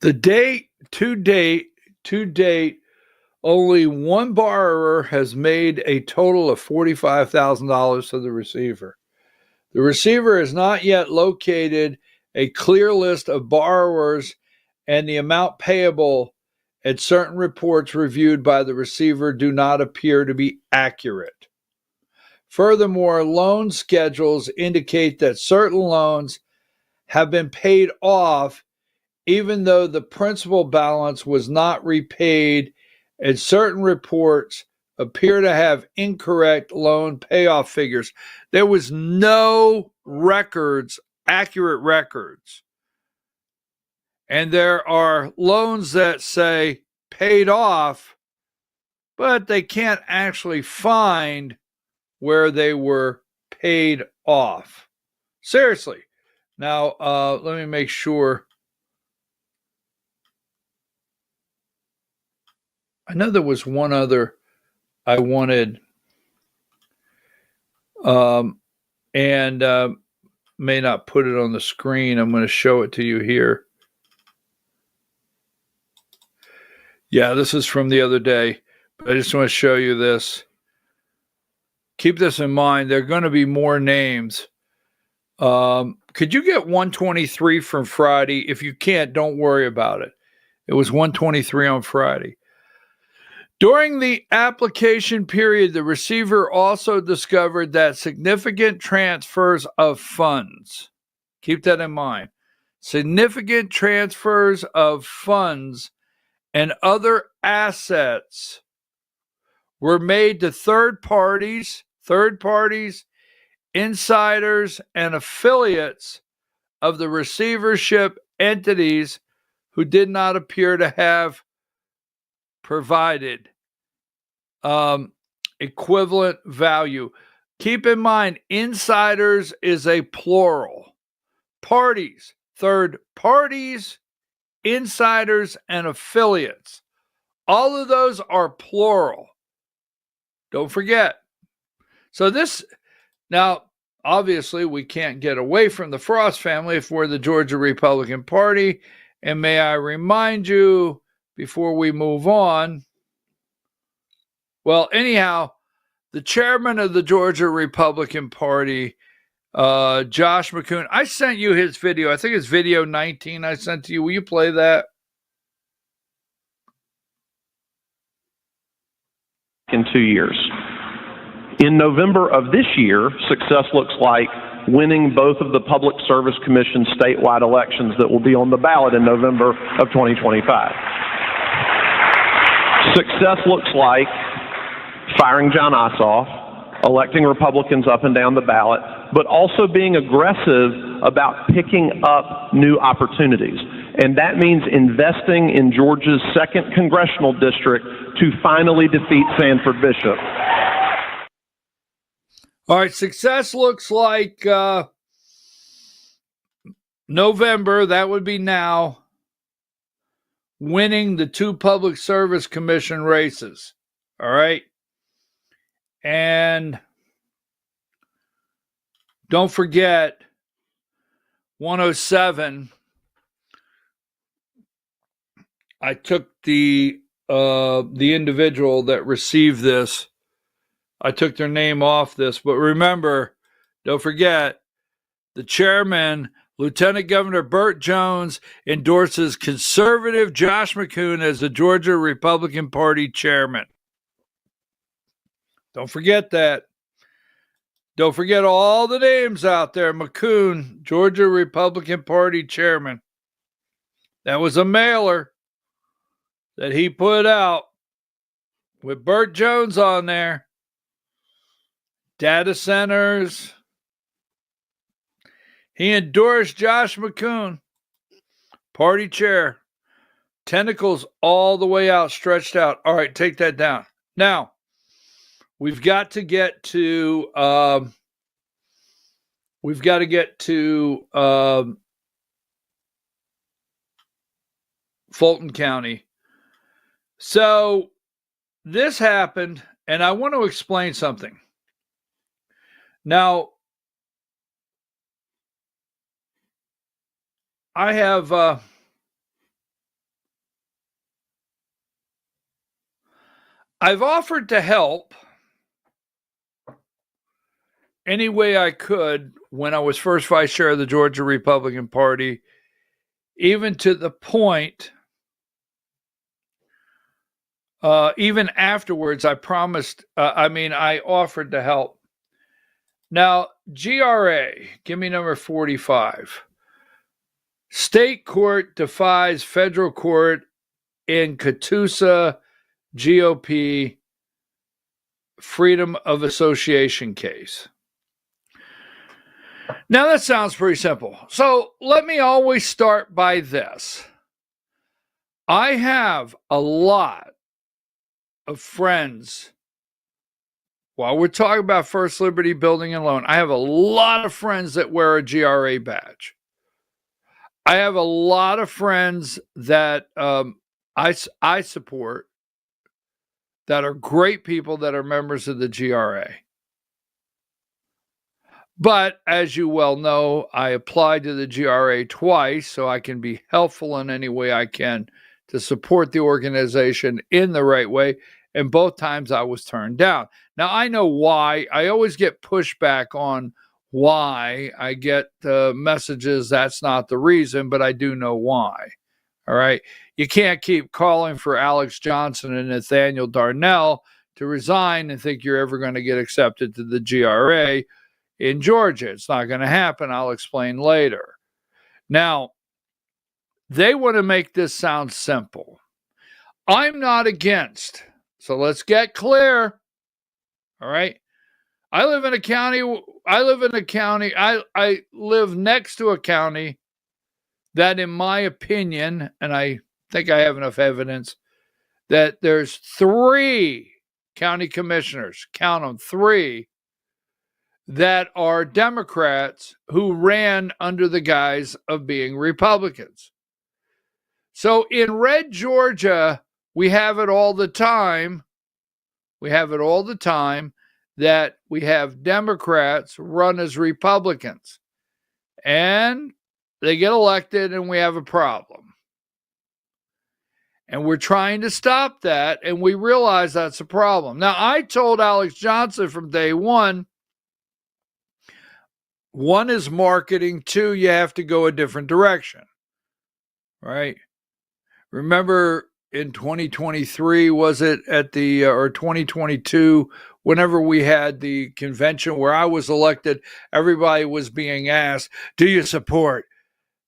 To date, only one borrower has made a total of $45,000 to the receiver. The receiver has not yet located a clear list of borrowers, and the amount payable and certain reports reviewed by the receiver do not appear to be accurate. Furthermore, loan schedules indicate that certain loans have been paid off even though the principal balance was not repaid, and certain reports appear to have incorrect loan payoff figures. There was no records, accurate records. And there are loans that say paid off, but they can't actually find where they were paid off. Seriously. Now, let me make sure. I know there was one other I wanted, and may not put it on the screen. I'm going to show it to you here. Yeah, this is from the other day. I just want to show you this. Keep this in mind. There are going to be more names. Could you get 123 from Friday? If you can't, don't worry about it. It was 123 on Friday. During the application period, the receiver also discovered that significant transfers of funds, keep that in mind, significant transfers of funds and other assets were made to third parties, insiders, and affiliates of the receivership entities who did not appear to have provided equivalent value. Keep in mind, insiders is a plural. Parties, third parties, insiders, and affiliates. All of those are plural. Don't forget. So this, now, obviously, we can't get away from the Frost family if we're the Georgia Republican Party. And may I remind you, before we move on, well, anyhow, the chairman of the Georgia Republican Party, Josh McCoon, I sent you his video. I think it's video 19 I sent to you. Will you play that? In 2 years. In November of this year, success looks like winning both of the Public Service Commission statewide elections that will be on the ballot in November of 2025. Success looks like firing John Ossoff, electing Republicans up and down the ballot, but also being aggressive about picking up new opportunities. And that means investing in Georgia's 2nd congressional district to finally defeat Sanford Bishop. All right, success looks like November, that would be now, winning the 2 Public Service Commission races. All right. And don't forget 107. I took the individual that received this. I took their name off this, but remember, don't forget, the chairman, Lieutenant Governor Burt Jones, endorses conservative Josh McCoon as the Georgia Republican Party chairman. Don't forget that. Don't forget all the names out there. McCoon, Georgia Republican Party chairman. That was a mailer that he put out with Burt Jones on there. Data centers. He endorsed Josh McCoon, party chair. Tentacles all the way out, stretched out. All right, take that down. Now, we've got to get to Fulton County. So this happened, and I want to explain something. Now, I have I've offered to help any way I could when I was first vice chair of the Georgia Republican Party, even to the point, even afterwards, I offered to help. Now, GRA, give me number 45. State court defies federal court in Catoosa GOP freedom of association case. Now, that sounds pretty simple. So let me always start by this. I have a lot of friends while we're talking about First Liberty Building and Loan, I have a lot of friends that wear a GRA badge. I have a lot of friends that I support that are great people that are members of the GRA. But as you well know, I applied to the GRA twice so I can be helpful in any way I can to support the organization in the right way. And both times I was turned down. Now, I know why. I always get pushback on why. I get messages that's not the reason, but I do know why. All right. You can't keep calling for Alex Johnson and Nathaniel Darnell to resign and think you're ever going to get accepted to the GRA in Georgia. It's not going to happen. I'll explain later. Now, they want to make this sound simple. I'm not against. So let's get clear. All right. I live next to a county that, in my opinion, and I think I have enough evidence, that there's 3 county commissioners, count them, 3, that are Democrats who ran under the guise of being Republicans. So in red Georgia, we have it all the time. That we have Democrats run as Republicans. And they get elected and we have a problem. And we're trying to stop that, and we realize that's a problem. Now, I told Alex Johnson from day one is marketing, 2, you have to go a different direction, right? Remember in 2023, was it at the, or 2022, whenever we had the convention where I was elected, everybody was being asked, do you support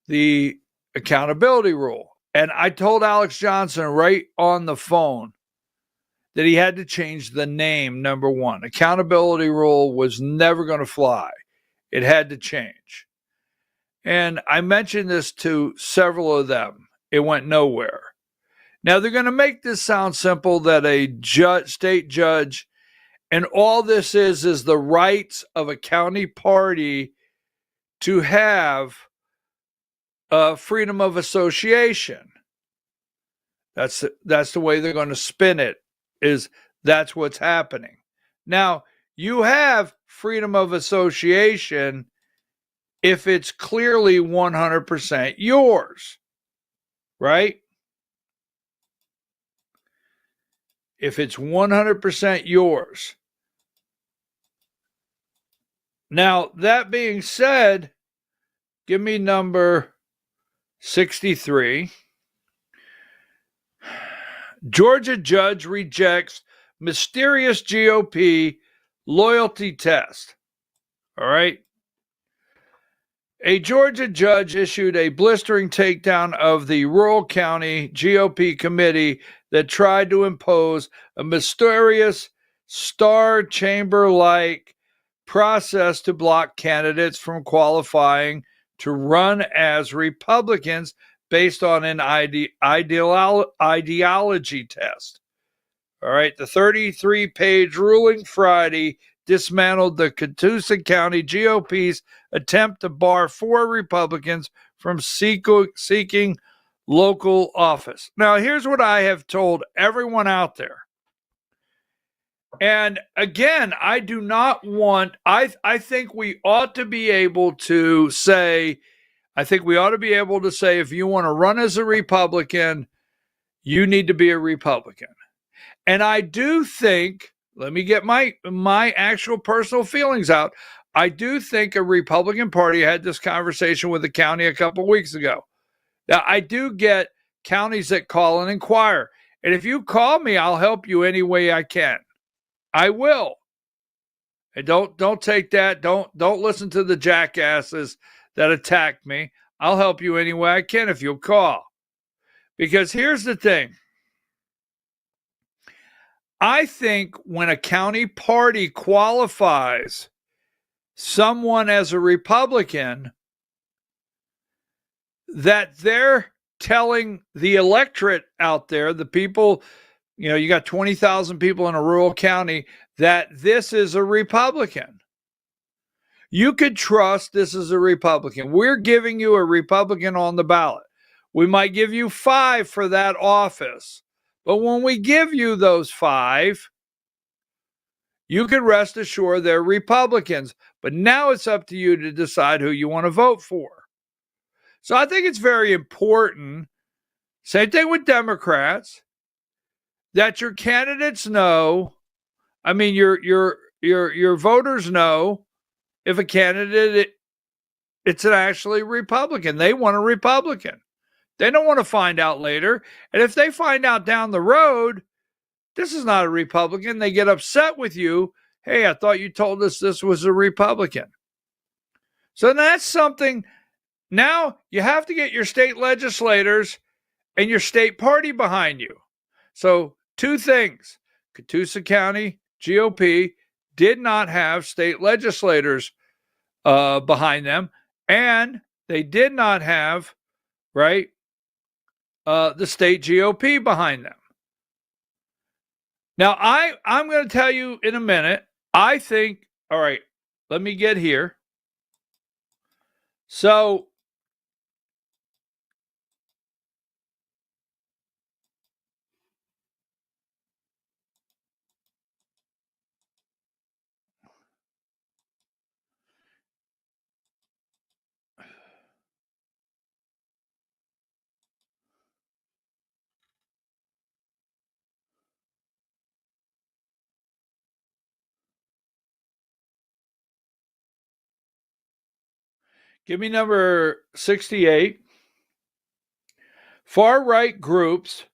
the accountability rule? And I told Alex Johnson right on the phone that he had to change the name, number 1. Accountability rule was never going to fly. It had to change. And I mentioned this to several of them. It went nowhere. Now, they're going to make this sound simple, that a state judge, and all this is the rights of a county party to have freedom of association. That's the way they're going to spin it, is that's what's happening. Now, you have freedom of association if it's clearly 100% yours, right? If it's 100% yours. Now, that being said, give me number 63. Georgia judge rejects mysterious GOP loyalty test. All right. A Georgia judge issued a blistering takedown of the rural county GOP committee that tried to impose a mysterious star chamber-like process to block candidates from qualifying to run as Republicans based on an ideology test. All right, the 33-page ruling Friday dismantled the Catoosa County GOP's attempt to bar 4 Republicans from seeking local office. Now, here's what I have told everyone out there. And again, I do not want, I think we ought to be able to say, if you want to run as a Republican, you need to be a Republican. And I do think, let me get my actual personal feelings out. I do think a Republican Party had this conversation with the county a couple weeks ago. Now, I do get counties that call and inquire. And if you call me, I'll help you any way I can. I will. And don't take that. Don't listen to the jackasses that attack me. I'll help you any way I can if you'll call. Because here's the thing. I think when a county party qualifies someone as a Republican, that they're telling the electorate out there, the people, you got 20,000 people in a rural county, that this is a Republican. You could trust this is a Republican. We're giving you a Republican on the ballot. We might give you 5 for that office. But when we give you those 5, you can rest assured they're Republicans. But now it's up to you to decide who you want to vote for. So I think it's very important, same thing with Democrats, that your candidates know, I mean, your voters know if a candidate, it's an actually Republican. They want a Republican. They don't want to find out later. And if they find out down the road, this is not a Republican, they get upset with you. Hey, I thought you told us this was a Republican. So that's something. Now you have to get your state legislators and your state party behind you. So 2 things. Catoosa County GOP did not have state legislators behind them, and they did not have, right, the state GOP behind them. Now, I'm going to tell you in a minute, I think, all right, let me get here. So, give me number 68. Far-right groups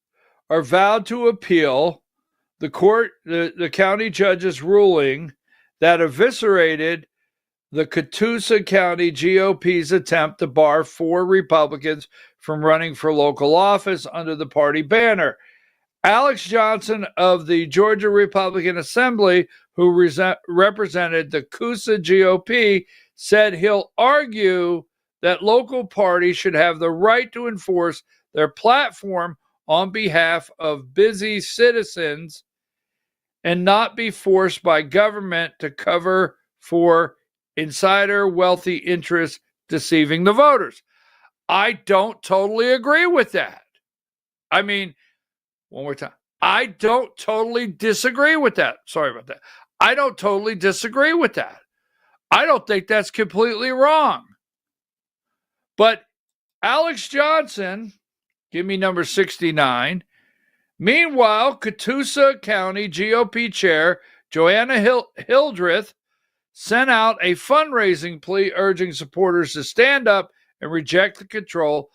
are vowed to appeal the county judge's ruling that eviscerated the Catoosa County GOP's attempt to bar 4 Republicans from running for local office under the party banner. Alex Johnson of the Georgia Republican Assembly, who represented the Coosa GOP, said he'll argue that local parties should have the right to enforce their platform on behalf of busy citizens and not be forced by government to cover for insider wealthy interests deceiving the voters. I don't totally agree with that. I mean, one more time. I don't totally disagree with that. Sorry about that. I don't totally disagree with that. I don't think that's completely wrong. But Alex Johnson, give me number 69. Meanwhile, Catoosa County GOP Chair Joanna Hildreth sent out a fundraising plea urging supporters to stand up and reject the control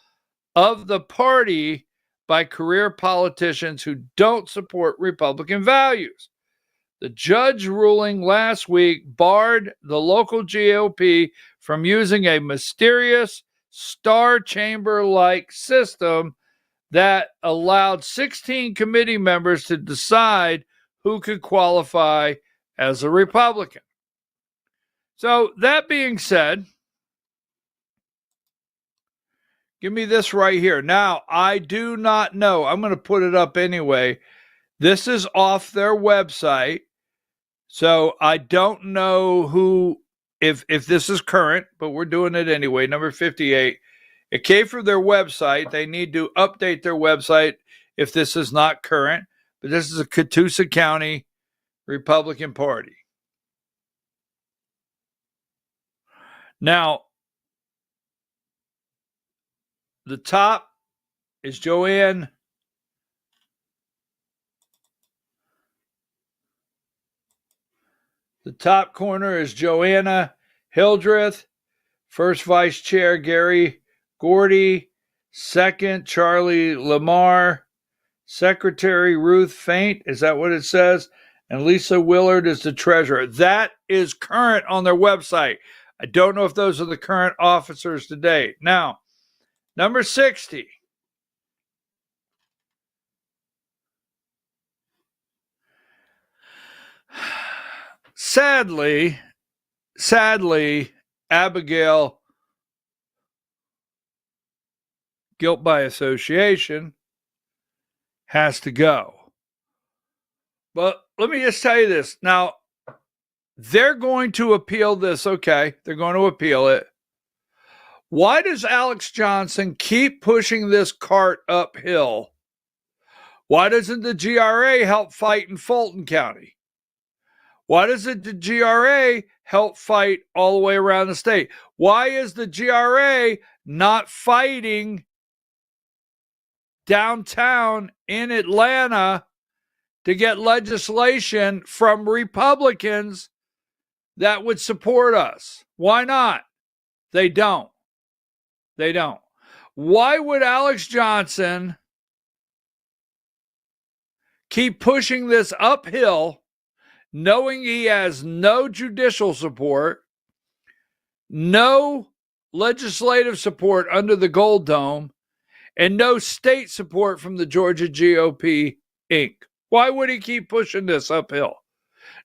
of the party by career politicians who don't support Republican values. The judge ruling last week barred the local GOP from using a mysterious star chamber-like system that allowed 16 committee members to decide who could qualify as a Republican. So that being said, give me this right here. Now, I do not know. I'm going to put it up anyway. This is off their website. So I don't know who, if this is current, but we're doing it anyway. Number 58. It came from their website. They need to update their website if this is not current. But this is a Catoosa County Republican Party. Now, the top is Joanne. The top corner is Joanna Hildreth. First Vice Chair Gary Gordy. Second, Charlie Lamar. Secretary Ruth Faint. Is that what it says? And Lisa Willard is the treasurer. That is current on their website. I don't know if those are the current officers today. Now, number 60. Sadly, Abigail, guilt by association, has to go. But let me just tell you this. Now, they're going to appeal this. Okay, they're going to appeal it. Why does Alex Johnson keep pushing this cart uphill? Why doesn't the GRA help fight in Fulton County? Why doesn't the GRA help fight all the way around the state? Why is the GRA not fighting downtown in Atlanta to get legislation from Republicans that would support us? Why not? They don't. They don't. Why would Alex Johnson keep pushing this uphill, knowing he has no judicial support, no legislative support under the Gold Dome, and no state support from the Georgia GOP, Inc.? Why would he keep pushing this uphill?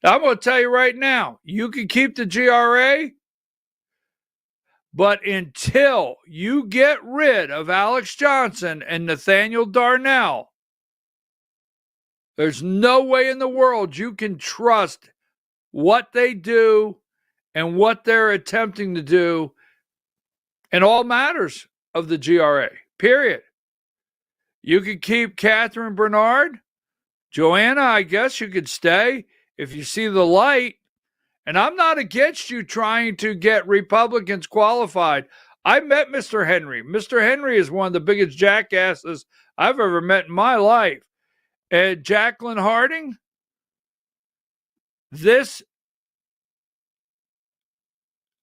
Now, I'm going to tell you right now, you can keep the GRA, but until you get rid of Alex Johnson and Nathaniel Darnell, there's no way in the world you can trust what they do and what they're attempting to do in all matters of the GRA, period. You could keep Catherine Bernard. Joanna, I guess you could stay if you see the light. And I'm not against you trying to get Republicans qualified. I met Mr. Henry. Mr. Henry is one of the biggest jackasses I've ever met in my life. And Jacqueline Harding, this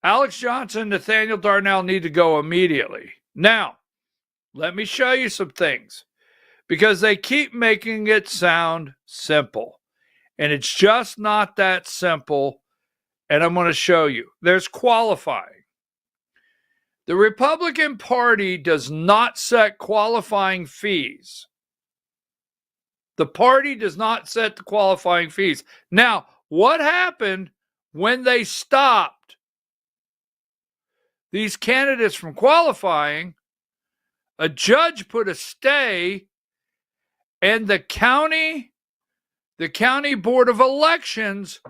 Alex Johnson, Nathaniel Darnell need to go immediately. Now, let me show you some things, because they keep making it sound simple. And it's just not that simple. And I'm going to show you. There's qualifying. The Republican Party does not set qualifying fees. The party does not set the qualifying fees. Now, what happened when they stopped these candidates from qualifying? A judge put a stay, and the county Board of Elections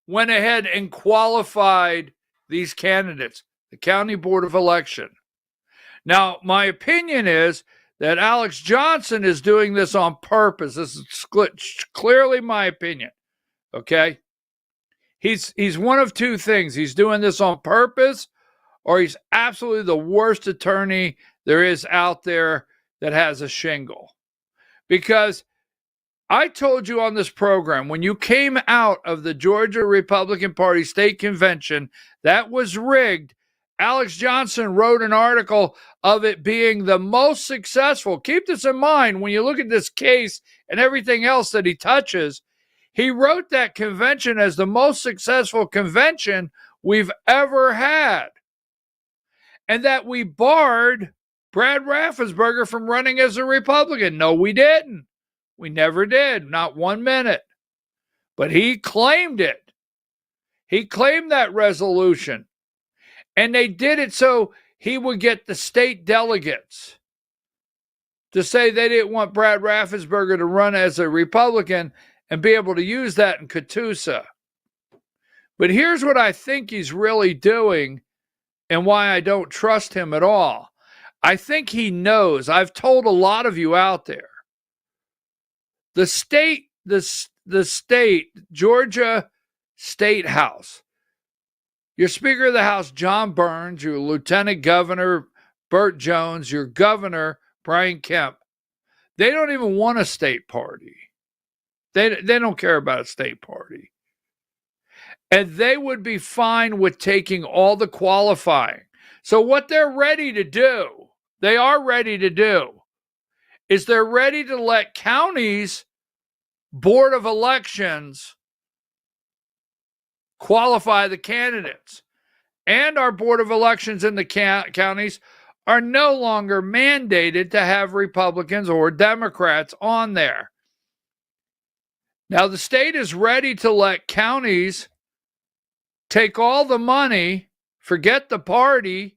went ahead and qualified these candidates, the County Board of Election. Now, my opinion is that Alex Johnson is doing this on purpose. This is clearly my opinion, okay? He's one of two things. He's doing this on purpose, or he's absolutely the worst attorney there is out there that has a shingle. Because I told you on this program, when you came out of the Georgia Republican Party State Convention that was rigged, Alex Johnson wrote an article of it being the most successful. Keep this in mind when you look at this case and everything else that he touches. He wrote that convention as the most successful convention we've ever had, and that we barred Brad Raffensperger from running as a Republican. No, we didn't. We never did, not 1 minute. But he claimed it. He claimed that resolution. And they did it so he would get the state delegates to say they didn't want Brad Raffensperger to run as a Republican and be able to use that in Catoosa. But here's what I think he's really doing and why I don't trust him at all. I think he knows. I've told a lot of you out there. The state, Georgia State House, your Speaker of the House, John Burns, your Lieutenant Governor, Burt Jones, your Governor, Brian Kemp, they don't even want a state party. They don't care about a state party. And they would be fine with taking all the qualifying. So what they're ready to do, they are ready to do, is they're ready to let counties' Board of Elections qualify the candidates. And our Board of Elections in the counties are no longer mandated to have Republicans or Democrats on there. Now, the state is ready to let counties take all the money, forget the party.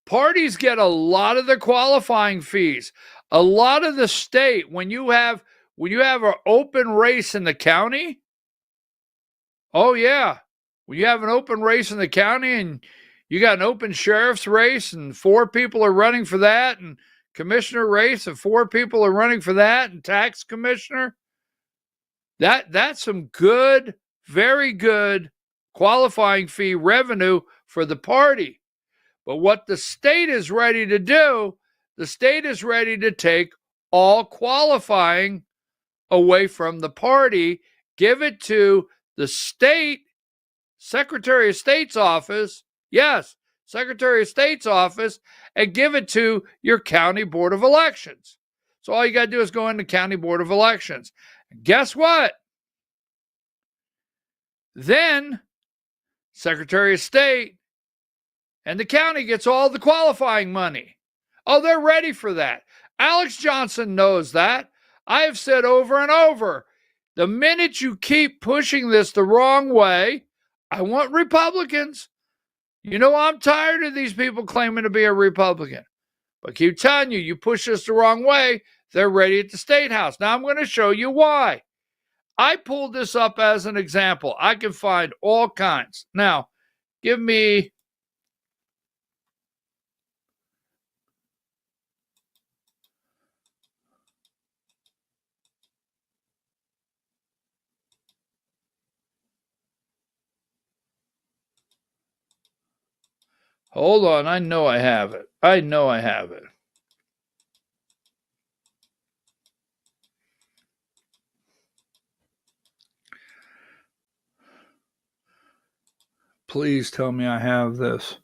Parties get a lot of the qualifying fees. A lot of the state, when you have when you have an open race in the county, oh yeah, when you have an open race in the county and you got an open sheriff's race and 4 people are running for that, and commissioner race and 4 people are running for that, and tax commissioner, that's some good, very good qualifying fee revenue for the party. But what the state is ready to do, the state is ready to take all qualifying away from the party, give it to the state Secretary of State's office, yes, Secretary of State's office, and give it to your county board of elections. So all you got to do is go into county board of elections. Guess what? Then Secretary of State and the county gets all the qualifying money. Oh, they're ready for that. Alex Johnson knows that. I have said over and over, the minute you keep pushing this the wrong way, I want Republicans. You know, I'm tired of these people claiming to be a Republican. But keep telling you, you push this the wrong way, they're ready at the State House. Now I'm going to show you why. I pulled this up as an example. I can find all kinds. Now, give me... Hold on, I know I have it. I know I have it. Please tell me I have this.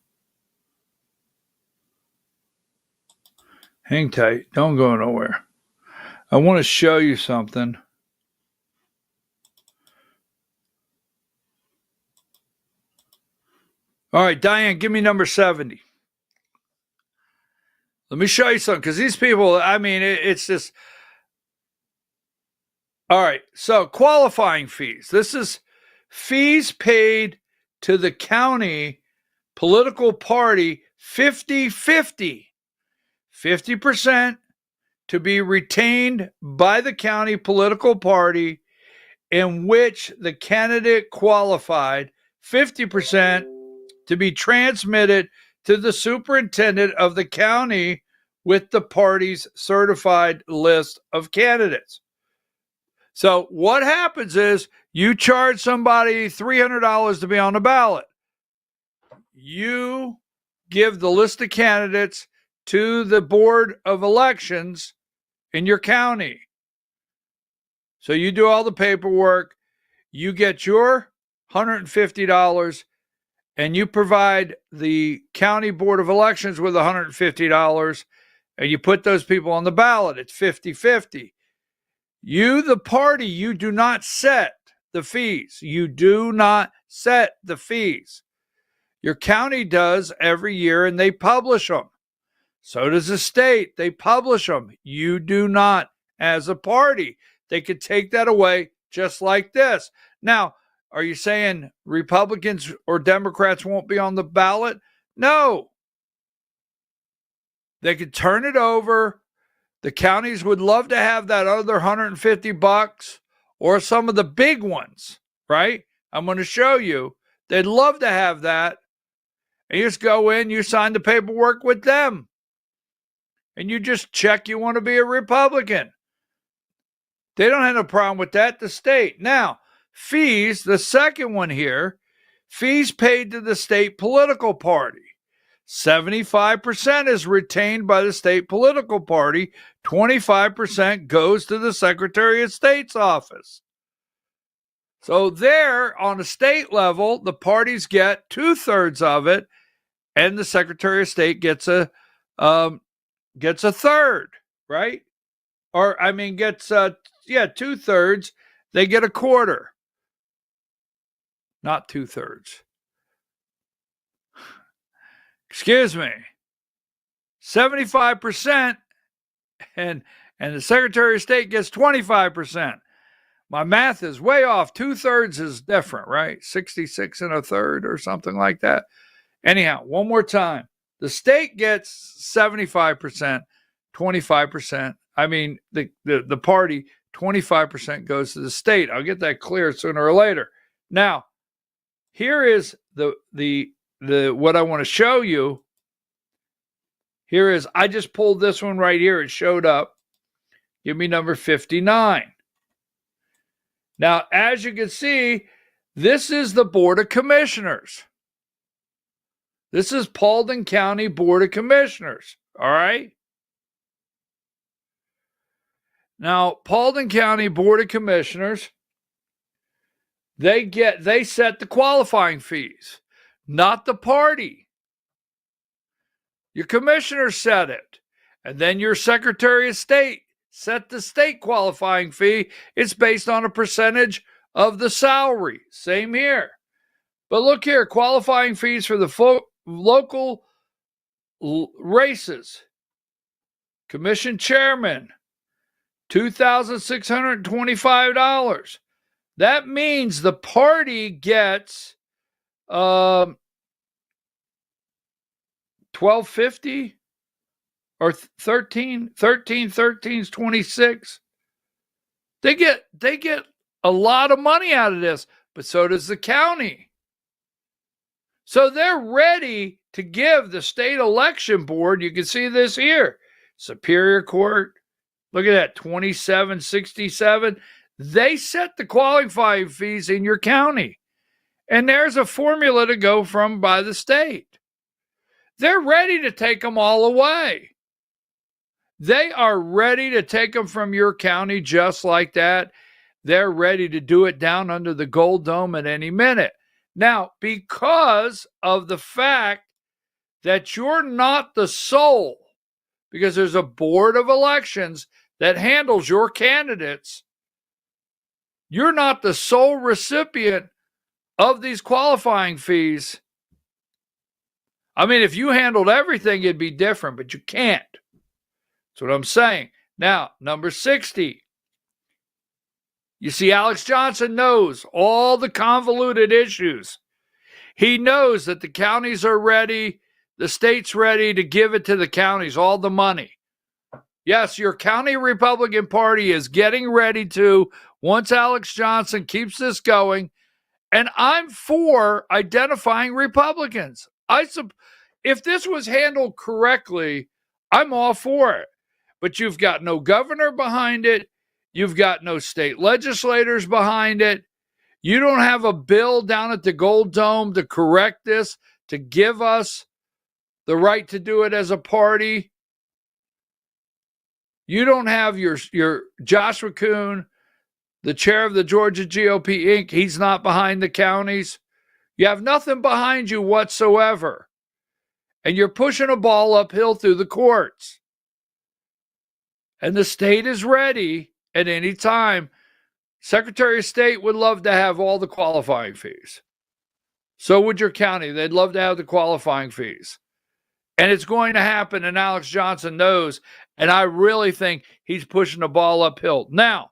Hang tight. Don't go nowhere. I want to show you something. All right, Diane, give me number 70. Let me show you something, because these people, I mean, it's just... All right, so qualifying fees. This is fees paid to the county political party 50-50. 50% to be retained by the county political party in which the candidate qualified, 50% to be transmitted to the superintendent of the county with the party's certified list of candidates. So what happens is you charge somebody $300 to be on the ballot. You give the list of candidates to the board of elections in your county. So you do all the paperwork, you get your $150, and you provide the county board of elections with $150, and you put those people on the ballot. It's 50-50. You, the party, you do not set the fees. You do not set the fees. Your county does every year, and they publish them. So does the state. They publish them. You do not as a party. They could take that away just like this. Now, are you saying Republicans or Democrats won't be on the ballot? No. They could turn it over. The counties would love to have that other $150 or some of the big ones, right? I'm going to show you. They'd love to have that. And you just go in, you sign the paperwork with them. And you just check you want to be a Republican. They don't have a problem with that, the state. Now, fees, the second one here, fees paid to the state political party. 75% is retained by the state political party. 25% goes to the Secretary of State's office. So there, on a state level, the parties get 2/3 of it, and the Secretary of State gets a third, right? Or, I mean, gets, 2/3. They get a quarter. Not 2/3. Excuse me. 75%, and the Secretary of State gets 25%. My math is way off. 2/3 is different, right? 66 1/3 or something like that. Anyhow, one more time. The state gets 75%, 25%. I mean, the party, 25% goes to the state. I'll get that clear sooner or later. Now, here is the what I want to show you. Here is, I just pulled this one right here. It showed up. Give me number 59. Now, as you can see, this is the Board of Commissioners. This is Paulding County Board of Commissioners. All right. Now, Paulding County Board of Commissioners, they set the qualifying fees, not the party. Your commissioners set it. And then your Secretary of State set the state qualifying fee. It's based on a percentage of the salary. Same here. But look here, qualifying fees for the local races. Commission chairman, $2,625. That means the party gets $1,250 or 13 is 26. They get a lot of money out of this, but so does the county. So they're ready to give the state election board, you can see this here, Superior Court, look at that, 2767. They set the qualifying fees in your county. And there's a formula to go from by the state. They're ready to take them all away. They are ready to take them from your county just like that. They're ready to do it down under the Gold Dome at any minute. Now, because of the fact that you're not the sole, because there's a board of elections that handles your candidates, you're not the sole recipient of these qualifying fees. I mean, if you handled everything, it'd be different, but you can't. That's what I'm saying. Now, number 60. You see, Alex Johnson knows all the convoluted issues. He knows that the counties are ready, the state's ready to give it to the counties, all the money. Yes, your county Republican Party is getting ready to, once Alex Johnson keeps this going, and I'm for identifying Republicans. If this was handled correctly, I'm all for it. But you've got no governor behind it. You've got no state legislators behind it. You don't have a bill down at the Gold Dome to correct this, to give us the right to do it as a party. You don't have your Joshua Kuhn, the chair of the Georgia GOP Inc. He's not behind the counties. You have nothing behind you whatsoever. And you're pushing a ball uphill through the courts. And the state is ready at any time. Secretary of State would love to have all the qualifying fees. So would your county. They'd love to have the qualifying fees. And it's going to happen, and Alex Johnson knows. And I really think he's pushing the ball uphill. Now,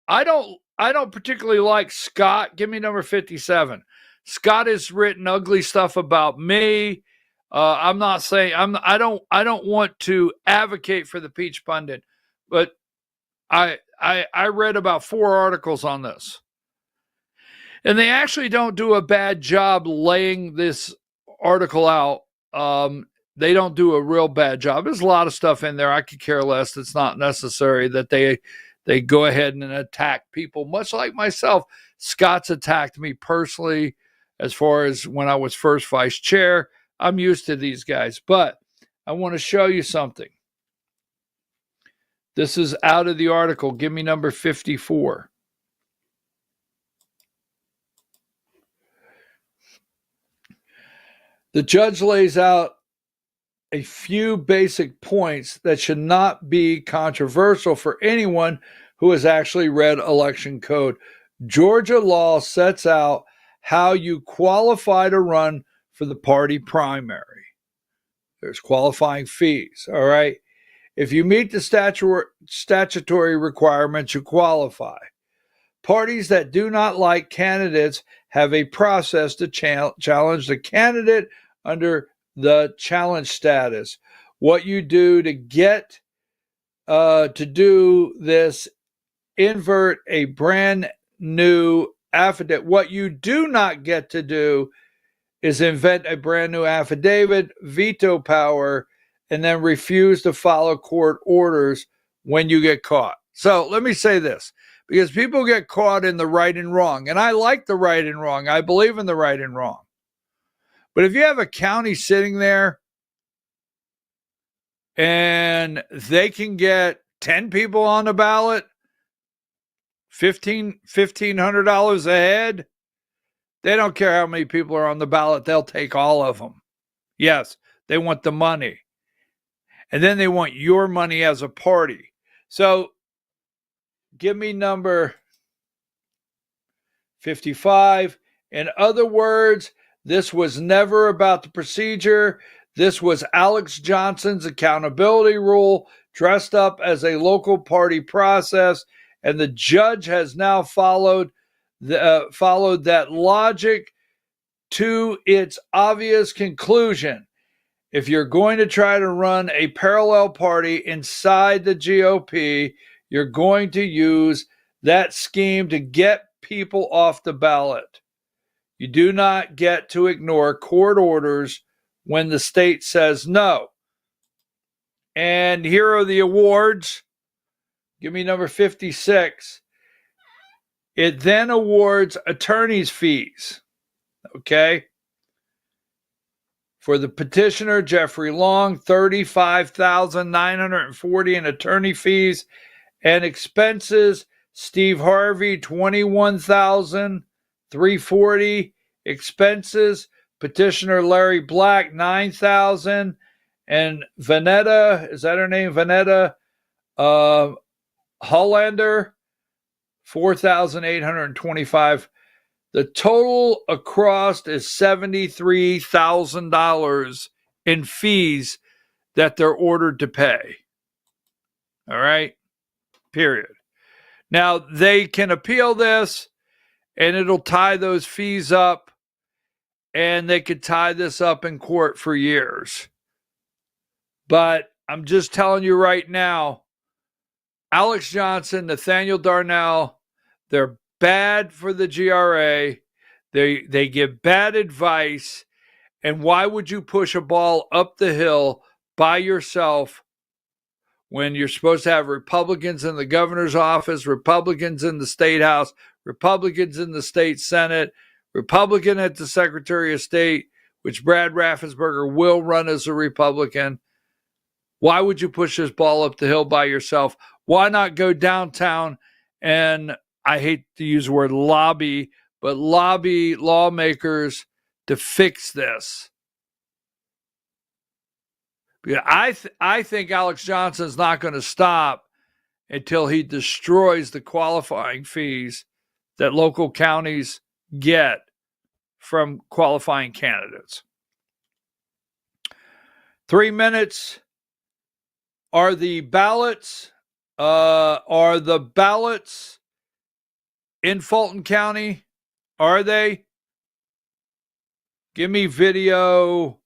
I don't particularly like Scott. Give me number 57. Scott has written ugly stuff about me. I'm not saying I don't want to advocate for the Peach Pundit, but I read about 4 articles on this. And they actually don't do a bad job laying this article out. They don't do a real bad job. There's a lot of stuff in there I could care less. It's not necessary that they go ahead and attack people, much like myself. Scott's attacked me personally as far as when I was first vice chair. I'm used to these guys, but I want to show you something. This is out of the article. Give me number 54. The judge lays out a few basic points that should not be controversial for anyone who has actually read election code. Georgia law sets out how you qualify to run for the party primary. There's qualifying fees, all right? If you meet the statutory requirements, you qualify. Parties that do not like candidates have a process to challenge the candidate under the challenge status. What you do to get to do this invert a brand new affidavit. What you do not get to do is invent a brand new affidavit, veto power, and then refuse to follow court orders when you get caught. So let me say this, because people get caught in the right and wrong, and I like the right and wrong. I believe in the right and wrong. But if you have a county sitting there and they can get 10 people on the ballot, $1,500 a head, they don't care how many people are on the ballot. They'll take all of them. Yes, they want the money. And then they want your money as a party. So give me number 55. In other words, this was never about the procedure. This was Alex Johnson's accountability rule dressed up as a local party process, and the judge has now followed that logic to its obvious conclusion. If you're going to try to run a parallel party inside the GOP, you're going to use that scheme to get people off the ballot. You do not get to ignore court orders when the state says no. And here are the awards. Give me number 56. It then awards attorney's fees. Okay? For the petitioner, Jeffrey Long, $35,940 in attorney fees and expenses. Steve Harvey, $21,340 expenses. Petitioner Larry Black, $9,000, and Vanetta, is that her name? Vanetta Hollander, $4,825. The total across is $73,000 in fees that they're ordered to pay. All right? Period. Now, they can appeal this, and it'll tie those fees up, and they could tie this up in court for years. But I'm just telling you right now, Alex Johnson, Nathaniel Darnell, they're bad for the GRA. They give bad advice. And why would you push a ball up the hill by yourself when you're supposed to have Republicans in the governor's office, Republicans in the state house, Republicans in the state senate, Republican at the Secretary of State, which Brad Raffensperger will run as a Republican? Why would you push this ball up the hill by yourself? Why not go downtown and, I hate to use the word lobby, but lobby lawmakers to fix this? Because I think Alex Johnson's not going to stop until he destroys the qualifying fees that local counties get from qualifying candidates. 3 minutes. Are the ballots in Fulton County? Are they? Give me video.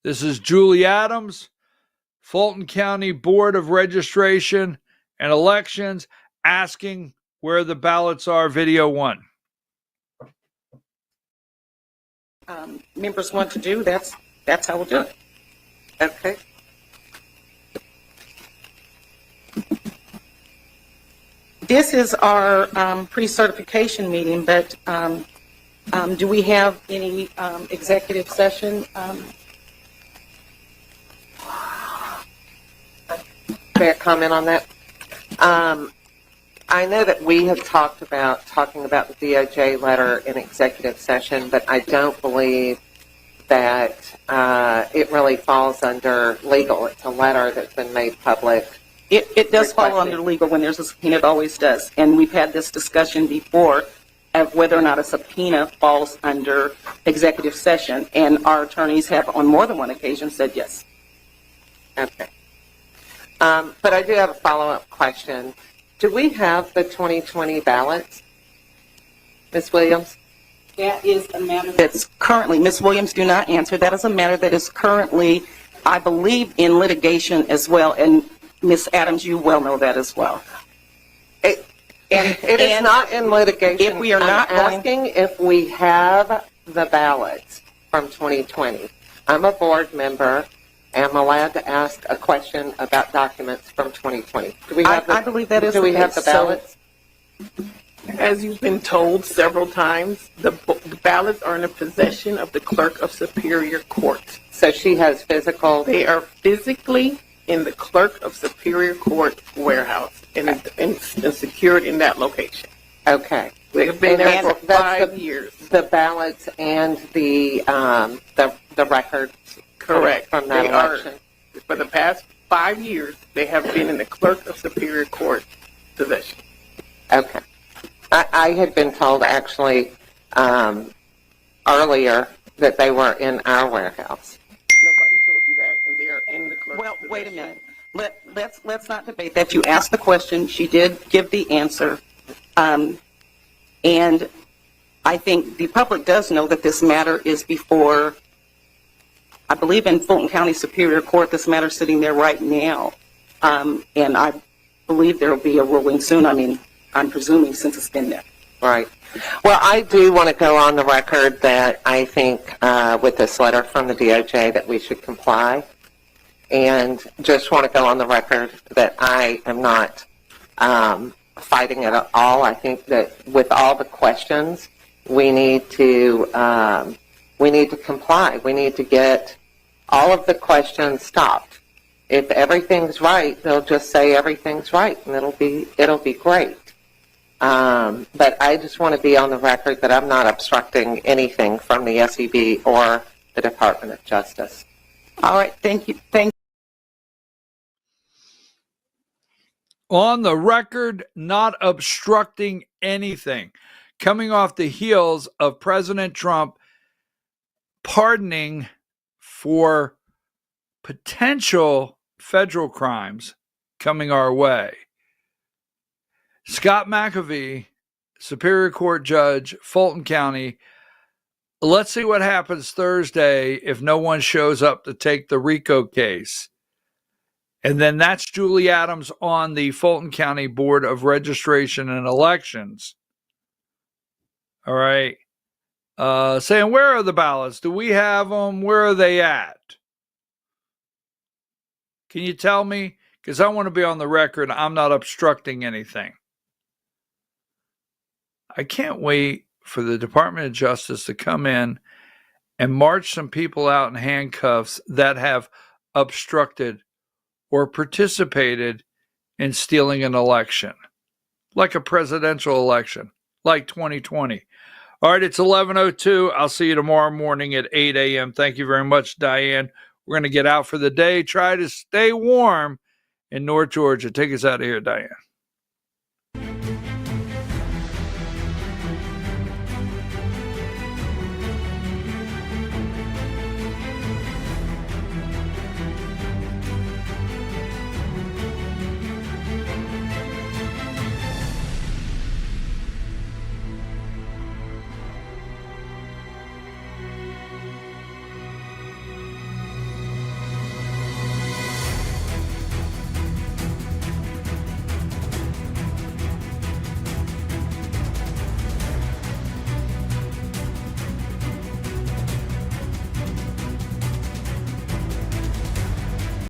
This is Julie Adams, Fulton County Board of Registration and Elections, asking where the ballots are. Video 1. Members want to do, that's how we'll do it. Okay. This is our pre-certification meeting, but do we have any executive session? May I comment on that? I know that we have talking about the DOJ letter in executive session, but I don't believe that it really falls under legal. It's a letter that's been made public. It does fall under legal when there's a subpoena. It always does. And we've had this discussion before of whether or not a subpoena falls under executive session. And our attorneys have on more than one occasion said yes. Okay. But I do have a follow-up question. Do we have the 2020 ballots, Ms. Williams? That is a matter that's currently, Ms. Williams, do not answer. That is a matter that is currently, I believe, in litigation as well. And Ms. Adams, you well know that as well. It is not in litigation. If we are not asking if we have the ballots from 2020. I'm a board member. I'm allowed to ask a question about documents from 2020. Do we have I believe that is do the we have case. the ballots? As you've been told several times, the ballots are in the possession of the clerk of Superior Court. So she has physical. They are physically in the clerk of Superior Court warehouse and secured in that location. Okay. They've been there for 5 years. The ballots and the records. Correct. From that election. For the past 5 years, they have been in the clerk of Superior Court possession. Okay. I had been told actually earlier that they were in our warehouse. Nobody told you that, and they are in the clerk. Well, wait a minute. Let's not debate that. You asked the question. She did give the answer. And I think the public does know that this matter is before, I believe, in Fulton County Superior Court. This matter is sitting there right now. And I believe there will be a ruling soon. I mean, I'm presuming since it's been there. Right. Well, I do want to go on the record that I think with this letter from the DOJ that we should comply. And just want to go on the record that I am not fighting it at all. I think that with all the questions, we need to comply. We need to get all of the questions stopped. If everything's right, they'll just say everything's right, and it'll be great. But I just want to be on the record that I'm not obstructing anything from the SEB or the Department of Justice. All right. Thank you. On the record, not obstructing anything. Coming off the heels of President Trump pardoning for potential federal crimes coming our way. Scott McAfee, Superior Court Judge, Fulton County. Let's see what happens Thursday if no one shows up to take the RICO case. And then that's Julie Adams on the Fulton County Board of Registration and Elections. All right. Saying, where are the ballots? Do we have them? Where are they at? Can you tell me? Because I want to be on the record. I'm not obstructing anything. I can't wait for the Department of Justice to come in and march some people out in handcuffs that have obstructed or participated in stealing an election, like a presidential election, like 2020. All right, it's 11:02. I'll see you tomorrow morning at 8 a.m. Thank you very much, Diane. We're going to get out for the day. Try to stay warm in North Georgia. Take us out of here, Diane.